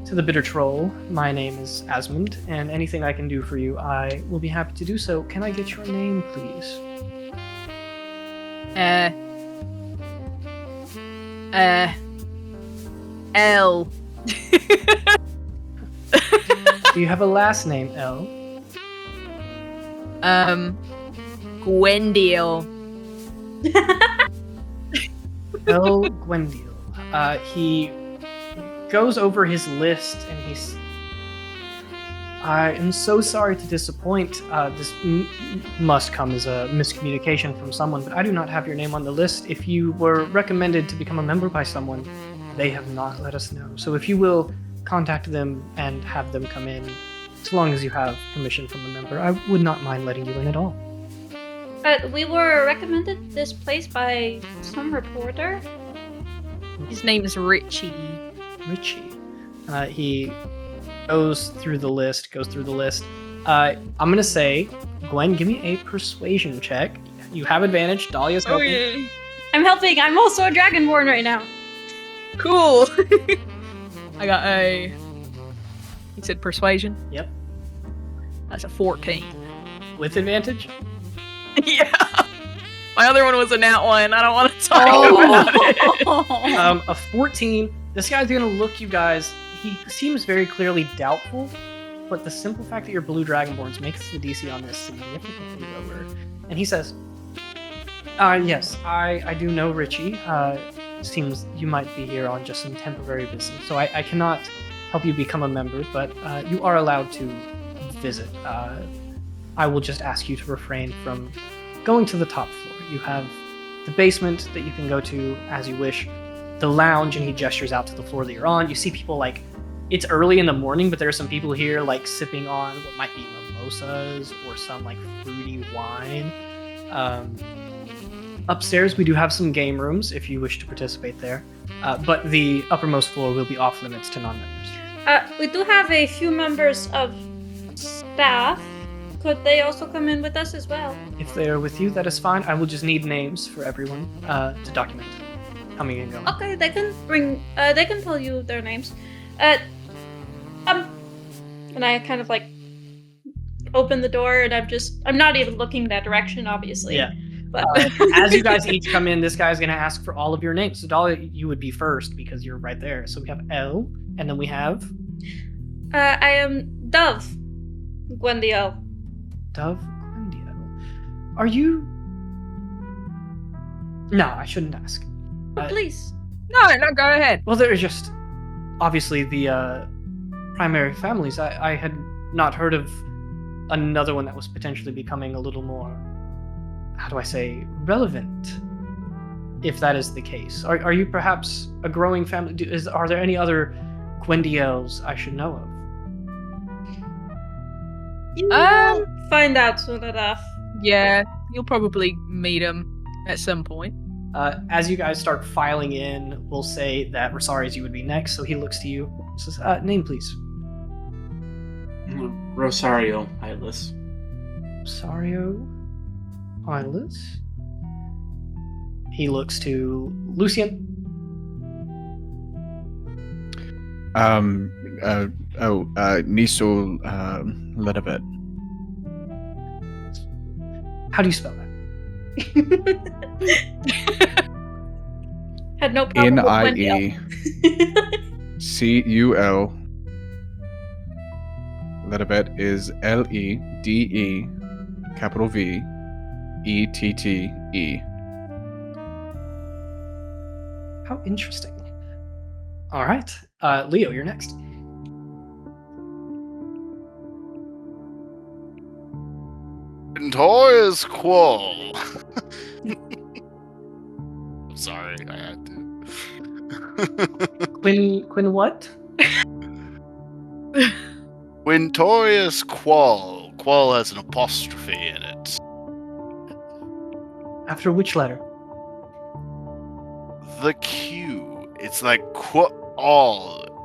to the Bitter Troll. My name is Asmund, and anything I can do for you, I will be happy to do so. Can I get your name, please?" L. Do you have a last name, L? Gwendil. L. Gwendil. He goes over his list and he's. I am so sorry to disappoint. This must come as a miscommunication from someone, but I do not have your name on the list. If you were recommended to become a member by someone, they have not let us know. So if you will contact them and have them come in, as long as you have permission from a member, I would not mind letting you in at all. We were recommended this place by some reporter. His name is Richie. Richie. He goes through the list. I'm gonna say, Gwen, give me a persuasion check. You have advantage. Dahlia's helping. yeah. I'm helping. I'm also a dragonborn right now. Cool. I got a. He said persuasion. Yep. That's a 14. With advantage? Yeah. My other one was a nat one. I don't want to talk about it. A 14. This guy's gonna look you guys. He seems very clearly doubtful, but the simple fact that you're blue dragonborns makes the DC on this significantly lower. And he says, yes, I do know Richie. Seems you might be here on just some temporary business, so I cannot help you become a member, but you are allowed to visit. I will just ask you to refrain from going to the top floor. You have the basement that you can go to as you wish, the lounge, and he gestures out to the floor that you're on. You see people like, it's early in the morning, but there are some people here like sipping on what might be mimosas or some like fruity wine. Upstairs, we do have some game rooms if you wish to participate there, but the uppermost floor will be off limits to non-members. We do have a few members of staff. Could they also come in with us as well? If they are with you, that is fine. I will just need names for everyone to document coming and going. Okay, they can bring. They can tell you their names. And I kind of like open the door, and I'm not even looking that direction, obviously. Yeah. But As you guys each come in, this guy's going to ask for all of your names. So Dahlia, you would be first because you're right there. So we have L, and then we have I am Dove. Gwendiel. Dove Gwendiel. Are you... No, I shouldn't ask. Please. No, go ahead. Well, there is just... Obviously, the primary families. I had not heard of another one that was potentially becoming a little more... How do I say? Relevant. If that is the case. Are you perhaps a growing family? Are there any other Gwendiels I should know of? You will find out soon enough. Yeah, you'll probably meet him at some point. As you guys start filing in, we'll say that Rosari's you would be next, so he looks to you. Says, name please. Rosario Eyeless. Rosario Eyeless. He looks to Lucian. Nisul Ledabet. How do you spell that? Had no problem with Gwendiel. Niecul. Ledabet is Lede capital V ETTE. How interesting. All right. Leo, you're next. Toys Qual. Sorry, I had to. Quinn what? Wintorius Qual. Qual has an apostrophe in it. After which letter? The Q. It's like Qual.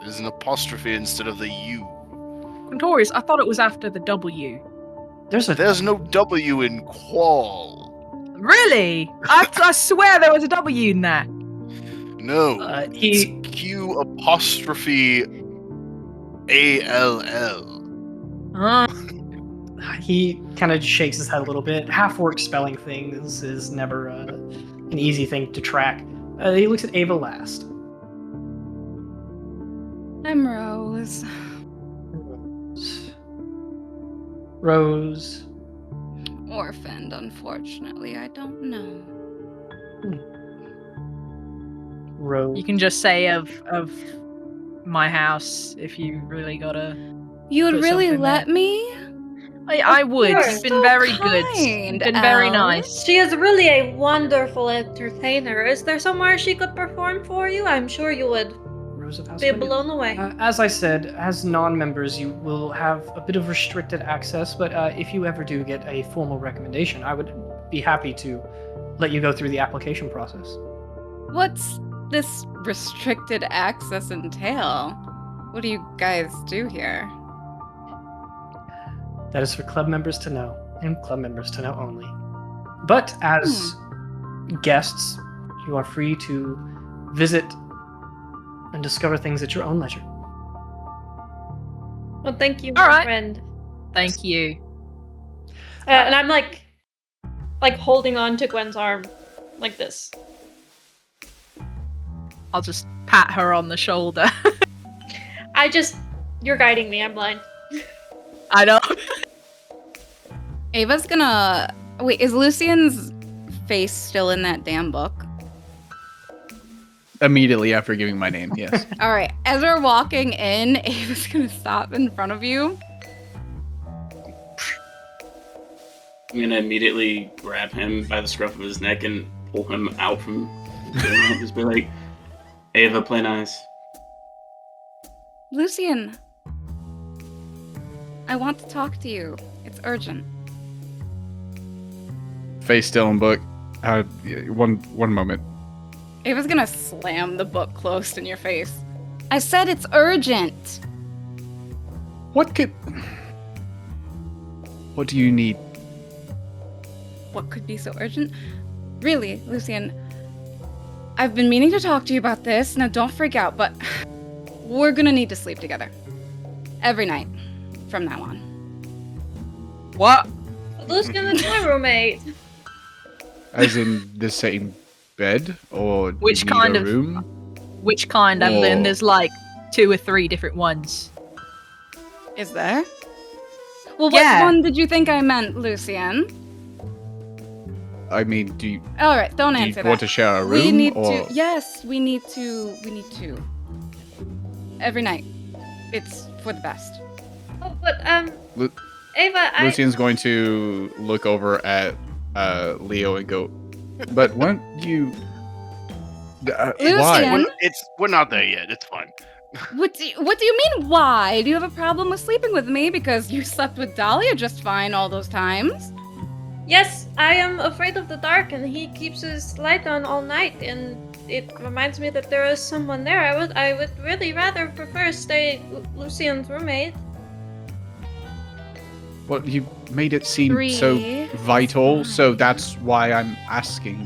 There's an apostrophe instead of the U. Quintorius, I thought it was after the W. There's no W in Qual. Really? I swear there was a W in that. No. It's Q apostrophe ALL. He kind of shakes his head a little bit. Half-work spelling things is never an easy thing to track. He looks at Ava last. I'm Rose. Rose. Orphaned, unfortunately. I don't know. Rose. You can just say of my house if you really gotta. You would put really something let there. me? I would. course. You've been So very good. kind, You've been very Elle. nice. She is really a wonderful entertainer. Is there somewhere she could perform for you? I'm sure you would Rose of House be Windows. blown away. As I said, as non-members, you will have a bit of restricted access, but if you ever do get a formal recommendation, I would be happy to let you go through the application process. What's this restricted access entail? What do you guys do here? That is for club members to know, and club members to know only. But as guests, you are free to visit and discover things at your own leisure. Well, thank you, All right. friend. Thank you. And I'm like holding on to Gwen's arm, like this. I'll just pat her on the shoulder. You're guiding me. I'm blind. I know. Ava's gonna... Wait, is Lucian's face still in that damn book? Immediately after giving my name, yes. Alright, as we're walking in, Ava's gonna stop in front of you. I'm gonna immediately grab him by the scruff of his neck and pull him out from doing it. Just be like, Ava, play nice. Lucian, I want to talk to you. It's urgent. Face still in book. One moment. Ava's gonna slam the book closed in your face. I said it's urgent. What do you need? What could be so urgent? Really, Lucian, I've been meaning to talk to you about this. Now don't freak out, but we're gonna need to sleep together. Every night. From now on. What? Lucian is my roommate. As in the same bed, or Which you need kind a of- room? Which kind? And then Or- there's like 2 or 3 different ones. Is there? Well, what Yeah. one did you think I meant, Lucian? I mean, do you, All right, don't do you answer want that. to share a room? We need or... to. Yes, we need to. Every night. It's for the best. Oh, but Lu- Ava, Lucian's going to look over at Leo and go, but weren't you... why? Lucian? We're not there yet. It's fine. What do you mean? Why? Do you have a problem with sleeping with me because you slept with Dahlia just fine all those times? Yes, I am afraid of the dark, and he keeps his light on all night, and it reminds me that there is someone there. I would really rather prefer stay Lucian's roommate. Well, you made it seem 3 so is vital, so fine. that's why I'm asking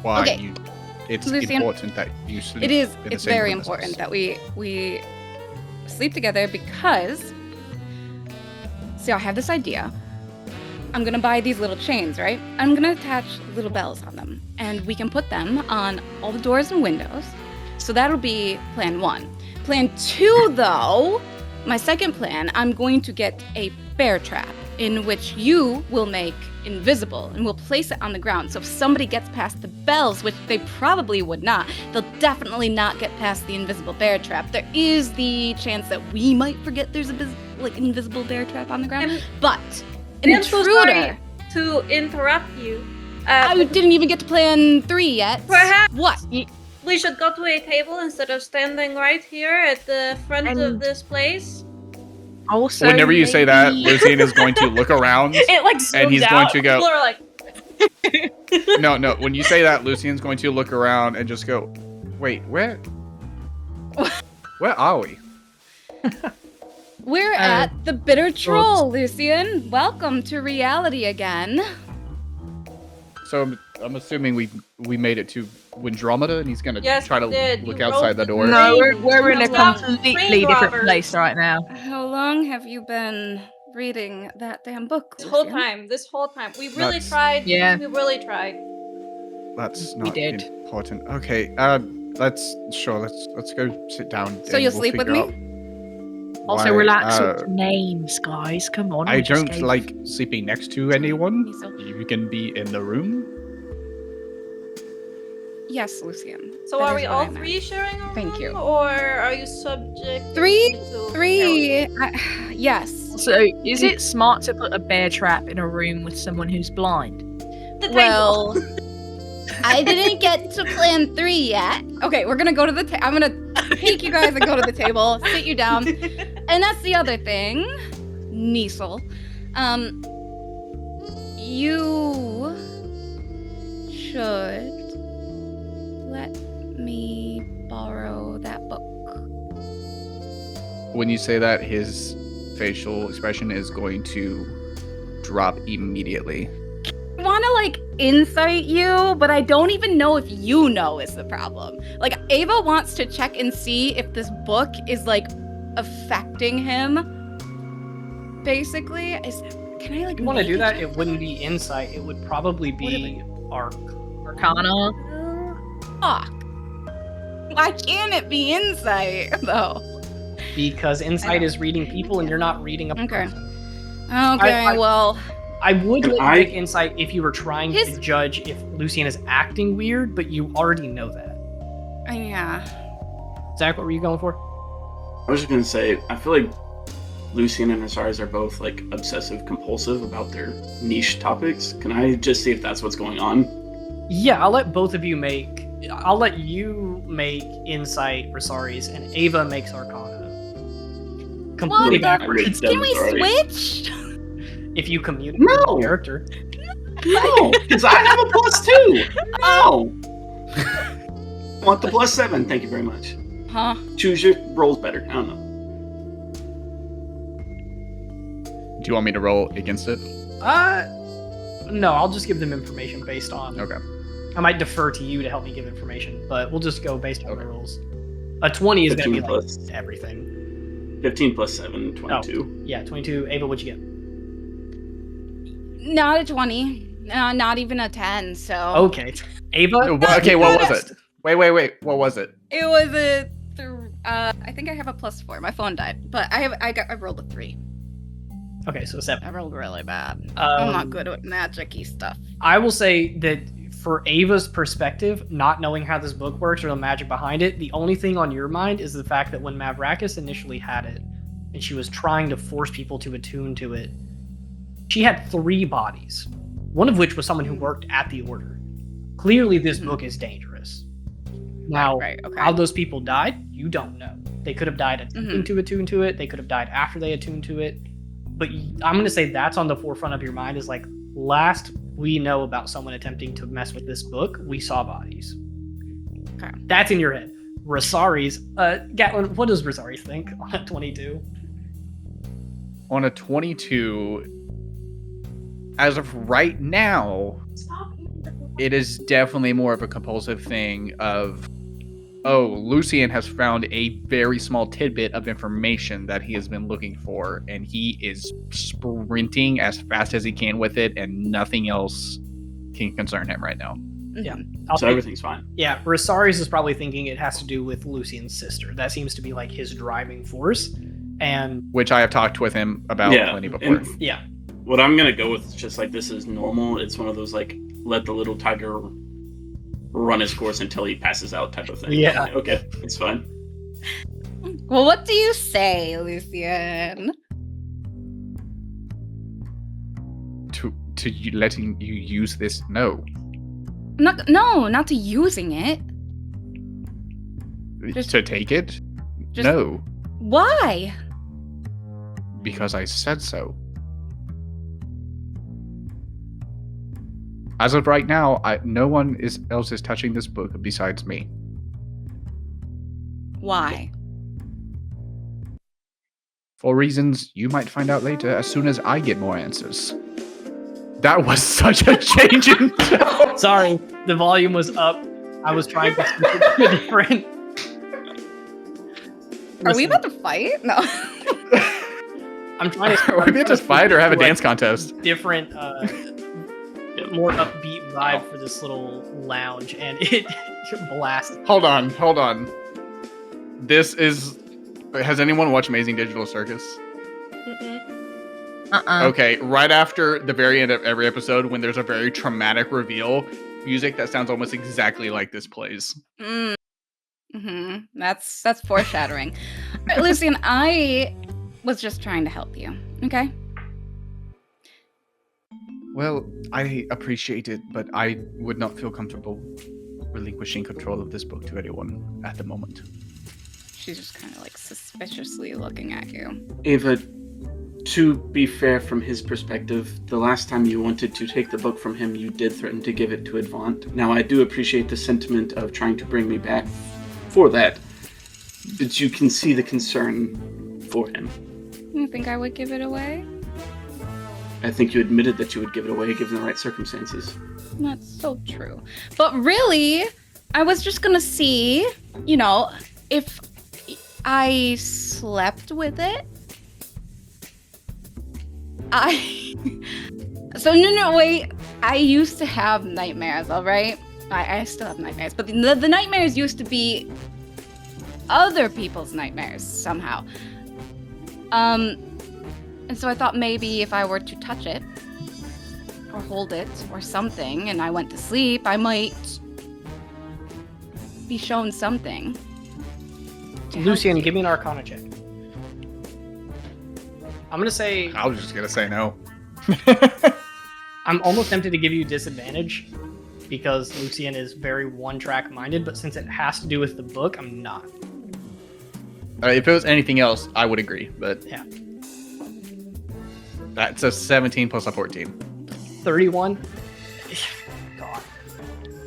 why Okay. you. It's Lucian, important that you sleep. It is. in the It's same very room as important us. that we sleep together because. See, I have this idea. I'm gonna buy these little chains, right? I'm gonna attach little bells on them, and we can put them on all the doors and windows. So that'll be plan 1. Plan 2, though, my second plan, I'm going to get a bear trap in which you will make invisible, and we'll place it on the ground. So if somebody gets past the bells, which they probably would not, they'll definitely not get past the invisible bear trap. There is the chance that we might forget there's a invisible bear trap on the ground, I'm- but an I'm so intruder. sorry to interrupt you. I didn't even get to plan 3 yet. Perhaps What? we should go to a table instead of standing right here at the front of And- this place. Also, Whenever you say that, maybe- Lucian is going to look around, It like and he's zooms going out. to go. People are like, No. When you say that, Lucian's going to look around and just go, "Wait, where are we?" We're at the Bitter Troll, Lucian. Welcome to reality again. So I'm assuming we made it to Windromeda, and he's gonna Yes, try to we did. look You outside wrote the the door. No, Train- we're in a Train completely different robbers. place right now. How long have you been reading that damn book, this whole Lucian? time. We really That's- tried. Yeah. We really tried. That's We not did. important. Okay, let's go sit down. So and you'll we'll sleep with figure me? out Also, why, relax with the names, guys. Come on. I we just don't gave- like sleeping next to anyone. Niso. You can be in the room. Yes, Lucian. So That are is we what all I meant. 3 sharing a Thank room, you. or are you subject? 3? to 3. Yes. So, is it smart to put a bear trap in a room with someone who's blind? The table. Well, I didn't get to plan 3 yet. Okay, we're gonna go to the table. I'm gonna take you guys and go to the table, sit you down. And that's the other thing, Niesel. You should let me borrow that book. When you say that, his facial expression is going to drop immediately. I want to insight you, but I don't even know if you know is the problem. Ava wants to check and see if this book is affecting him. Basically, can I If you want to make do a that, check it for wouldn't that? be insight. It would probably be arc. Arcana? Fuck. Why can't it be insight though? Because insight is reading people, and you're not reading a Okay. person. Okay, well, I would Can let you I- make insight if you were trying to His- judge if Lucian is acting weird, but you already know that. yeah. Zach, what were you going for? I was just gonna say, I feel like Lucian and Osiris are both obsessive compulsive about their niche topics. Can I just see if that's what's going on? Yeah, I'll let both of you make. I'll let you make insight, Rosaries, and Ava makes Arcana. Completely the- backwards. Can we Sorry. switch? If you communicate No! with the character. No, because I have a +2. No. I want the +7. Thank you very much. Huh? Choose your roles better. I don't know. Do you want me to roll against it? No, I'll just give them information based on. Okay. I might defer to you to help me give information, but we'll just go based on Okay. the rules. A 20 is going to be 15 plus. everything. 15 plus 7, 22. Yeah, 22. Ava, what'd you get? Not a 20. Not even a 10. So Okay, Ava. Okay, what was it? Wait. What was it? it was a. I think I have a +4. My phone died, but I rolled a 3. Okay, so 7. I rolled really bad. I'm not good at magic-y stuff. I will say that for Ava's perspective, not knowing how this book works or the magic behind it, the only thing on your mind is the fact that when Mavrakis initially had it, and she was trying to force people to attune to it, she had 3 bodies, one of which was someone who worked at the Order. Clearly, this book is dangerous. Now, Right, okay. how those people died, you don't know. They could have died attempting to attune to it. They could have died after they attuned to it. But I'm going to say that's on the forefront of your mind is like, last we know about someone attempting to mess with this book, we saw bodies. Okay. That's in your head. Rosari's, Gatlin, what does Rosari think on a 22? On a 22, as of right now, it is definitely more of a compulsive thing of, oh, Lucian has found a very small tidbit of information that he has been looking for, and he is sprinting as fast as he can with it, and nothing else can concern him right now. Yeah. So everything's fine. Yeah, Rosari's is probably thinking it has to do with Lucian's sister. That seems to be like his driving force. And Which I have talked with him about plenty before. And yeah. what I'm going to go with is just like, this is normal. It's one of those like, let the little tiger run his course until he passes out type of thing. Yeah. Like, okay, it's fine. Well, what do you say, Lucian? To you, letting you use this? No. Not to using it. Just- to take it? just- No. Why? Because I said so. As of right now, no one else is touching this book besides me. Why? For reasons you might find out later as soon as I get more answers. That was such a change in tone. Sorry, the volume was up. I was trying to switch it to a different. Are we about to fight? No. I'm trying to. Are we about to fight or have a dance contest? Different, more upbeat vibe for this little lounge, and it blasts. Hold on. This is... Has anyone watched Amazing Digital Circus? Okay, right after the very end of every episode, when there's a very traumatic reveal, music that sounds almost exactly like this plays. That's foreshadowing. All right, Lucian, I was just trying to help you, okay? Well, I appreciate it, but I would not feel comfortable relinquishing control of this book to anyone at the moment. She's just kind of like suspiciously looking at you. Ava, to be fair from his perspective, the last time you wanted to take the book from him, you did threaten to give it to Advant. Now, I do appreciate the sentiment of trying to bring me back for that, but you can see the concern for him. You think I would give it away? I think you admitted that you would give it away given the right circumstances. That's so true. But really, I was just gonna see, if I slept with it. Wait. I used to have nightmares, alright? I still have nightmares, but the nightmares used to be other people's nightmares, somehow. And so I thought maybe if I were to touch it, or hold it, or something, and I went to sleep, I might be shown something. Lucian, give me an Arcana check. I'm gonna say. I was just gonna say no. I'm almost tempted to give you disadvantage because Lucian is very one-track minded, but since it has to do with the book, I'm not. If it was anything else, I would agree, but Yeah. That's a 17 plus a 14. 31. God.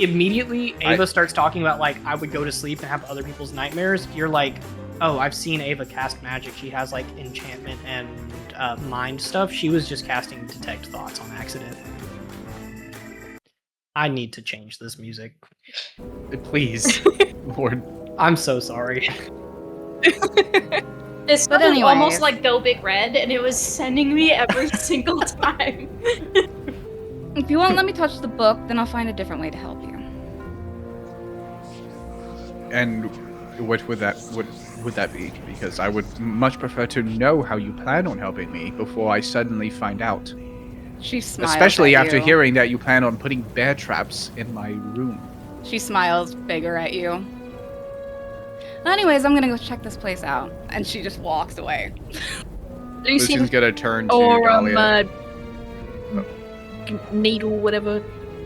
Immediately, Ava starts talking about, like, I would go to sleep and have other people's nightmares. You're like, oh, I've seen Ava cast magic. She has, like, enchantment and mind stuff. She was just casting Detect Thoughts on accident. I need to change this music. Please, Lord. I'm so sorry. It sounded anyways. almost like Go Big Red, and it was sending me every single time. If you won't let me touch the book, then I'll find a different way to help you. And what would that be? Because I would much prefer to know how you plan on helping me before I suddenly find out. She smiles. Especially at after you. hearing that you plan on putting bear traps in my room. She smiles bigger at you. Anyways, I'm gonna go check this place out. And she just walks away. Lucian's gonna turn to or Dahlia. Needle, whatever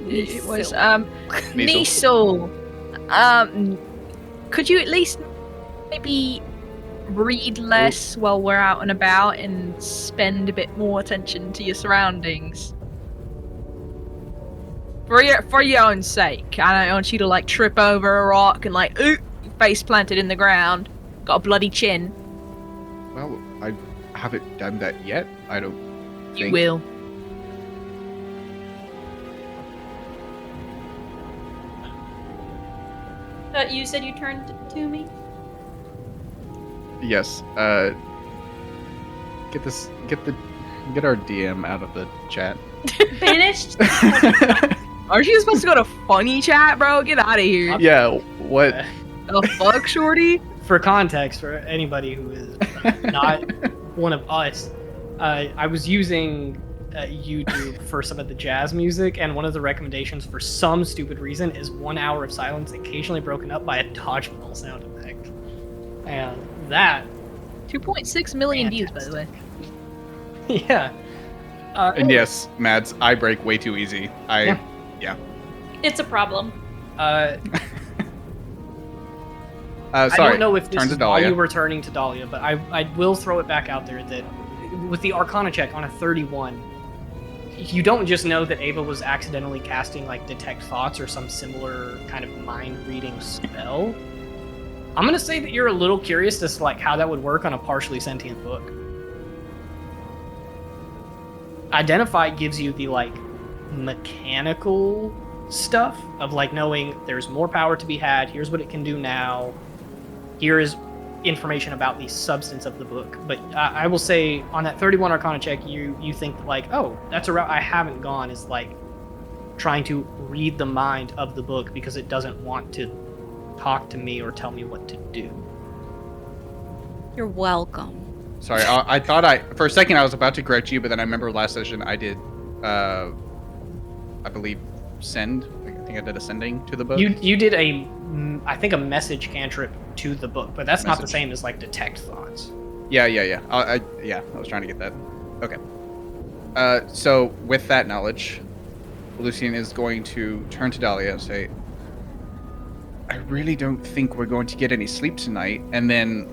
it was. Neasel. Neasel. Could you at least maybe read less while we're out and about and spend a bit more attention to your surroundings? For your own sake. I don't want you to like trip over a rock and like face planted in the ground. Got a bloody chin. Well, I haven't done that yet. I don't think. You will. You said you turned to me? Yes. Get our DM out of the chat. Banished? Aren't you supposed to go to funny chat, bro? Get out of here. Yeah, what? The fuck, shorty? For context, for anybody who is not one of us, I was using YouTube for some of the jazz music, and one of the recommendations for some stupid reason is 1 hour of silence, occasionally broken up by a dodgeball sound effect. And that 2.6 million views, by the way. yeah. And yes, Mads, I break way too easy. Yeah. It's a problem. Sorry. I don't know if this Turn is to while Dahlia. you were turning to Dahlia, but I will throw it back out there that with the Arcana check on a 31, you don't just know that Ava was accidentally casting like Detect Thoughts or some similar kind of mind-reading spell. I'm gonna say that you're a little curious as to like how that would work on a partially sentient book. Identify gives you the like mechanical stuff of like knowing there's more power to be had, here's what it can do now, here is information about the substance of the book. But I will say on that 31 Arcana check, you think like, oh, that's a route I haven't gone, is like trying to read the mind of the book because it doesn't want to talk to me or tell me what to do. You're welcome. Sorry, I thought for a second I was about to correct you, but then I remember last session I did, I believe, send. I think I did a sending to the book. You did I think a message cantrip to the book, but that's not the same as like Detect Thoughts. Yeah. I was trying to get that. Okay. So with that knowledge, Lucian is going to turn to Dahlia and say, I really don't think we're going to get any sleep tonight. And then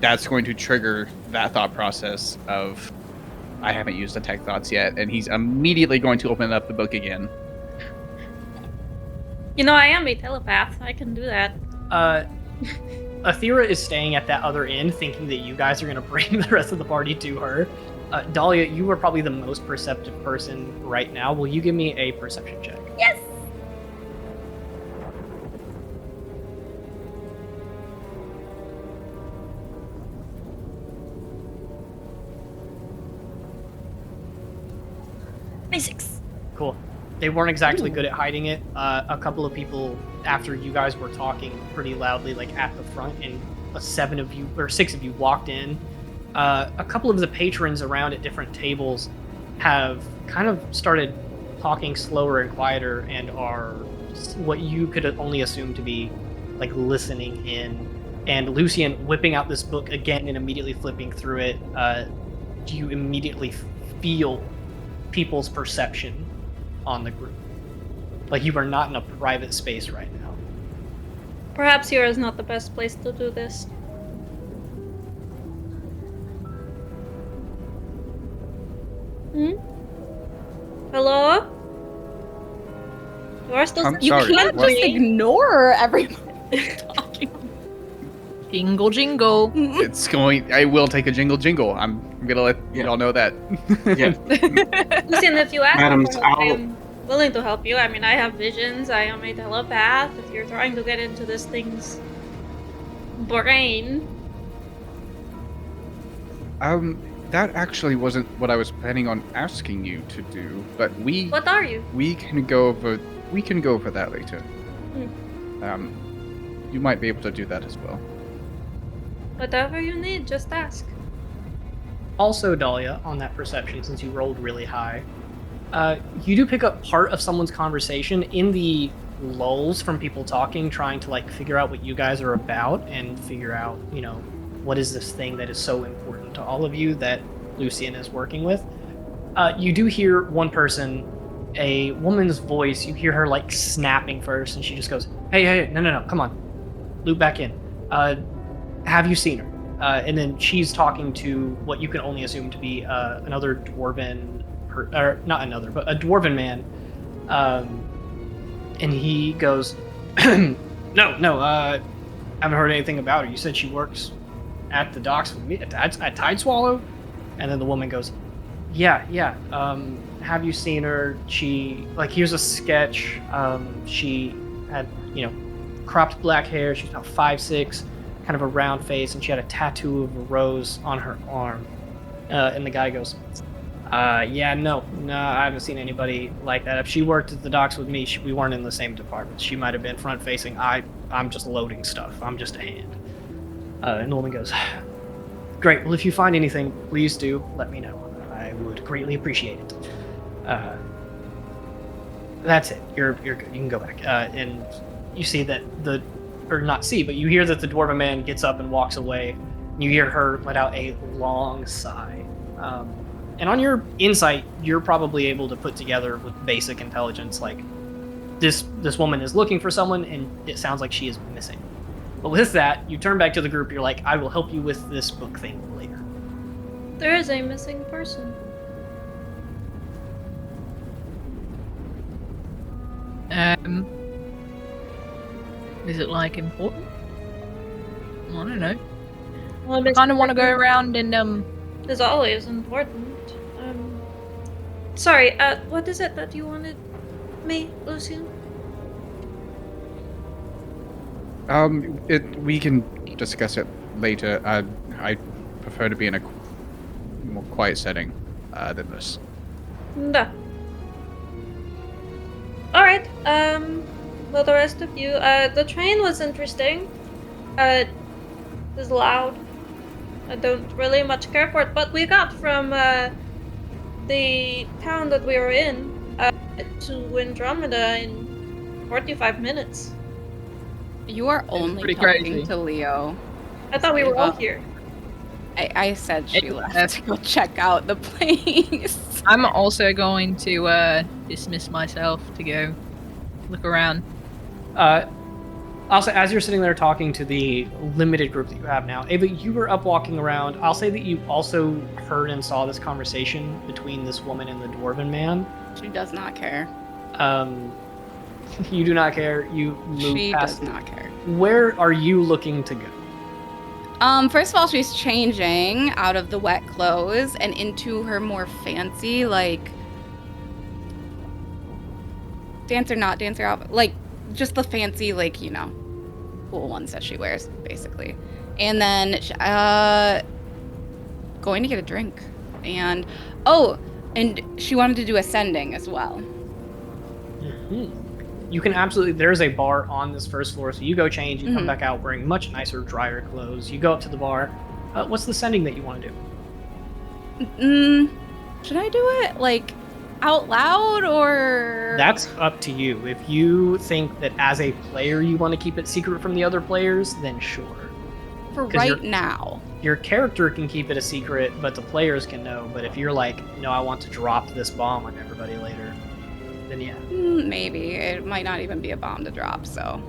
that's going to trigger that thought process of, I haven't used Detect Thoughts yet. And he's immediately going to open up the book again. You know, I am a telepath. I can do that. Athera is staying at that other end, thinking that you guys are going to bring the rest of the party to her. Dahlia, you are probably the most perceptive person right now. Will you give me a perception check? Yes! Basics. Cool. They weren't exactly good at hiding it. A couple of people, after you guys were talking pretty loudly, like at the front, and 6 of you walked in. A couple of the patrons around at different tables have kind of started talking slower and quieter and are what you could only assume to be like listening in. And Lucian whipping out this book again and immediately flipping through it, you immediately feel people's perception on the group. Like you are not in a private space right now. Perhaps here is not the best place to do this. Hello? You are still. I'm You sorry, can't what? just ignore everybody talking. Jingle, jingle. It's going. I will take a jingle. I'm gonna let y'all know that. Yeah. Lucian, if you ask Madam, for help, I am willing to help you. I mean, I have visions. I am a telepath. If you're trying to get into this thing's brain. That actually wasn't what I was planning on asking you to do, but What are you? we can go over that later. You might be able to do that as well. Whatever you need, just ask. Also, Dahlia, on that perception, since you rolled really high, you do pick up part of someone's conversation in the lulls from people talking, trying to like figure out what you guys are about and figure out, what is this thing that is so important to all of you that Lucian is working with. You do hear one person, a woman's voice. You hear her like snapping first, and she just goes, "Hey, no, come on, loop back in. Have you seen her?" And then she's talking to what you can only assume to be another dwarven, or not another, but a dwarven man. And he goes, No, haven't heard anything about her. You said she works at the docks with me at Tideswallow? And then the woman goes, Yeah. Have you seen her? She, here's a sketch. She had, cropped black hair. She's about 5'6", kind of a round face, and she had a tattoo of a rose on her arm. And the guy goes, no, I haven't seen anybody like that. If she worked at the docks with me, we weren't in the same department. She might have been front-facing. I'm just loading stuff. I'm just a hand. And the woman goes, Great, well, if you find anything, please do let me know. I would greatly appreciate it. That's it. You're good. You can go back. And you see that you hear that the dwarven man gets up and walks away. You hear her let out a long sigh. And on your insight, you're probably able to put together with basic intelligence, like, this woman is looking for someone, and it sounds like she is missing. But with that, you turn back to the group, you're like, I will help you with this book thing later. There is a missing person. Is it, important? I don't know. Well, I kind of want to go around and, It's always important. Sorry, what is it that you wanted me, Lucian? We can discuss it later. I prefer to be in a more quiet setting than this. No. Alright, well, the rest of you, the train was interesting. It was loud. I don't really much care for it, but we got from, the town that we were in, to Windromeda in 45 minutes. You are only pretty talking crazy. to Leo. I thought we were all here. I said she left to go check out the place. I'm also going to dismiss myself to go look around. Also, as you're sitting there talking to the limited group that you have now, Ava, you were up walking around. I'll say that you also heard and saw this conversation between this woman and the dwarven man. She does not care. You do not care. You move She past does not care. Where are you looking to go? First of all, she's changing out of the wet clothes and into her more fancy, dancer, not dancer outfit. Just the fancy, cool ones that she wears, basically. And then, going to get a drink. And she wanted to do ascending as well. Mm-hmm. You can absolutely, there's a bar on this first floor, so you go change, you come back out wearing much nicer, drier clothes. You go up to the bar. What's the sending that you want to do? Should I do it, out loud, or...? That's up to you. If you think that as a player you want to keep it secret from the other players, then sure. For right now. Your character can keep it a secret, but the players can know. But if you're like, no, I want to drop this bomb on everybody later, then yeah. Maybe. It might not even be a bomb to drop, so...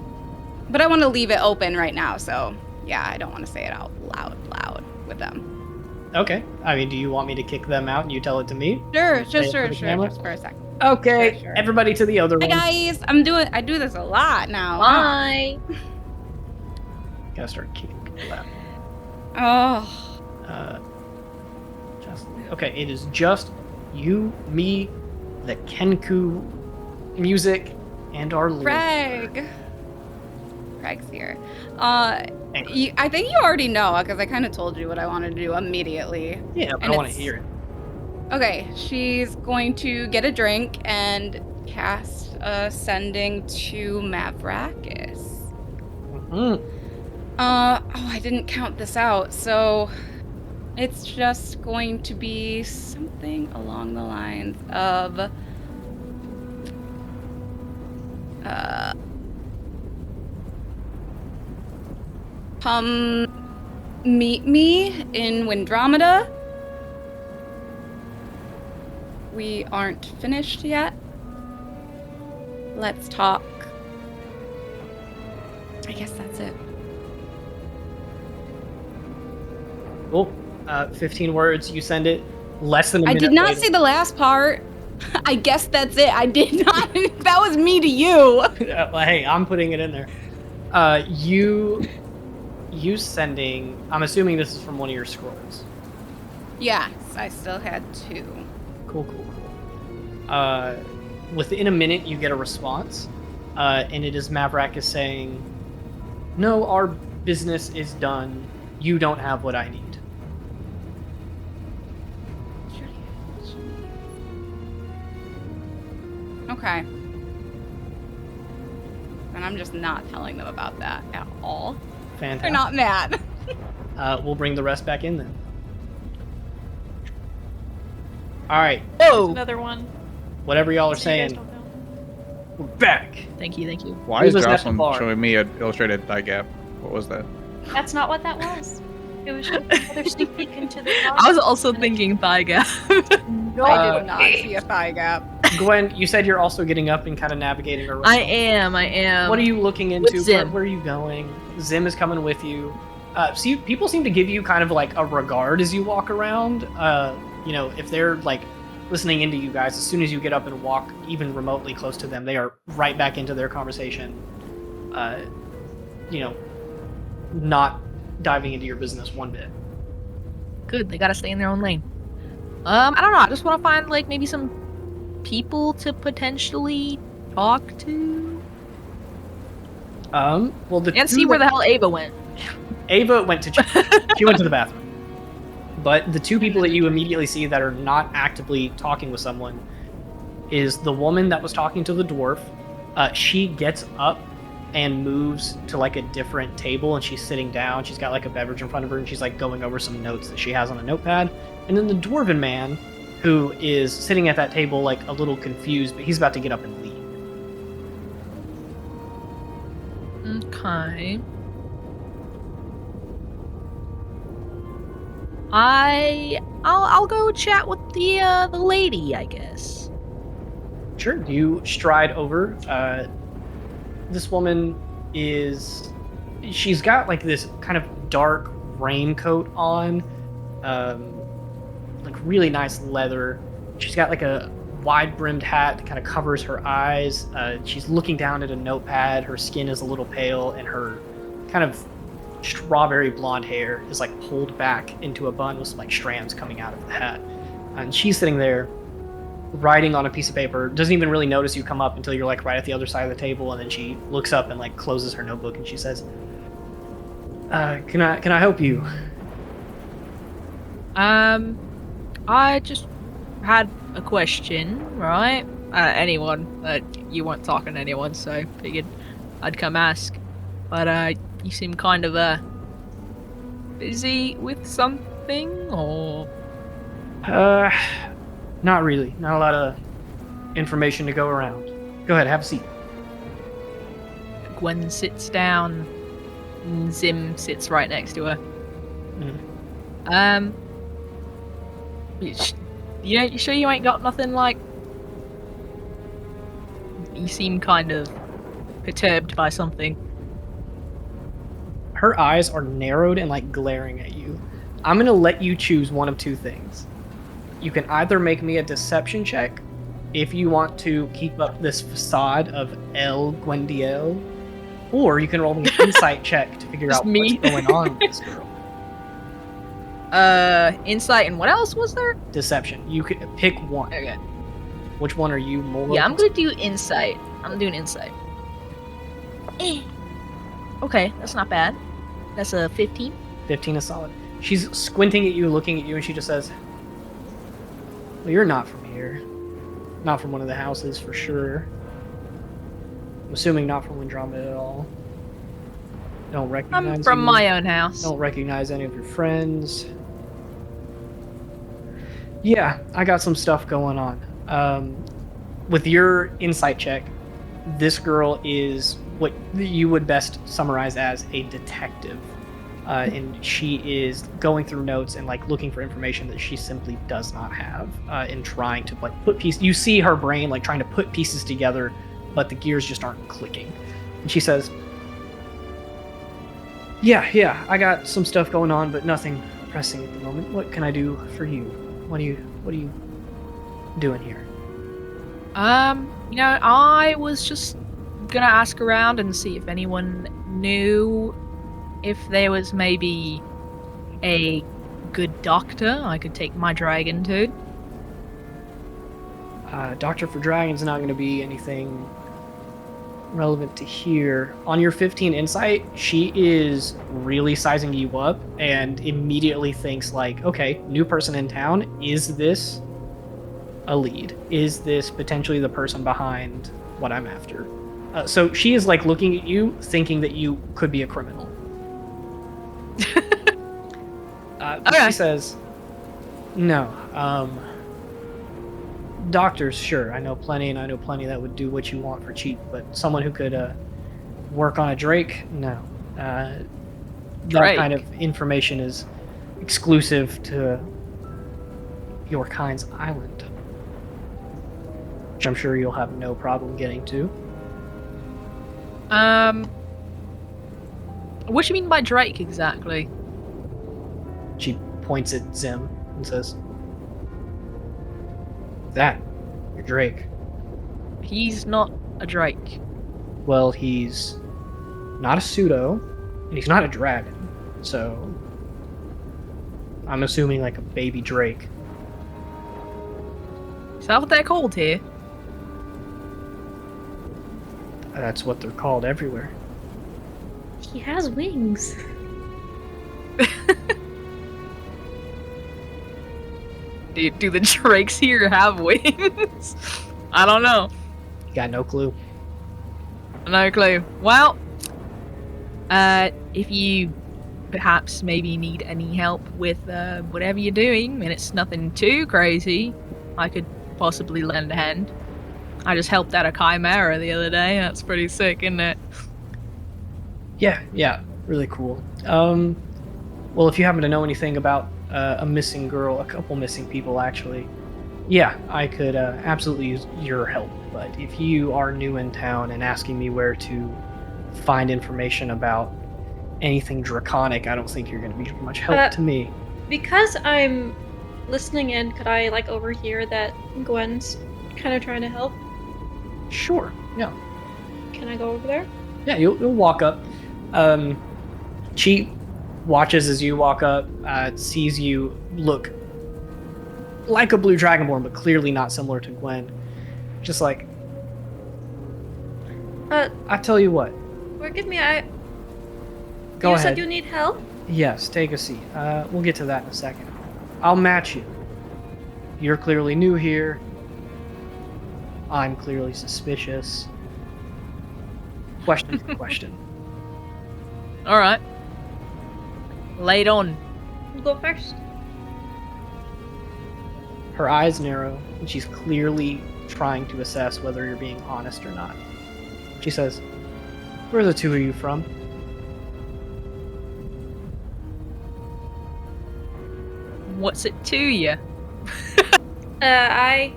But I want to leave it open right now, so... Yeah, I don't want to say it out loud with them. Okay. I mean, do you want me to kick them out and you tell it to me? Sure, Say it sure, for the camera? just for a second. Okay, Sure. everybody to the other Hi one. guys, I do this a lot now. Bye. Gotta start kicking people out. Oh. Okay, it is just you, me, the Kenku music, and our Lord. Greg. Craig's here. I think you already know, because I kind of told you what I wanted to do immediately. Yeah, but And I want to it's- hear it. Okay, she's going to get a drink and cast Sending to Mavrakis. Mm-hmm. I didn't count this out, so it's just going to be something along the lines of come meet me in Windromeda. We aren't finished yet. Let's talk. I guess that's it. Cool. 15 words. You send it. Less than a I minute did not later. say the last part. I guess that's it. I did not. That was me to you. Well, hey, I'm putting it in there. You sending. I'm assuming this is from one of your scrolls. Yes, I still had 2. Cool. Within a minute, you get a response, and it is Mavrakis saying, "No, our business is done. You don't have what I need." Okay. And I'm just not telling them about that at all. Fantastic. They're not mad. We'll bring the rest back in then. All right. Whoa! Another one. Whatever y'all are So you guys saying, don't know. we're back. Thank you. Why Who is was at the Jocelyn bar? showing me an illustrated die gap? What was that? That's not what that was. It was just another sneak peek into the I was also thinking thigh gap. No, I did not see a thigh gap. Gwen, you said you're also getting up and kind of navigating around. I am. What are you looking into? Zim. Where are you going? Zim is coming with you. See, people seem to give you kind of like a regard as you walk around. If they're like listening into you guys, as soon as you get up and walk even remotely close to them, they are right back into their conversation. Not diving into your business one bit. Good, they gotta stay in their own lane. I don't know, I just want to find, like, maybe some people to potentially talk to. Well, And see where the hell Ava went. Ava went to she went to the bathroom. But the 2 people that you immediately see that are not actively talking with someone is the woman that was talking to the dwarf. She gets up and moves to like a different table, and she's sitting down. She's got like a beverage in front of her, and she's like going over some notes that she has on a notepad. And then the dwarven man, who is sitting at that table like a little confused, but he's about to get up and leave. Okay. I'll go chat with the lady, I guess. Sure. You stride over. This woman she's got like this kind of dark raincoat on, like really nice leather. She's got like a wide brimmed hat that kind of covers her eyes. She's looking down at a notepad. Her skin is a little pale, and her kind of strawberry blonde hair is like pulled back into a bun with some like strands coming out of the hat. And she's sitting there writing on a piece of paper, doesn't even really notice you come up until you're like right at the other side of the table, and then she looks up and like closes her notebook and she says, can I help you? I just had a question, right? Anyone, you weren't talking to anyone, so I figured I'd come ask. But you seem kind of busy with something, or Not really. Not a lot of information to go around. Go ahead, have a seat. Gwen sits down, and Zim sits right next to her. You sure you ain't got nothing, like... You seem kind of perturbed by something. Her eyes are narrowed and like glaring at you. I'm gonna let you choose one of 2 things. You can either make me a deception check if you want to keep up this facade of El Gwendiel, or you can roll me an insight check to figure Just out me. what's going on with this girl. Insight, and what else was there? Deception. You can pick one. Okay. Which one are you more? Yeah, I'm gonna do insight. I'm doing insight. Okay, that's not bad. That's a 15. 15 is solid. She's squinting at you, looking at you, and she just says, well, you're not from here. Not from one of the houses, for sure. I'm assuming not from Windromeda at all. Don't recognize I'm from you. my own house. Don't recognize any of your friends. Yeah, I got some stuff going on. With your insight check, this girl is what you would best summarize as a detective. And she is going through notes and like looking for information that she simply does not have, and trying to like put pieces. You see her brain like trying to put pieces together, but the gears just aren't clicking. And she says, Yeah, I got some stuff going on, but nothing pressing at the moment. What can I do for you? What are you doing here? I was just gonna ask around and see if anyone knew if there was maybe a good doctor I could take my dragon to. Doctor for Dragon's not going to be anything relevant to here. On your 15 insight, she is really sizing you up and immediately thinks like, okay, new person in town. Is this a lead? Is this potentially the person behind what I'm after? So she is like looking at you, thinking that you could be a criminal. Okay. She says, no, doctors, sure, I know plenty that would do what you want for cheap, but someone who could work on a Drake, no. That Drake? kind of information is exclusive to your kind's island, which I'm sure you'll have no problem getting to. What do you mean by Drake exactly? She points at Zim and says, that, you're Drake. He's not a Drake. Well, he's not a pseudo, and he's not a dragon, so I'm assuming like a baby Drake. Is that what they're called here? That's what they're called everywhere. He has wings. Do the Drakes here have wings? I don't know. You got no clue. No clue. Well, if you perhaps maybe need any help with whatever you're doing, and it's nothing too crazy, I could possibly lend a hand. I just helped out a chimera the other day. That's pretty sick, isn't it? Yeah, really cool. Well, if you happen to know anything about a missing girl, a couple missing people actually, yeah, I could absolutely use your help. But if you are new in town and asking me where to find information about anything draconic, I don't think you're going to be much help to me. Because I'm listening in, could I like overhear that Gwen's kind of trying to help? Sure, yeah. Can I go over there? Yeah, you'll walk up. She watches as you walk up, sees you look like a blue dragonborn, but clearly not similar to Gwen. Just like, I tell you what. Forgive me, Go you ahead. said you need help? Yes, take a seat. We'll get to that in a second. I'll match you. You're clearly new here. I'm clearly suspicious. Question for question. Alright. Lay it on. You go first. Her eyes narrow, and she's clearly trying to assess whether you're being honest or not. She says, where are the two of you from? What's it to you? I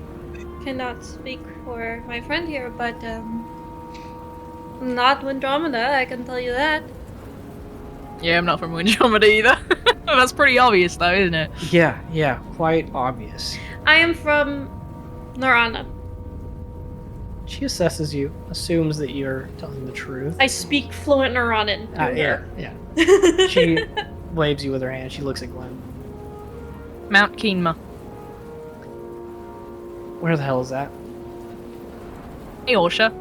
cannot speak for my friend here, but not Windromeda, I can tell you that. Yeah, I'm not from Windromeda either. That's pretty obvious though, isn't it? Yeah, quite obvious. I am from Norana. She assesses you, assumes that you're telling the truth. I speak fluent Noranan. Yeah. She waves you with her hand. She looks at Gwen. Mount Keenma. Where the hell is that? Eorsha.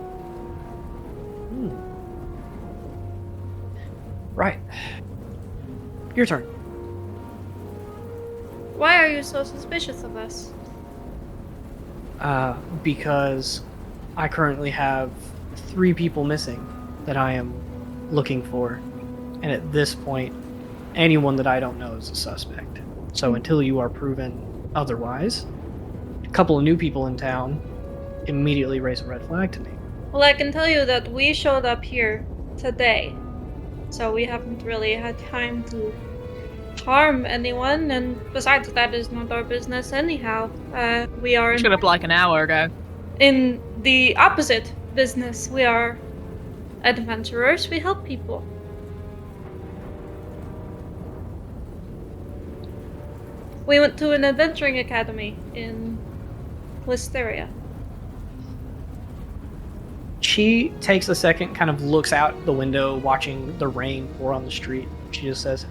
Right. Your turn. Why are you so suspicious of us? Because I currently have 3 people missing that I am looking for. And at this point, anyone that I don't know is a suspect. So until you are proven otherwise, a couple of new people in town immediately raise a red flag to me. Well, I can tell you that we showed up here today. So we haven't really had time to harm anyone, and besides that is not our business anyhow. We are Showed up like an hour ago. in the opposite business. We are adventurers, we help people. We went to an adventuring academy in Listeria. She takes a second, kind of looks out the window, watching the rain pour on the street. She just says,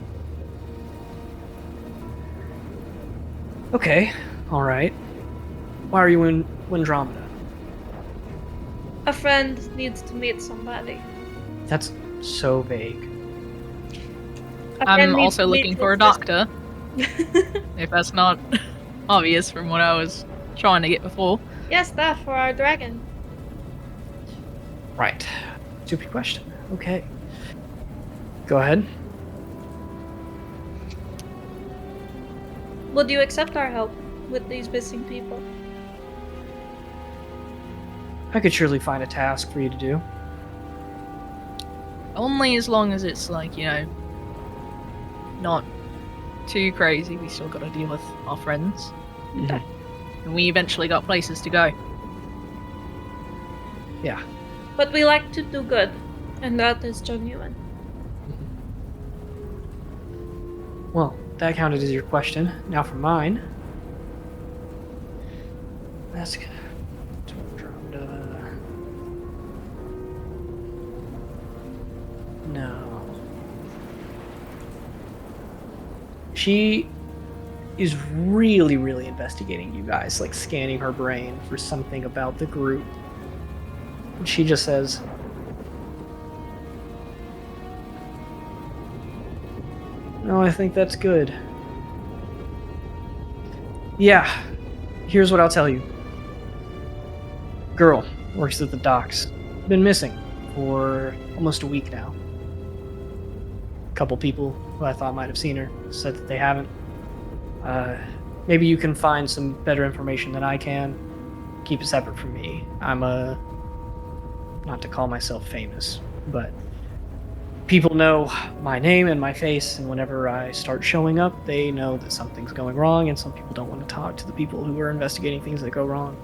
"Okay, all right. Why are you in Windromeda?" A friend needs to meet somebody. That's so vague. A friend I'm needs also to meet looking for a his doctor, sister. if that's not obvious from what I was trying to get before. Yes, that for our dragon. Right. Stupid question. Okay. Go ahead. Would you accept our help with these missing people? I could surely find a task for you to do. Only as long as it's like, not too crazy. We still got to deal with our friends. Mhm. And we eventually got places to go. Yeah. But we like to do good, and that is genuine. Well, that counted as your question. Now for mine. That's good. No. She is really, really investigating you guys, like scanning her brain for something about the group. And she just says, "No, I think that's good. Yeah, here's what I'll tell you. Girl works at the docks. Been missing for almost a week now. Couple people who I thought might have seen her said that they haven't. Maybe you can find some better information than I can. Keep it separate from me. I'm not to call myself famous, but people know my name and my face, and whenever I start showing up, they know that something's going wrong, and some people don't want to talk to the people who are investigating things that go wrong.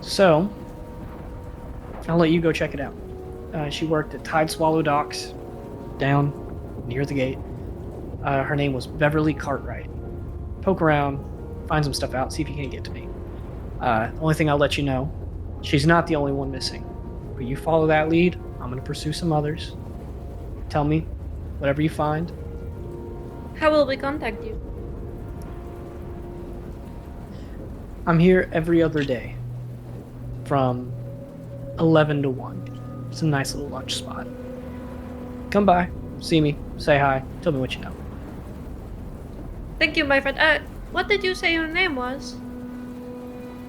So, I'll let you go check it out." She worked at Tide Swallow Docks, down near the gate. Her name was Beverly Cartwright. Poke around, find some stuff out, see if you can't get to me. The only thing I'll let you know, she's not the only one missing. But you follow that lead, I'm going to pursue some others. Tell me whatever you find. How will we contact you? I'm here every other day from 11 to 1. It's a nice little lunch spot. Come by, see me, say hi, tell me what you know. Thank you, my friend. What did you say your name was?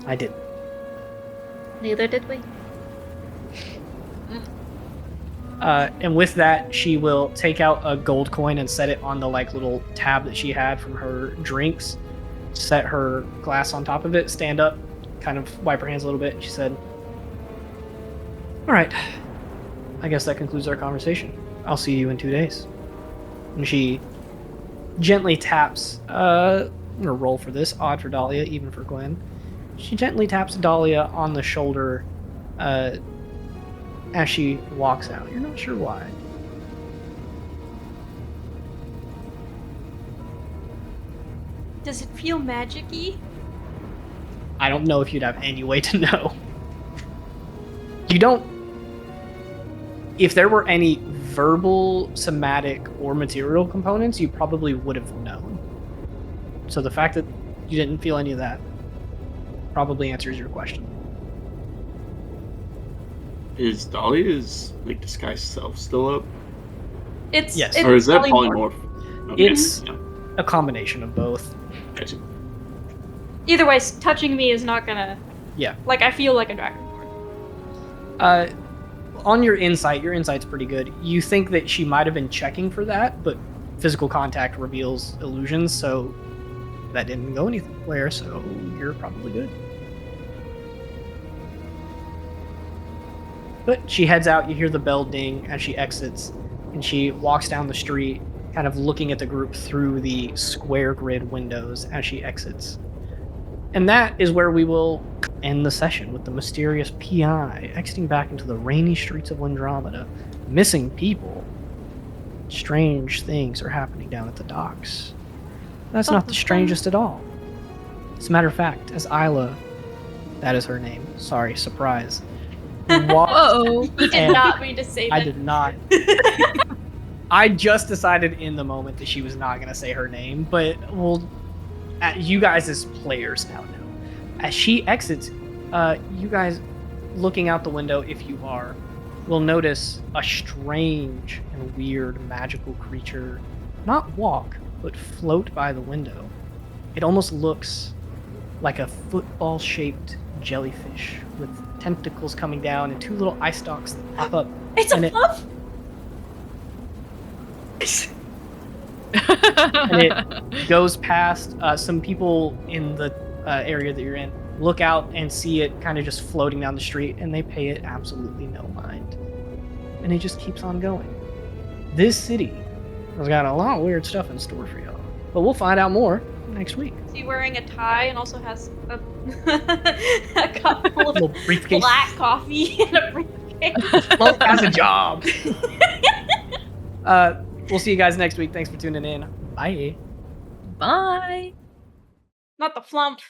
I didn't. Neither did we. And with that, she will take out a gold coin and set it on the little tab that she had from her drinks. Set her glass on top of it, stand up, kind of wipe her hands a little bit. She said, "All right, I guess that concludes our conversation. I'll see you in 2 days." And she gently taps, I'm gonna roll for this, odd for Dahlia, even for Gwen. She gently taps Dahlia on the shoulder, as she walks out. You're not sure why. Does it feel magic-y? I don't know if you'd have any way to know. You don't... If there were any verbal, somatic, or material components, you probably would have known. So the fact that you didn't feel any of that probably answers your question. Is Dahlia's disguised self still up? It's Yes. it's Or is that polymorph. polymorph? Okay. It's Yeah, a combination of both. gotcha. Either way, touching me is not gonna. Yeah. Like I feel like a dragonborn. On your insight's pretty good. You think that she might have been checking for that, but physical contact reveals illusions, so that didn't go anywhere, so you're probably good. But she heads out, you hear the bell ding as she exits, and she walks down the street, kind of looking at the group through the square grid windows as she exits. And that is where we will end the session, with the mysterious PI exiting back into the rainy streets of Windromeda, missing people. Strange things are happening down at the docks. That's not the strangest at all. As a matter of fact, as Isla, that is her name, sorry, surprise, walked, Uh-oh. You did not mean to say that. I did not. I just decided in the moment that she was not going to say her name, but you guys as players now know. As she exits, you guys looking out the window, if you are, will notice a strange and weird magical creature not walk, but float by the window. It almost looks like a football-shaped jellyfish with tentacles coming down and two little eye stalks that pop up. It's a and fluff. And it goes past some people in the area that you're in, look out and see it kind of just floating down the street, and they pay it absolutely no mind. And it just keeps on going. This city has got a lot of weird stuff in store for y'all, but we'll find out more next week. Is he wearing a tie and also has a, a cup full of Little briefcase. black coffee and a briefcase? Well, has a job. We'll see you guys next week. Thanks for tuning in. Bye. Bye. Not the flump.